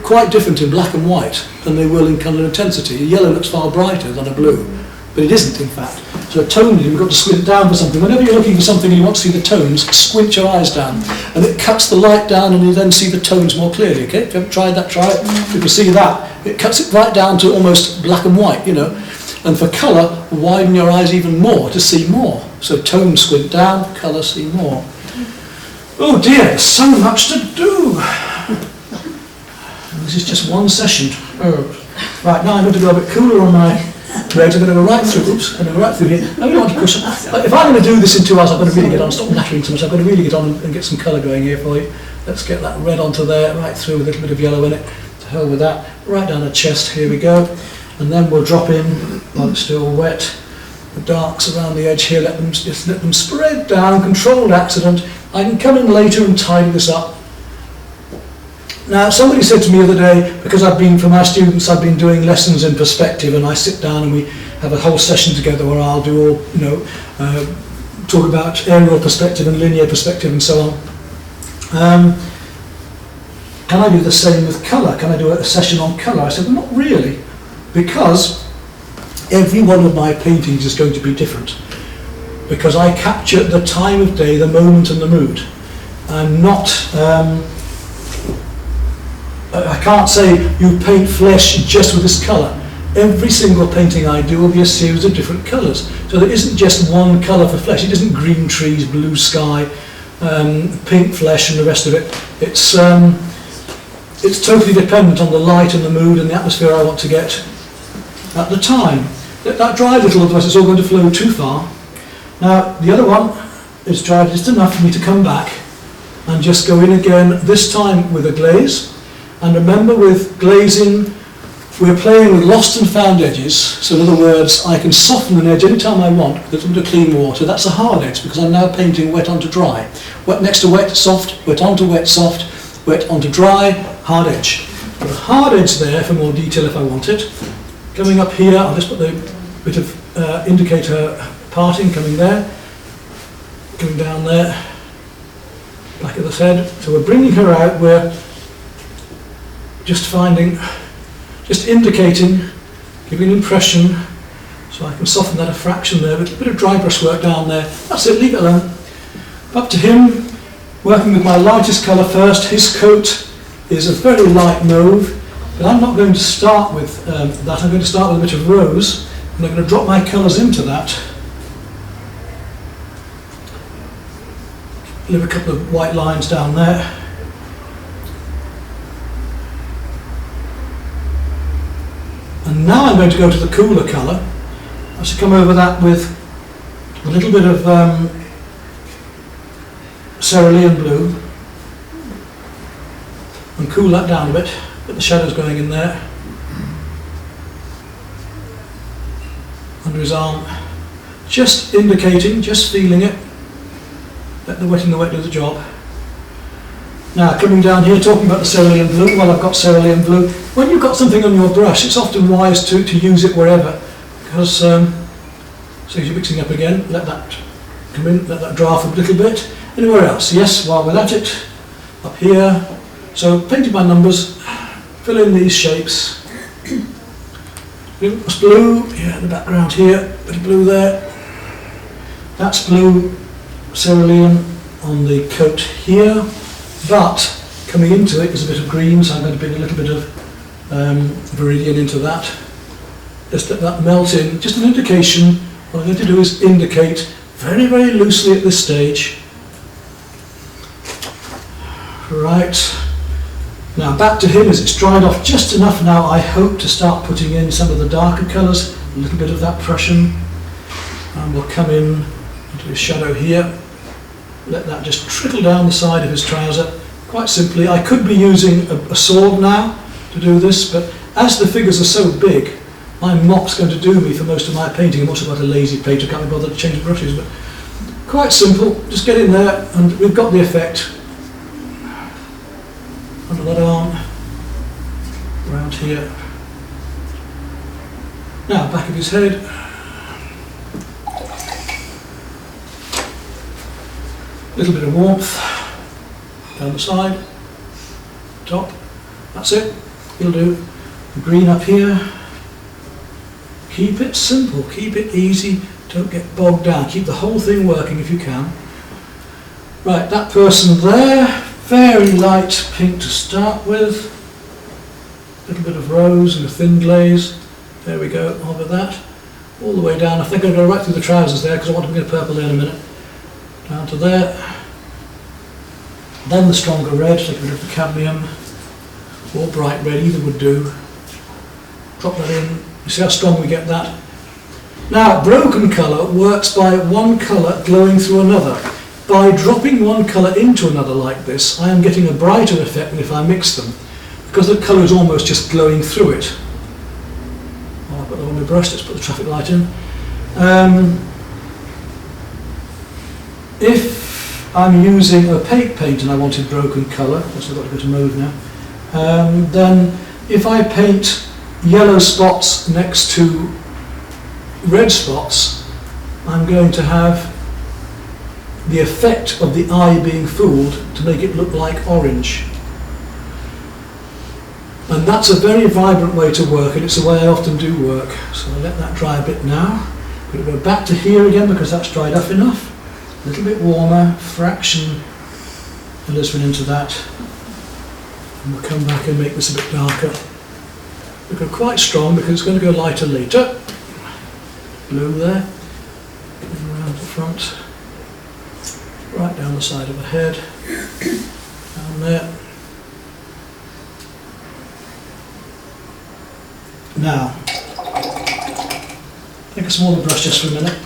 quite different in black and white than they will in colour intensity. A yellow looks far brighter than a blue, but it isn't in fact. So tonally, you've got to squint down for something. Whenever you're looking for something and you want to see the tones, squint your eyes down, and it cuts the light down and you then see the tones more clearly, okay? If you haven't tried that, try it. You can see that. It cuts it right down to almost black and white, you know. And for colour, widen your eyes even more to see more. So tone, squint down, colour, see more. Oh dear, there's so much to do. This is just one session. Right, now I'm going to go a bit cooler on my reds. I'm going to go right through. Oops, I'm going to go right through here. I really want to push. If I'm going to do this in 2 hours, I've got to really get on. Stop nattering so much. I've got to really get on and get some colour going here for you. Let's get that red onto there, right through with a little bit of yellow in it. To hell with that. Right down the chest. Here we go. And then we'll drop in while it's still wet. the darks around the edge here, just let them spread down, controlled accident. I can come in later and tidy this up. Now, somebody said to me the other day, because for my students, I've been doing lessons in perspective, and I sit down and we have a whole session together where I'll do all, talk about aerial perspective and linear perspective and so on. Can I do the same with colour? Can I do a session on colour? I said, well, not really, because every one of my paintings is going to be different. Because I capture the time of day, the moment and the mood. I'm not, I can't say you paint flesh just with this colour. Every single painting I do will be a series of different colours. So there isn't just one colour for flesh. It isn't green trees, blue sky, pink flesh and the rest of it. It's totally dependent on the light and the mood and the atmosphere I want to get at the time. Let that dry a little, otherwise it's all going to flow too far. Now the other one is dried just enough for me to come back and just go in again, this time with a glaze. And remember, with glazing, we're playing with lost and found edges. So in other words, I can soften an edge anytime I want with under clean water. That's a hard edge because I'm now painting wet onto dry. Wet next to wet, soft, wet onto wet, soft, wet onto dry, hard edge. Put a hard edge there for more detail if I want it. Coming up here, I'll just put the bit of indicator parting coming there, coming down there, back of the head. So we're bringing her out, we're just indicating, giving an impression, so I can soften that a fraction there, but a bit of dry brush work down there. That's it, leave it alone. Up to him, working with my lightest colour first. His coat is a very light mauve, but I'm not going to start with that. I'm going to start with a bit of rose, and I'm going to drop my colours into that. Leave a couple of white lines down there. And now I'm going to go to the cooler colour. I should come over that with a little bit of cerulean blue and cool that down a bit, get the shadows going in there. Under his arm, just indicating, just feeling it. Let the wet in the wet do the job. Now coming down here, talking about the cerulean blue, well, I've got cerulean blue. When you've got something on your brush, it's often wise to use it wherever, because, so you're mixing up again, let that come in, let that dry off a little bit. Anywhere else? Yes, while we're at it, up here. So painting by numbers, fill in these shapes. That's blue, yeah, in the background here, bit of blue there. That's blue, cerulean on the coat here. But coming into it is a bit of green, so I'm going to bring a little bit of viridian into that. Just let that melt in. Just an indication. What I'm going to do is indicate very, very loosely at this stage. Right. Now back to him as it's dried off just enough now, I hope to start putting in some of the darker colours, a little bit of that Prussian. And we'll come in into his shadow here. Let that just trickle down the side of his trouser. Quite simply, I could be using a sword now to do this, but as the figures are so big, my mop's going to do me for most of my painting. I'm also got a lazy painter, can't be bothered to change brushes, but quite simple. Just get in there and we've got the effect. Under that arm, around here. Now, back of his head. Little bit of warmth down the side, top, that's it, it'll do. Green up here. Keep it simple, keep it easy, don't get bogged down, keep the whole thing working if you can. Right, that person there, very light pink to start with, a little bit of rose and a thin glaze, there we go, over that, all the way down. I think I'll go right through the trousers there because I want to get a purple there in a minute. Down to there, then the stronger red, take a bit of the cadmium, or bright red, either would do. Drop that in, you see how strong we get that. Now, broken colour works by one colour glowing through another. By dropping one colour into another like this, I am getting a brighter effect than if I mix them, because the colour is almost just glowing through it. Well, I've got that on my brush, let's put the traffic light in. If I'm using opaque paint and I wanted broken colour, so I've got to go to mode now, then if I paint yellow spots next to red spots, I'm going to have the effect of the eye being fooled to make it look like orange. And that's a very vibrant way to work, and it's the way I often do work. So I'll let that dry a bit now. I'm going to go back to here again because that's dried up enough. A little bit warmer, fraction alizarin into that. And we'll come back and make this a bit darker. We'll go quite strong because it's going to go lighter later. Blue there, going around the front, right down the side of the head, down there. Now, take a smaller brush just for a minute,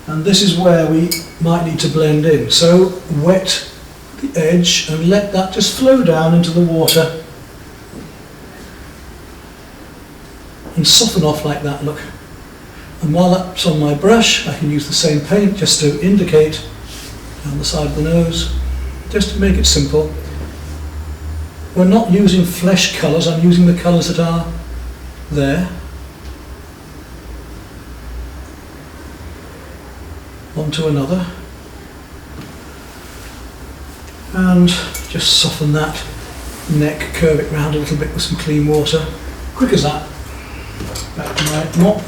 and this is where we might need to blend in. So wet the edge and let that just flow down into the water and soften off like that, look. And while that's on my brush, I can use the same paint just to indicate down the side of the nose, just to make it simple. We're not using flesh colours, I'm using the colours that are there. Onto another. And just soften that neck, curve it round a little bit with some clean water. Quick as that. Back to my mop.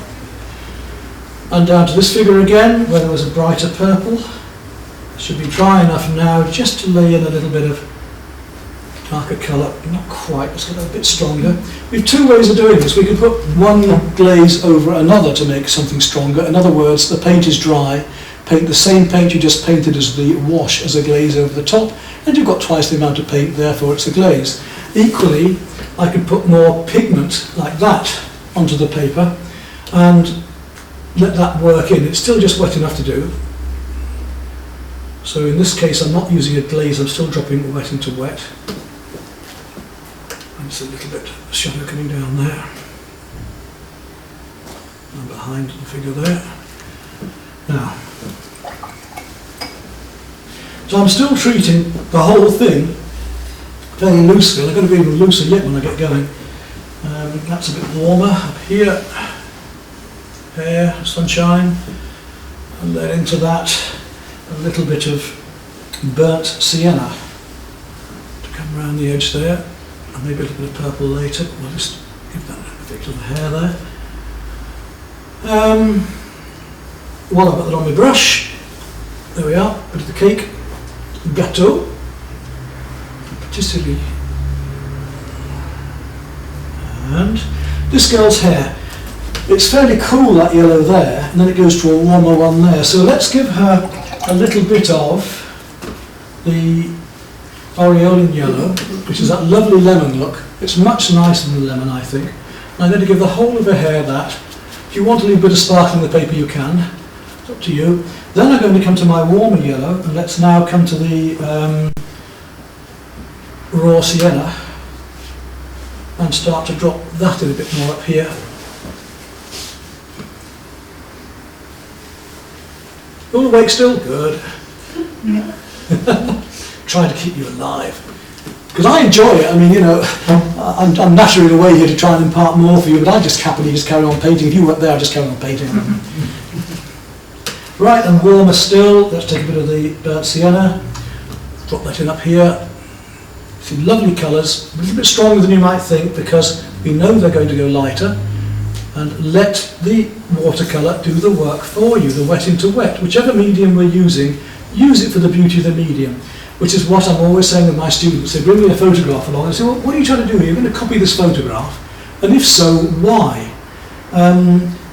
And down to this figure again, where there was a brighter purple. Should be dry enough now just to lay in a little bit of darker colour. Not quite, let's get a bit stronger. We have two ways of doing this. We can put one glaze over another to make something stronger. In other words, the paint is dry, paint the same paint you just painted as the wash as a glaze over the top, and you've got twice the amount of paint, therefore it's a glaze. Equally, I could put more pigment like that onto the paper and let that work in. It's still just wet enough to do. So in this case I'm not using a glaze, I'm still dropping wet into wet. And it's a little bit of shadow coming down there. And behind the figure there. Now, so I'm still treating the whole thing very loosely. I'm going to be even looser yet when I get going. That's a bit warmer up here. Hair, sunshine, and then into that a little bit of burnt sienna to come around the edge there, and maybe a little bit of purple later. We'll just give that effect to the hair there. While I've got that on my brush, there we are, bit of the cake, gâteau, particularly, and this girl's hair. It's fairly cool, that yellow there, and then it goes to a warmer one there. So let's give her a little bit of the aureolin yellow, which is that lovely lemon look. It's much nicer than the lemon, I think. I'm going to give the whole of her hair that. If you want to leave a bit of sparkle in the paper, you can. It's up to you. Then I'm going to come to my warmer yellow, and let's now come to the raw sienna and start to drop that in a bit more up here. All awake still? Good. Yeah. Trying to keep you alive. Because I enjoy it. I mean, you know, I'm nattering away here to try and impart more for you, but I just happily just carry on painting. If you weren't there, I'd just carry on painting. Right, and warmer still. Let's take a bit of the burnt sienna. Drop that in up here. See, lovely colours. A little bit stronger than you might think because we know they're going to go lighter. And let the watercolour do the work for you, the wet into wet. Whichever medium we're using, use it for the beauty of the medium, which is what I'm always saying with my students. They bring me a photograph along and say, well, what are you trying to do here? You're going to copy this photograph. And if so, why?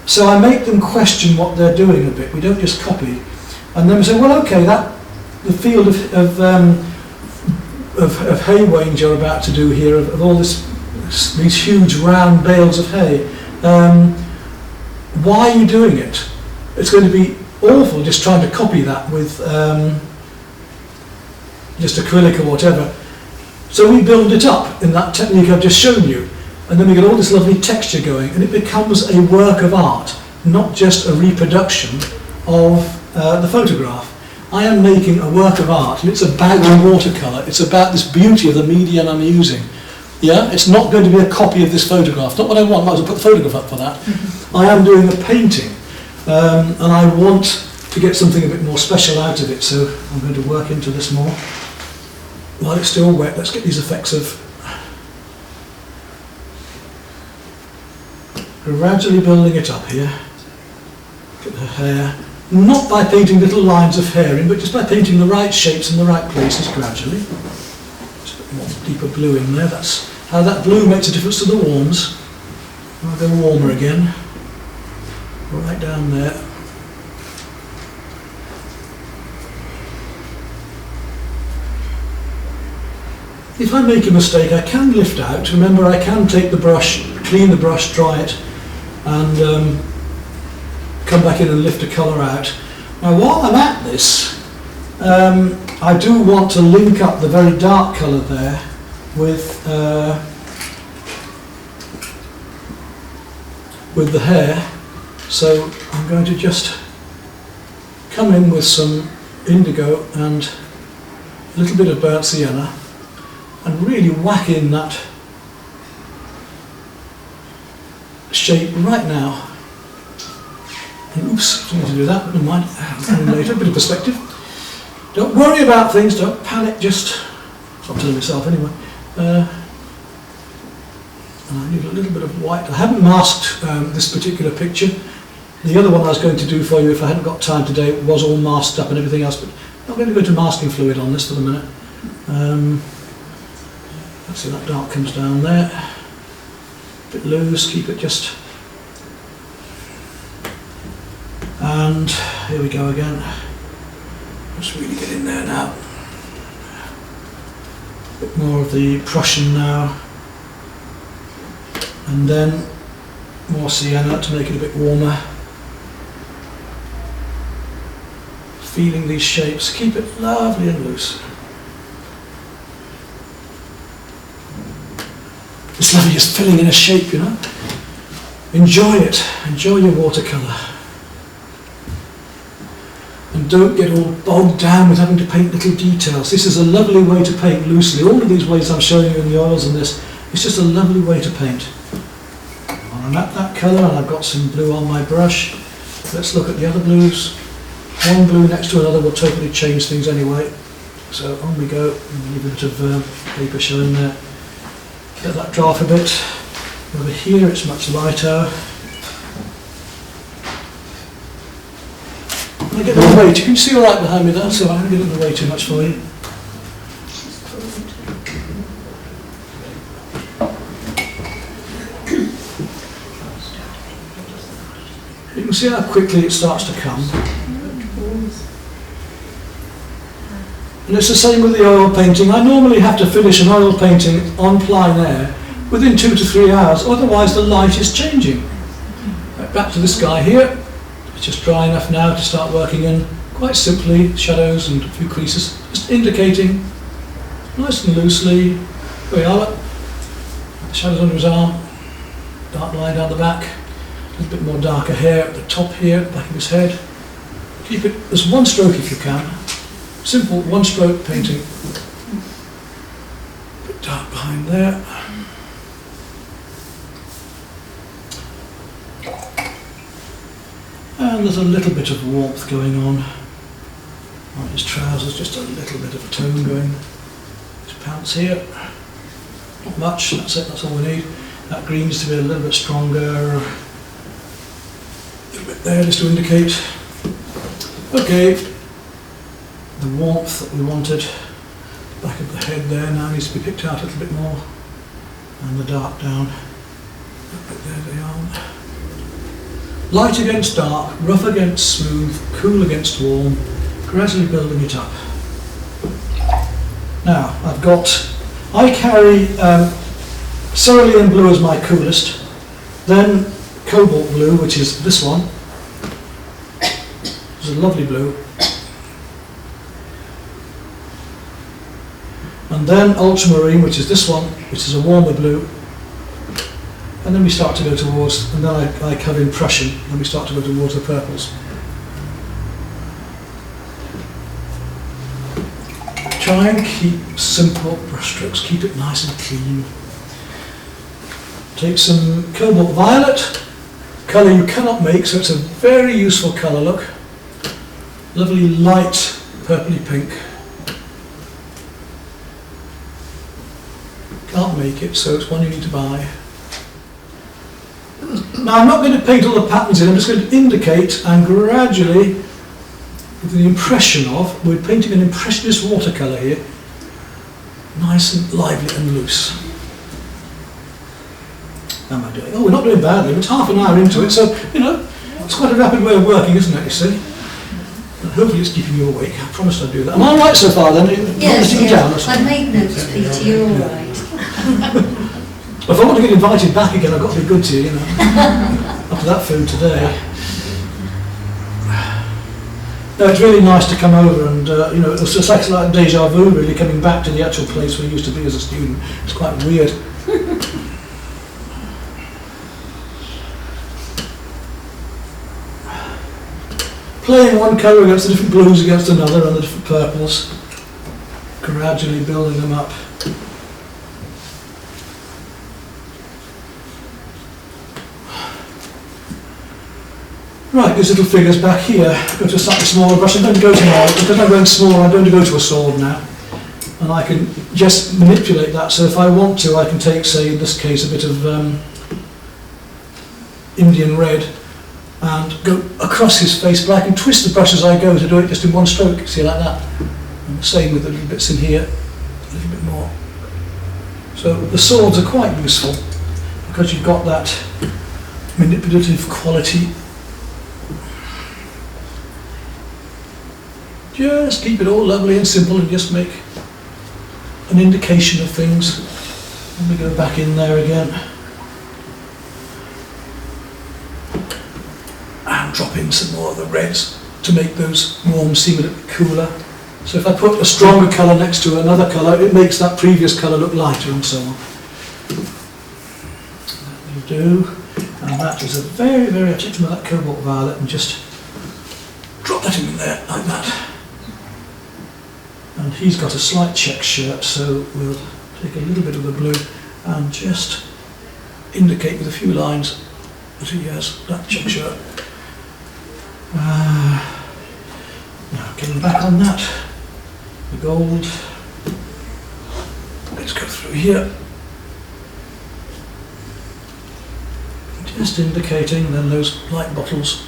So I make them question what they're doing a bit. We don't just copy. And then we say, well, okay, the field of hay wain you're about to do here, of all these huge round bales of hay, why are you doing it? It's going to be awful just trying to copy that with just acrylic or whatever. So we build it up in that technique I've just shown you, and then we get all this lovely texture going, and it becomes a work of art. not just a reproduction of the photograph. I am making a work of art, and it's about watercolour. It's about this beauty of the medium I'm using. Yeah, it's not going to be a copy of this photograph. Not what I want. I might as well put the photograph up for that. I am doing a painting, and I want to get something a bit more special out of it. So I'm going to work into this more. While it's still wet, let's get these effects of gradually building it up here. Look at her hair. Not by painting little lines of hair in, but just by painting the right shapes in the right places gradually. Just a bit more deeper blue in there. That's how that blue makes a difference to the warms. I'll go warmer again. Right down there. If I make a mistake, I can lift out. Remember, I can take the brush, clean the brush, dry it, and come back in and lift a colour out. Now, while I'm at this, I do want to link up the very dark colour there with the hair. So I'm going to just come in with some indigo and a little bit of burnt sienna, and really whack in that shape right now. And oops, I need to do that, but never mind. Later, a bit of perspective. Don't worry about things, don't panic, just, I'm telling myself anyway. And I need a little bit of white. I haven't masked this particular picture. The other one I was going to do for you, if I hadn't got time today, was all masked up and everything else, but I'm going to go to masking fluid on this for the minute. Let's see, that dark comes down there. A bit loose, keep it just. And here we go again. Let's really get in there now. A bit more of the Prussian now. And then more sienna to make it a bit warmer. Feeling these shapes, keep it lovely and loose. It's lovely just filling in a shape, you know. Enjoy it, enjoy your watercolour. And don't get all bogged down with having to paint little details. This is a lovely way to paint loosely. All of these ways I'm showing you in the oils and this, it's just a lovely way to paint. I'm at that colour and I've got some blue on my brush. Let's look at the other blues. One blue next to another will totally change things anyway. So on we go, leave a bit of paper showing there. Let that dry off a bit. Over here it's much lighter. I'm going to get in the way. You can see all right behind me there, so I'm going to get in the way too much for you. You can see how quickly it starts to come. And it's the same with the oil painting. I normally have to finish an oil painting on plein air within 2 to 3 hours, otherwise the light is changing. Right, back to this guy here. It's just dry enough now to start working in, quite simply, shadows and a few creases, just indicating, nice and loosely. There we are. The shadows under his arm, dark line down the back, a little bit more darker hair at the top here, back of his head. Keep it as one stroke if you can. Simple one stroke painting. A bit dark behind there. And there's a little bit of warmth going on. On his trousers, just a little bit of a tone going. His pants here. Not much, that's it, that's all we need. That green needs to be a little bit stronger. A little bit there just to indicate. Okay. The warmth that we wanted, back of the head there now needs to be picked out a little bit more, and the dark down, there they are. Light against dark, rough against smooth, cool against warm, gradually building it up. Now I carry cerulean blue as my coolest, then cobalt blue, which is this one. It's a lovely blue. And then ultramarine, which is this one, which is a warmer blue. and then we start to go towards, and then I have impression, and we start to go towards the purples. Try and keep simple brushstrokes, keep it nice and clean. Take some cobalt violet, colour you cannot make, so it's a very useful colour look. Lovely light purpley pink. Can't make it, so it's one you need to buy. Now I'm not going to paint all the patterns in, I'm just going to indicate and gradually, with the impression of, we're painting an impressionist watercolour here, nice and lively and loose. How am I doing? Oh, we're not doing badly, it's half an hour into it, so, you know, it's quite a rapid way of working, isn't it, you see? And hopefully it's keeping you awake, I promised I'd do that. Am I right so far then? Yes, yes. I've made notes, Peter, you're all right. If I want to get invited back again, I've got to be good to you, you know, after that food today. No, it's really nice to come over and, you know, it's just like deja vu, really, coming back to the actual place where I used to be as a student. It's quite weird. Playing one colour against the different blues against another and the different purples, gradually building them up. Right, these little figures back here, go to a slightly smaller brush. I'm going to go to now, because I'm going smaller, I'm going to go to a sword now. And I can just manipulate that, so if I want to, I can take, say, in this case, a bit of Indian red and go across his face, but I can twist the brush as I go to do it just in one stroke, see, like that. And the same with the little bits in here, a little bit more. So the swords are quite useful, because you've got that manipulative quality. Just keep it all lovely and simple and just make an indication of things. Let me go back in there again. And drop in some more of the reds to make those warms seem a little bit cooler. So if I put a stronger colour next to another colour, it makes that previous colour look lighter and so on. That will do. And that is a very, very, I'll take some of that cobalt violet and just drop that in there like that. And he's got a slight check shirt, so we'll take a little bit of the blue and just indicate with a few lines that he has that check shirt. Now getting back on that, the gold, let's go through here. Just indicating, then those light bottles.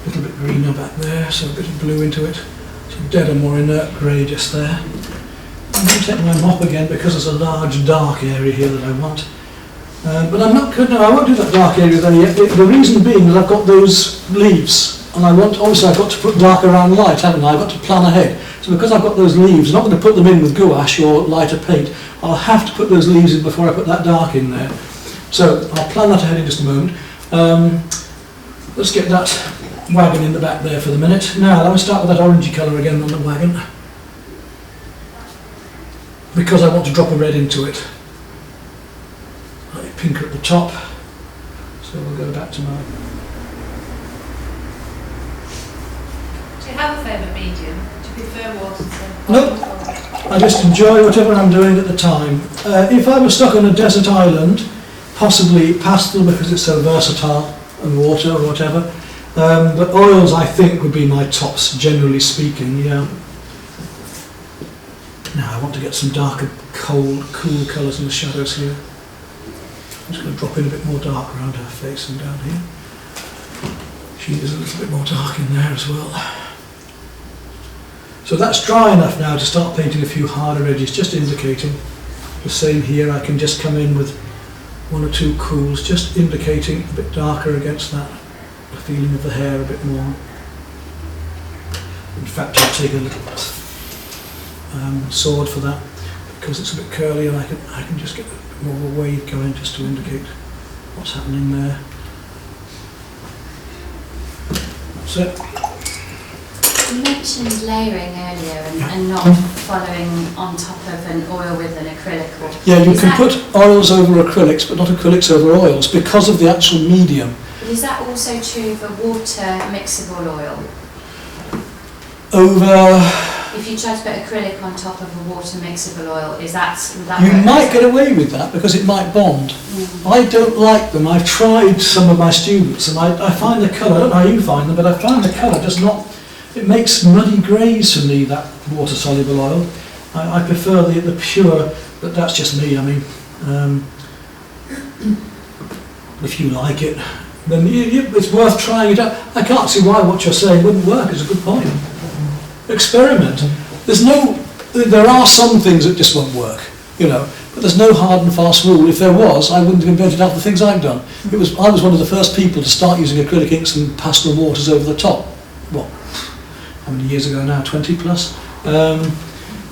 A little bit greener back there, so a bit of blue into it. Some deader, more inert grey just there. I'm going to take my mop again because there's a large dark area here that I want. But I'm not good, no, I won't do that dark area there yet. The reason being is I've got those leaves, and I want, obviously I've got to put dark around light, haven't I? I've got to plan ahead. So because I've got those leaves, I'm not going to put them in with gouache or lighter paint. I'll have to put those leaves in before I put that dark in there. So I'll plan that ahead in just a moment. Let's get that wagon in the back there for the minute. Now, let me start with that orangey colour again on the wagon, because I want to drop a red into it. Like pinker at the top, so we'll go back to my... Do you have a favourite medium? Do you prefer watercolour? No, I just enjoy whatever I'm doing at the time. If I was stuck on a desert island, possibly pastel because it's so versatile, and water or whatever. But oils, I think, would be my tops, generally speaking, yeah. Now I want to get some darker, cold, cool colours in the shadows here. I'm just going to drop in a bit more dark around her face and down here. She is a little bit more dark in there as well. So that's dry enough now to start painting a few harder edges, just indicating. The same here, I can just come in with one or two cools, just indicating a bit darker against that. The feeling of the hair a bit more. In fact, I'll take a little sword for that because it's a bit curly, and I can just get a bit more of a wave going just to indicate what's happening there. That's it. You mentioned layering earlier and not following on top of an oil with an acrylic. Or Yeah, you can put oils over acrylics, but not acrylics over oils because of the actual medium. Is that also true for water mixable oil? Over... If you try to put acrylic on top of a water mixable oil, would that You work? might get away with that because it might bond. I don't like them. I've tried some of my students and I find the colour, I don't know how you find them, but I find the colour just not, it makes muddy greys for me, that water soluble oil. I prefer the pure, but that's just me. I mean, if you like it, then it's worth trying it out. I can't see why what you're saying wouldn't work. It's a good point. Experiment. There are some things that just won't work, you know, but there's no hard and fast rule. If there was, I wouldn't have invented half the things I've done. I was one of the first people to start using acrylic inks and pastel waters over the top. What? How many years ago now? 20 plus?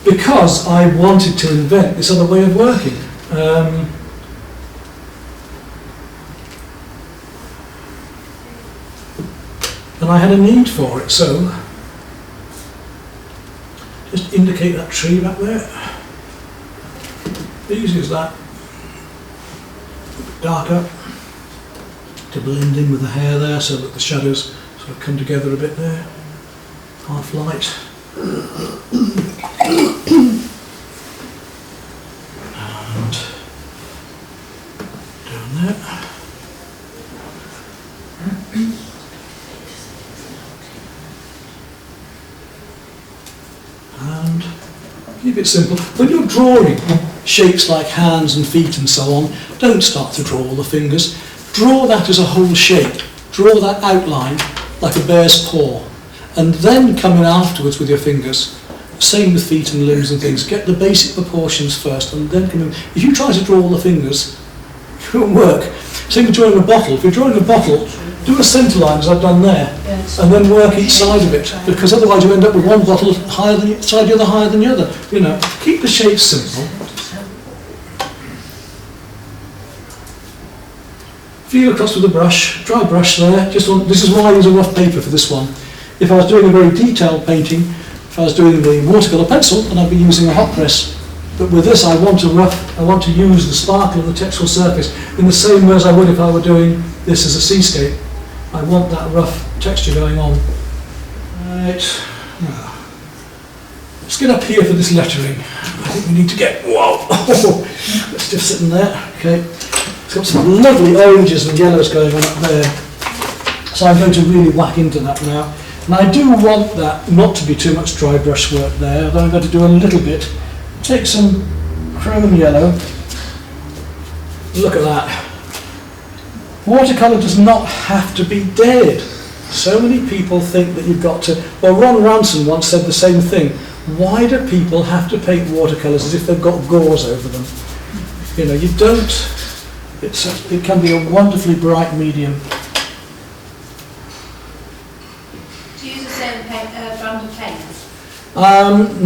Because I wanted to invent this other way of working. And I had a need for it, so just indicate that tree back there. Easy as that. Darker to blend in with the hair there so that the shadows sort of come together a bit there. Half light. And down there. And keep it simple. When you're drawing shapes like hands and feet and so on, don't start to draw all the fingers. Draw that as a whole shape. Draw that outline like a bear's paw. And then come in afterwards with your fingers. Same with feet and limbs and things. Get the basic proportions first and then come in. If you try to draw all the fingers, it won't work. Same with drawing a bottle. If you're drawing a bottle, do a centre line as I've done there, and then work each side of it, because otherwise you end up with one bottle higher than the other, higher than the other. You know, keep the shapes simple. Feel across with a brush, dry brush there. This is why I use a rough paper for this one. If I was doing a very detailed painting, if I was doing the watercolour pencil, then I'd be using a hot press. But with this, I want to use the sparkle of the textural surface in the same way as I would if I were doing this as a seascape. I want that rough texture going on. Right. Now, let's get up here for this lettering. I think we need to get, whoa, it's just sitting there. Okay. It's got some lovely oranges and yellows going on up there. So I'm going to really whack into that now. And I do want that not to be too much dry brush work there, although I'm going to do a little bit. Take some chrome yellow. Look at that. Watercolour does not have to be dead. So many people think that you've got to... Well, Ron Ransom once said the same thing. Why do people have to paint watercolours as if they've got gauze over them? You know, you don't... it can be a wonderfully bright medium. Do you use the same brand of paint?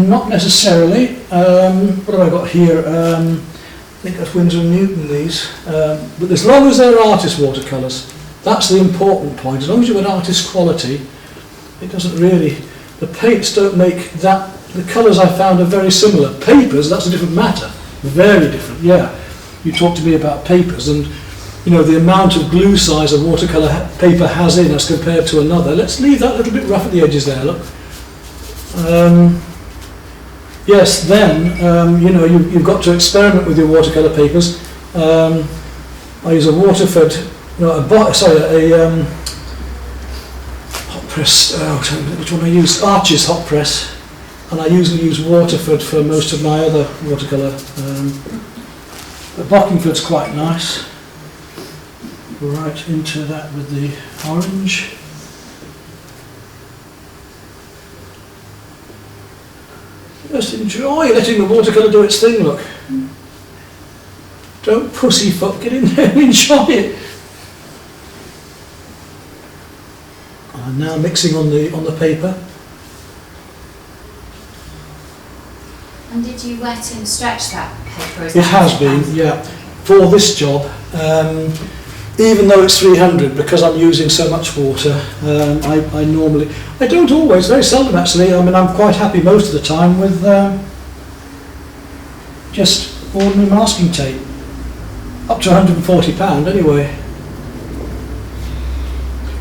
Not necessarily. What have I got here? I think that's Winsor & Newton, these. But as long as they're artist watercolours, that's the important point. As long as you've got artist quality, it doesn't really... The paints don't make that... The colours I found are very similar. Papers, that's a different matter. Very different, yeah. You talked to me about papers and, you know, the amount of glue size a watercolour paper has in as compared to another. Let's leave that a little bit rough at the edges there, look. Yes, then, you know, you've got to experiment with your watercolour papers. I use a Waterford, no, a hot press, which one I use? Arches hot press. And I usually use Waterford for most of my other watercolour. But Bockingford's quite nice. Right into that with the orange. Just enjoy letting the watercolour do its thing, look. Don't pussyfoot, get in there and enjoy it. I'm now mixing on the paper. And did you wet and stretch that paper? It has been, yeah. For this job, even though it's 300, because I'm using so much water. I don't always, very seldom actually, I mean I'm quite happy most of the time with just ordinary masking tape. Up to £140 anyway.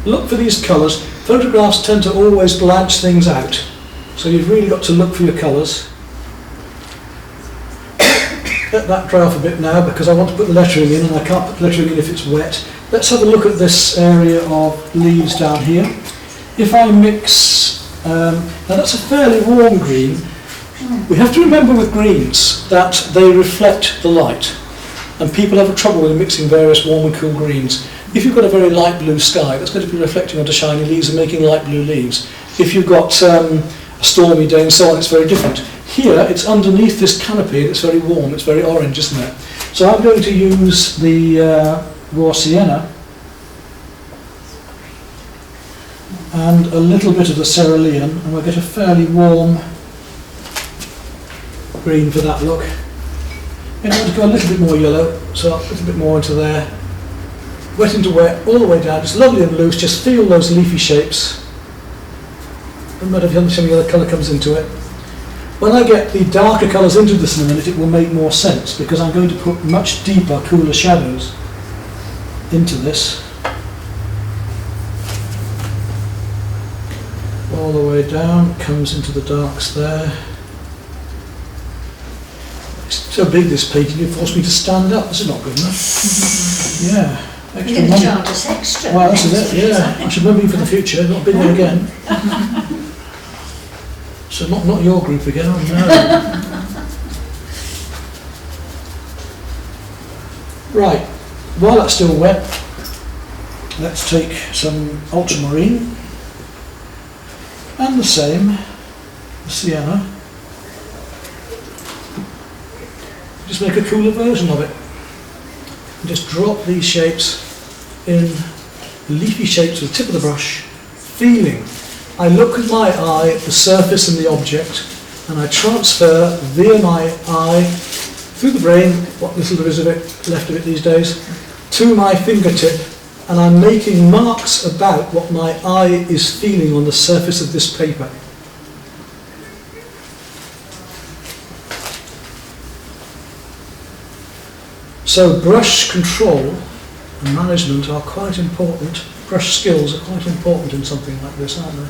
Look for these colours. Photographs tend to always blanch things out, so you've really got to look for your colours. Let that dry off a bit now because I want to put the lettering in and I can't put the lettering in if it's wet. Let's have a look at this area of leaves down here. If I mix, now that's a fairly warm green. We have to remember with greens that they reflect the light, and people have trouble with mixing various warm and cool greens. If you've got a very light blue sky, that's going to be reflecting onto shiny leaves and making light blue leaves. If you've got a stormy day and so on, it's very different. Here, it's underneath this canopy and it's very warm, it's very orange, isn't it? So I'm going to use the raw sienna and a little bit of the cerulean, and we'll get a fairly warm green for that look. And I'm going to go a little bit more yellow, so a little bit more into there. Wet into wet, all the way down, it's lovely and loose, just feel those leafy shapes. Doesn't matter if some of the other colour comes into it. When I get the darker colours into this in a minute, it will make more sense, because I'm going to put much deeper, cooler shadows into this. All the way down, comes into the darks there. It's so big, this painting, it forced me to stand up. This is not good enough. Yeah. You're going to charge us extra. Well, this is it, yeah. I should remember you for the future, not been there again. So not your group again, oh no. Right, while that's still wet, let's take some ultramarine and the same, the sienna. Just make a cooler version of it. And just drop these shapes in leafy shapes with the tip of the brush, feeling. I look with my eye at the surface and the object, and I transfer via my eye, through the brain, what little there is of it, left of it these days, to my fingertip, and I'm making marks about what my eye is feeling on the surface of this paper. So brush control and management are quite important. Brush skills are quite important in something like this, aren't they?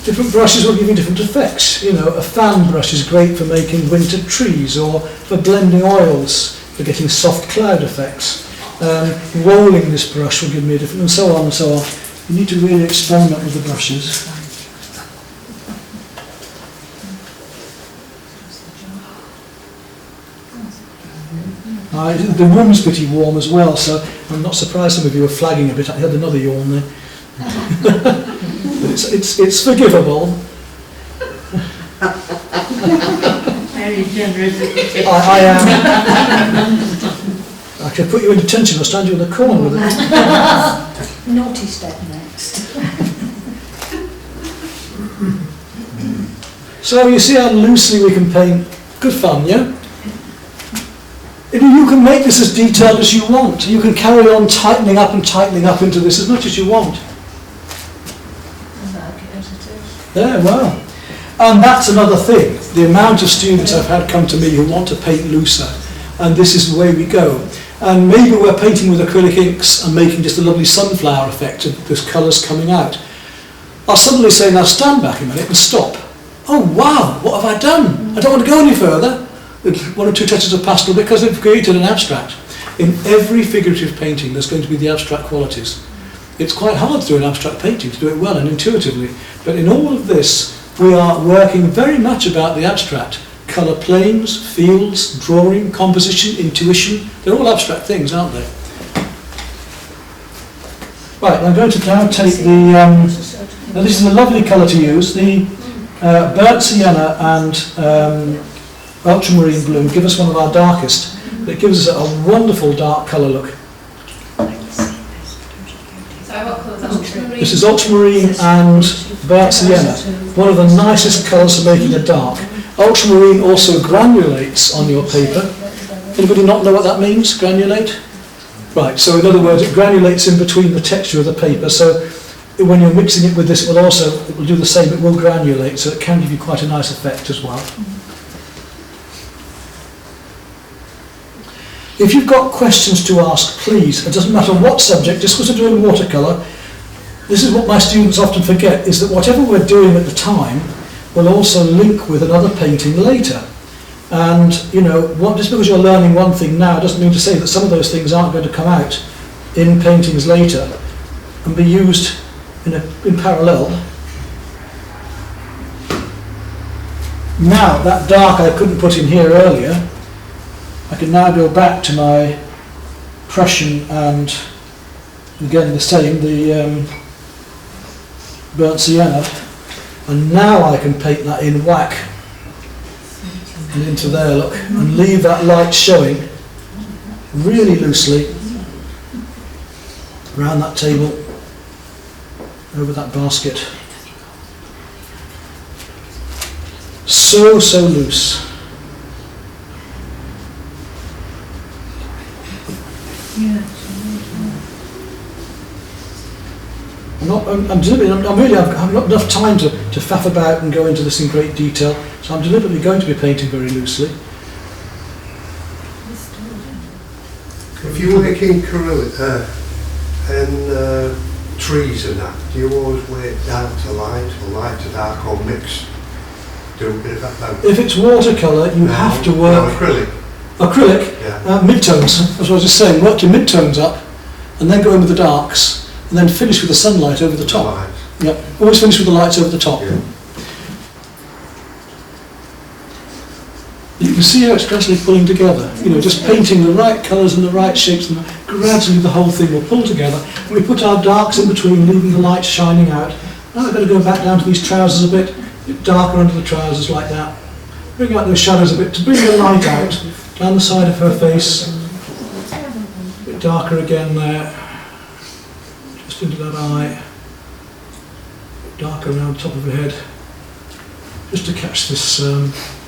Different brushes will give you different effects. You know, a fan brush is great for making winter trees or for blending oils, for getting soft cloud effects. Rolling this brush will give me a different, and so on and so on. You need to really experiment with the brushes. The room's pretty warm as well, so I'm not surprised some of you are flagging a bit. I had another yawn there. But it's forgivable. Very generous. I am. I could put you in detention or stand you in the corner with it. Naughty step next. So you see how loosely we can paint. Good fun, yeah? You can make this as detailed as you want. You can carry on tightening up into this as much as you want. Yeah, well. And that's another thing. The amount of students I've had come to me who want to paint looser, and this is the way we go. And maybe we're painting with acrylic inks and making just a lovely sunflower effect of those colours coming out. I'll suddenly say, now stand back a minute and stop. Oh wow, what have I done? I don't want to go any further. One or two touches of pastel, because they've created an abstract. In every figurative painting there's going to be the abstract qualities. It's quite hard to do an abstract painting, to do it well and intuitively, but in all of this we are working very much about the abstract. Colour planes, fields, drawing, composition, intuition, they're all abstract things, aren't they? Right, I'm going to now take the, now this is a lovely colour to use, the burnt sienna and ultramarine blue give us one of our darkest. It gives us a wonderful dark colour look. So what colour is that? Ultramarine? This is ultramarine and burnt sienna, one of the nicest colours for making a dark. Ultramarine also granulates on your paper. Anybody not know what that means, granulate? Right, so in other words, it granulates in between the texture of the paper, so when you're mixing it with this, it will do the same, it will granulate, so it can give you quite a nice effect as well. If you've got questions to ask, please, it doesn't matter what subject, just because we're doing watercolour, this is what my students often forget, is that whatever we're doing at the time will also link with another painting later. And, you know, just because you're learning one thing now doesn't mean to say that some of those things aren't going to come out in paintings later and be used in parallel. Now, that dark I couldn't put in here earlier, I can now go back to my Prussian and, again the same, the burnt sienna, and now I can paint that in whack and into there, look, and leave that light showing really loosely around that table, over that basket. So loose. I've not enough time to faff about and go into this in great detail, so I'm deliberately going to be painting very loosely. If you were making trees and that, do you always wait dark to light or light to dark or mix? Do a bit of that then? If it's watercolour, you have to work... acrylic? Acrylic? Yeah. Midtones, as I was just saying, work your midtones up and then go in with the darks and then finish with the sunlight over the top. Light. Yep, always finish with the lights over the top. Yeah. You can see how it's gradually pulling together, you know, just painting the right colours and the right shapes, and gradually the whole thing will pull together. And we put our darks in between, leaving the light shining out. Now I've got to go back down to these trousers a bit darker under the trousers like that. Bring out those shadows a bit to bring the light out down the side of her face. A bit darker again there, just into that eye. A bit darker around the top of her head, just to catch this.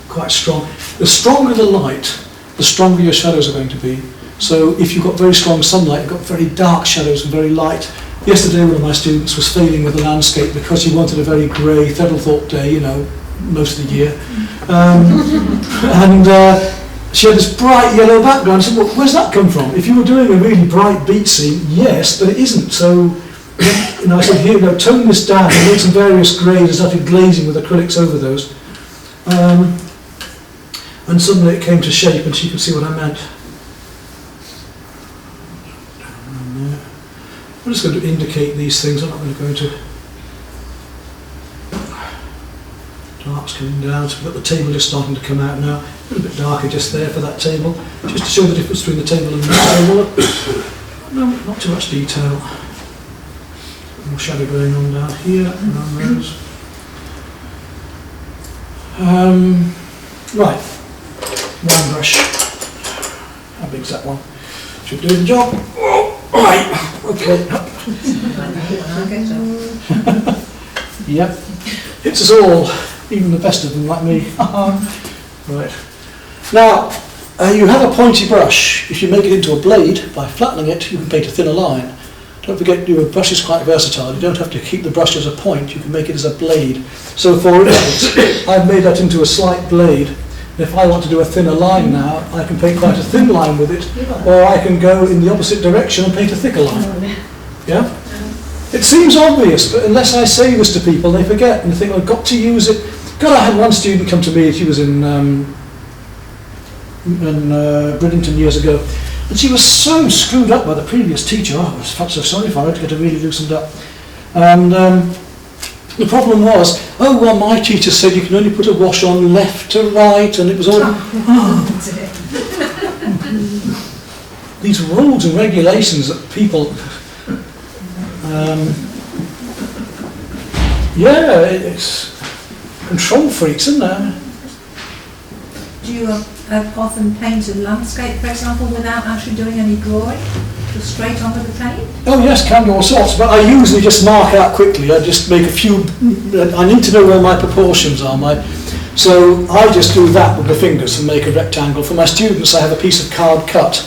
Quite strong. The stronger the light, the stronger your shadows are going to be. So if you've got very strong sunlight, you've got very dark shadows and very light. Yesterday one of my students was failing with the landscape because he wanted a very grey Thedlethorpe day, you know, most of the year. She had this bright yellow background. I said, well, where's that come from? If you were doing a really bright beach scene, yes, but it isn't. So, you know, I said, here, no, tone this down and make some various greys and started glazing with acrylics over those. And suddenly it came to shape and she could see what I meant. I'm just going to indicate these things, I'm not going to go into darks coming down, so we've got the table just starting to come out now, a little bit darker just there for that table, just to show the difference between the table and the table. No, not too much detail. More shadow going on down here and on those. Right. One brush. How big's that one? Should do the job. Oh, right. Okay. Yep. Hits us all, even the best of them like me. Right. Now, you have a pointy brush. If you make it into a blade, by flattening it, you can paint a thinner line. Don't forget, your brush is quite versatile. You don't have to keep the brush as a point, you can make it as a blade. So for instance, I've made that into a slight blade. If I want to do a thinner line now, I can paint quite a thin line with it, or I can go in the opposite direction and paint a thicker line. Yeah? It seems obvious, but unless I say this to people, they forget and they think, well, I've got to use it. God, I had one student come to me, she was in Bridlington years ago, and she was so screwed up by the previous teacher. Oh, I felt so sorry for her to get her really loosened up. And the problem was, oh, well, my teacher said you can only put a wash on left to right, and it was all... These rules and regulations that people... yeah, it's control freaks, isn't there? Do you often paint a landscape, for example, without actually doing any drawing? Just straight onto the paint? Oh yes, can do all sorts, but I usually just mark out quickly. I just make a few, I need to know where my proportions are. So I just do that with my fingers and make a rectangle. For my students, I have a piece of card cut,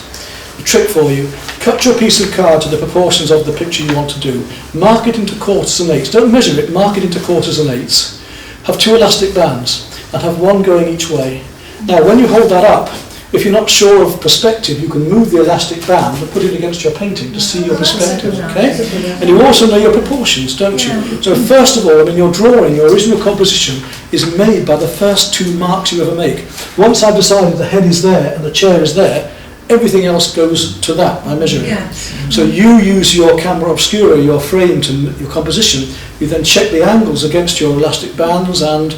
trick for you. Cut your piece of card to the proportions of the picture you want to do. Mark it into quarters and eighths. Don't measure it, mark it into quarters and eighths. Have 2 elastic bands and have one going each way. Now when you hold that up, if you're not sure of perspective, you can move the elastic band and put it against your painting to see your perspective, okay? And you also know your proportions, don't you? So first of all, I mean, your drawing, your original composition is made by the first 2 marks you ever make. Once I've decided the head is there and the chair is there, everything else goes to that, I measure it. Yes. So you use your camera obscura, your frame, to your composition. You then check the angles against your elastic bands and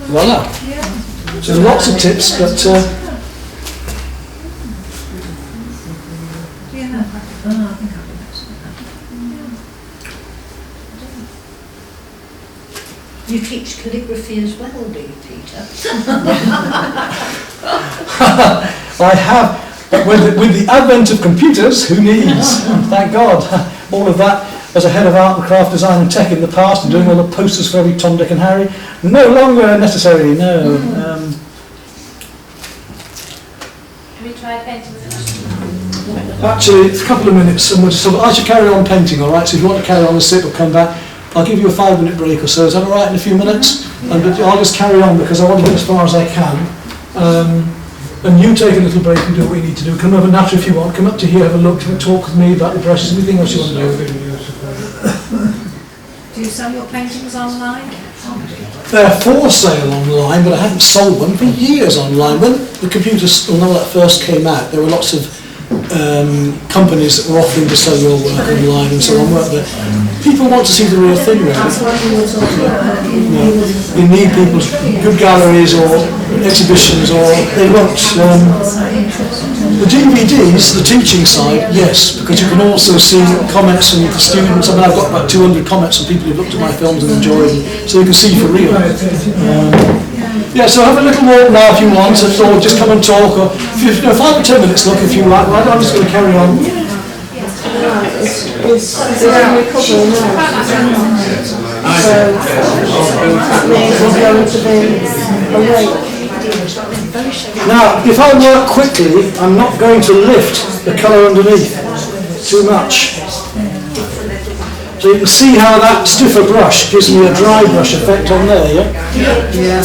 voila. So lots of tips, but You teach calligraphy as well, do you, Peter? I have, but with the advent of computers, who needs? Thank God. All of that as a head of art and craft design and tech in the past and doing all the posters for every Tom, Dick and Harry, no longer necessary, no. Have you tried painting with it? Actually, it's a couple of minutes and I should carry on painting, alright? So if you want to carry on and sit or come back, I'll give you a 5-minute break or so. Is that alright in a few minutes? And I'll just carry on because I want to get as far as I can. And you take a little break and do what you need to do. Come over naturally if you want. Come up to here, have a look, talk with me about the brushes, anything else you want to do. Do you sell your paintings online? They're for sale online, but I haven't sold them for years online. When the computers, when all that first came out, there were lots of companies that were offering to sell your work online and so on, weren't there? People want to see the real thing, really. You need people's good galleries or exhibitions, or they won't. The DVDs, the teaching side, yes, because you can also see comments from the students. I mean, I've got about 200 comments from people who've looked at my films and enjoyed them, so you can see for real. Yeah, so have a little walk now if you want, or just come and talk, or 5 or 10 minutes, look, if you like. Well, I'm just going to carry on. It's recovering now. So that means he's going to be awake. Now, if I work quickly, I'm not going to lift the colour underneath too much. So you can see how that stiffer brush gives me a dry brush effect on there, yeah? Yeah.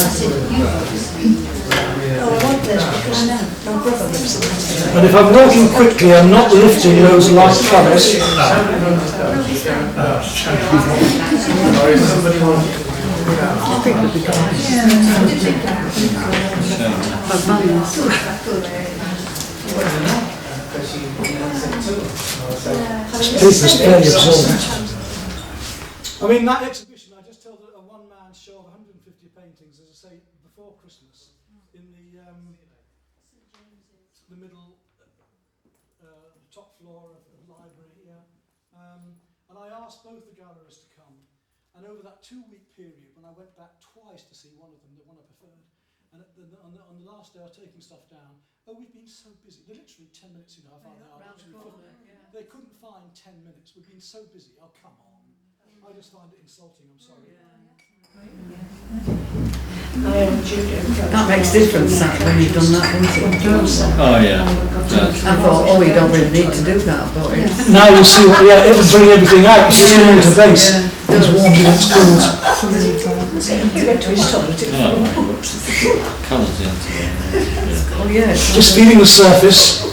And if I'm working quickly, I'm not lifting those light colours. Paper's fairly absorbent. I mean, that exhibition, I just told a one-man show of 150 paintings, as I say, before Christmas, in the middle, top floor of the library here. And I asked both the galleries to come. And over that 2-week period, when I went back twice to see one of them, the one I preferred, and on the last day I was taking stuff down, we've been so busy. They're literally 10 minutes, I found out. They couldn't find 10 minutes. We've been so busy. Oh, come on. I just find it insulting, I'm sorry. That makes difference, that, when you've done that, doesn't it? Oh yeah. I thought, oh, you don't really need to do that, but it's... Now you'll see what, yeah, it'll bring everything out. It's all to base. It's warm and it's cool. Colours, yeah. Oh, yeah. Just feeling the surface.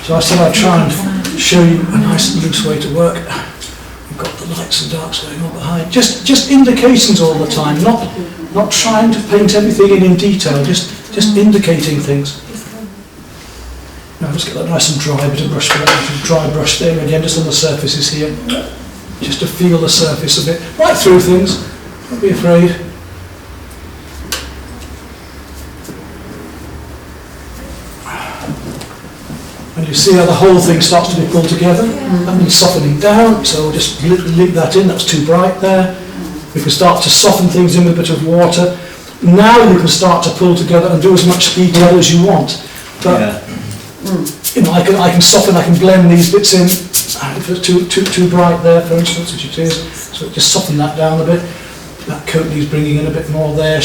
So I said I'd try and show you a nice loose way to work. We've got the lights and darks going on behind. Just indications all the time, not trying to paint everything in detail, just indicating things. Now let's get that nice and dry, bit of brush for that, dry brush there again, just on the surfaces here. Just to feel the surface a bit, right through things, don't be afraid. And you see how the whole thing starts to be pulled together. That means softening down, so we'll just link that in. That's too bright there. We can start to soften things in with a bit of water. Now you can start to pull together and do as much detail as you want. But you know, I can soften, I can blend these bits in. If it's too bright there, for instance, which it is, so just soften that down a bit. That coat needs bringing in a bit more there.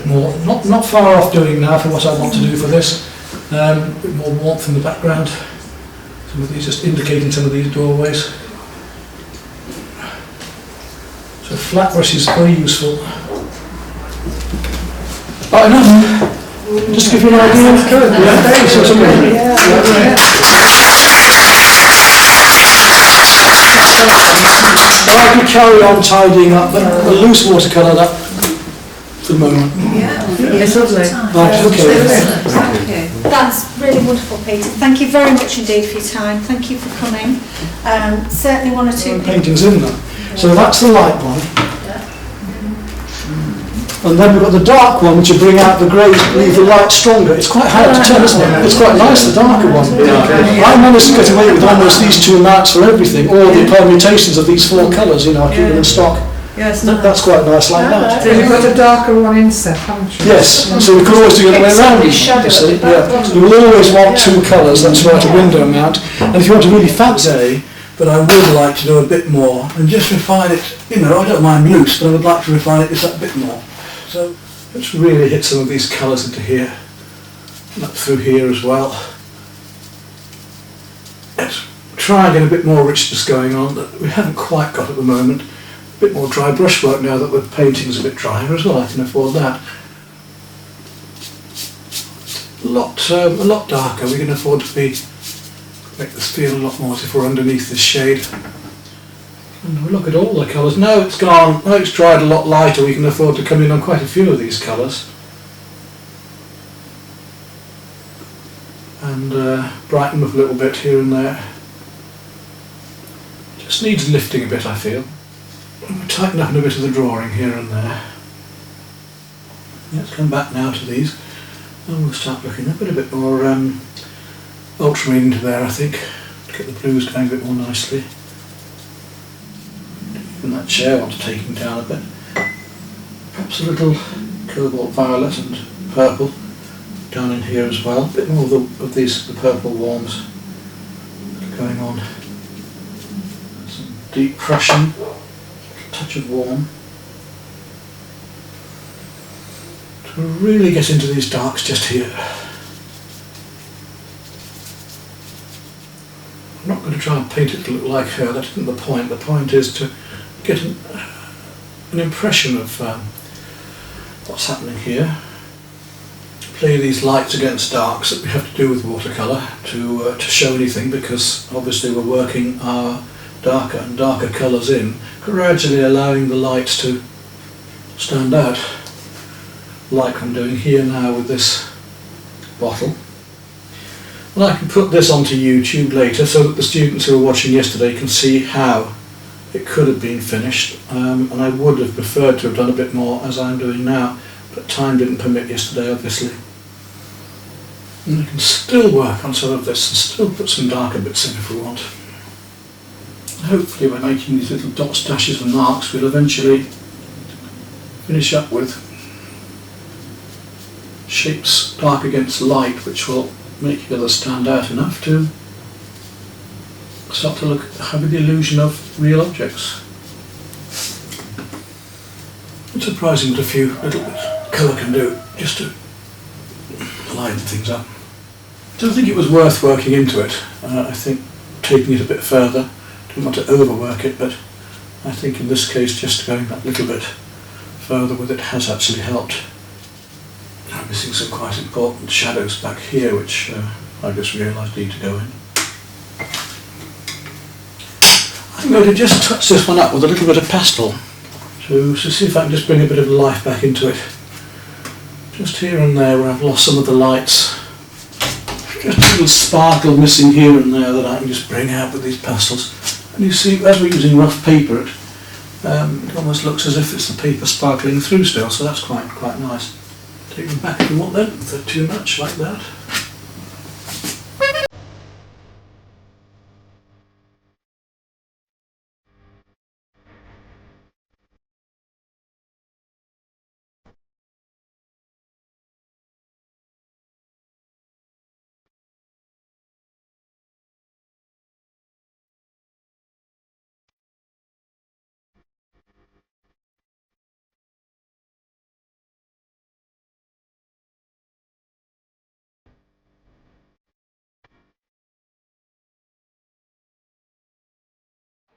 more, not far off doing now for what I want to do for this. A bit more warmth in the background. Some of these just indicating some of these doorways. So flat brush is very useful. Right, enough. Just to give you an idea. Yeah. So I can carry on tidying up, but a loose watercolour that for the moment. It's lovely. Right, okay. Thank you. That's really wonderful, Peter. Thank you very much indeed for your time. Thank you for coming. Certainly one or two Paintings in them. So that's the light one. And then we've got the dark one, which will bring out the grey, leave the light stronger. It's quite hard to tell, isn't it? It's quite nice, the darker one. I managed to get away with almost these two amounts for everything, all the permutations of these four colours, you know, I keep them in stock. Yes, That's quite nice like that. So you've got a darker one inset, haven't you? Yes, so we could always do the other way around. You see, yeah. You will always want two colours, that's right, a window mount. And if you want to really fancy, but I would like to do a bit more and just refine it, you know, I don't mind loose, but I would like to refine it just that bit more. So let's really hit some of these colours into here, and up through here as well. Let's try and get a bit more richness going on that we haven't quite got at the moment. A bit more dry brushwork now that the painting's a bit drier as well, I can afford that. A lot darker, we can afford to make this feel a lot more as if we're underneath this shade. And we look at all the colours. Now it's gone, now it's dried a lot lighter, we can afford to come in on quite a few of these colours. And brighten up a little bit here and there. Just needs lifting a bit, I feel. And we'll tighten up a bit of the drawing here and there. Let's come back now to these. And we'll start looking a bit more ultramarine into there, I think. To get the blues going a bit more nicely. And that chair wants taking down a bit. Perhaps a little cobalt violet and purple down in here as well. A bit more of the purple warms going on. Some deep Prussian, a touch of warm. To really get into these darks just here. I'm not going to try and paint it to look like her, that isn't the point. The point is to get an impression of what's happening here. Play these lights against darks that we have to do with watercolour to show anything, because obviously we're working our darker and darker colours in, gradually allowing the lights to stand out, like I'm doing here now with this bottle. And I can put this onto YouTube later so that the students who were watching yesterday can see how it could have been finished, and I would have preferred to have done a bit more as I'm doing now, but time didn't permit yesterday, obviously. And we can still work on some of this and still put some darker bits in if we want. Hopefully by making these little dots, dashes and marks we'll eventually finish up with shapes dark against light, which will make the others stand out enough to start to have the illusion of real objects. It's surprising what a few little bits of colour can do just to liven things up. I don't think it was worth working into it. I think taking it a bit further, didn't want to overwork it, but I think in this case just going that little bit further with it has actually helped. I'm missing some quite important shadows back here which I just realised need to go in. I'm going to just touch this one up with a little bit of pastel to see if I can just bring a bit of life back into it. Just here and there where I've lost some of the lights. Just a little sparkle missing here and there that I can just bring out with these pastels. And you see, as we're using rough paper, it almost looks as if it's the paper sparkling through still, so that's quite nice. Take them back if you want them, if they're too much like that.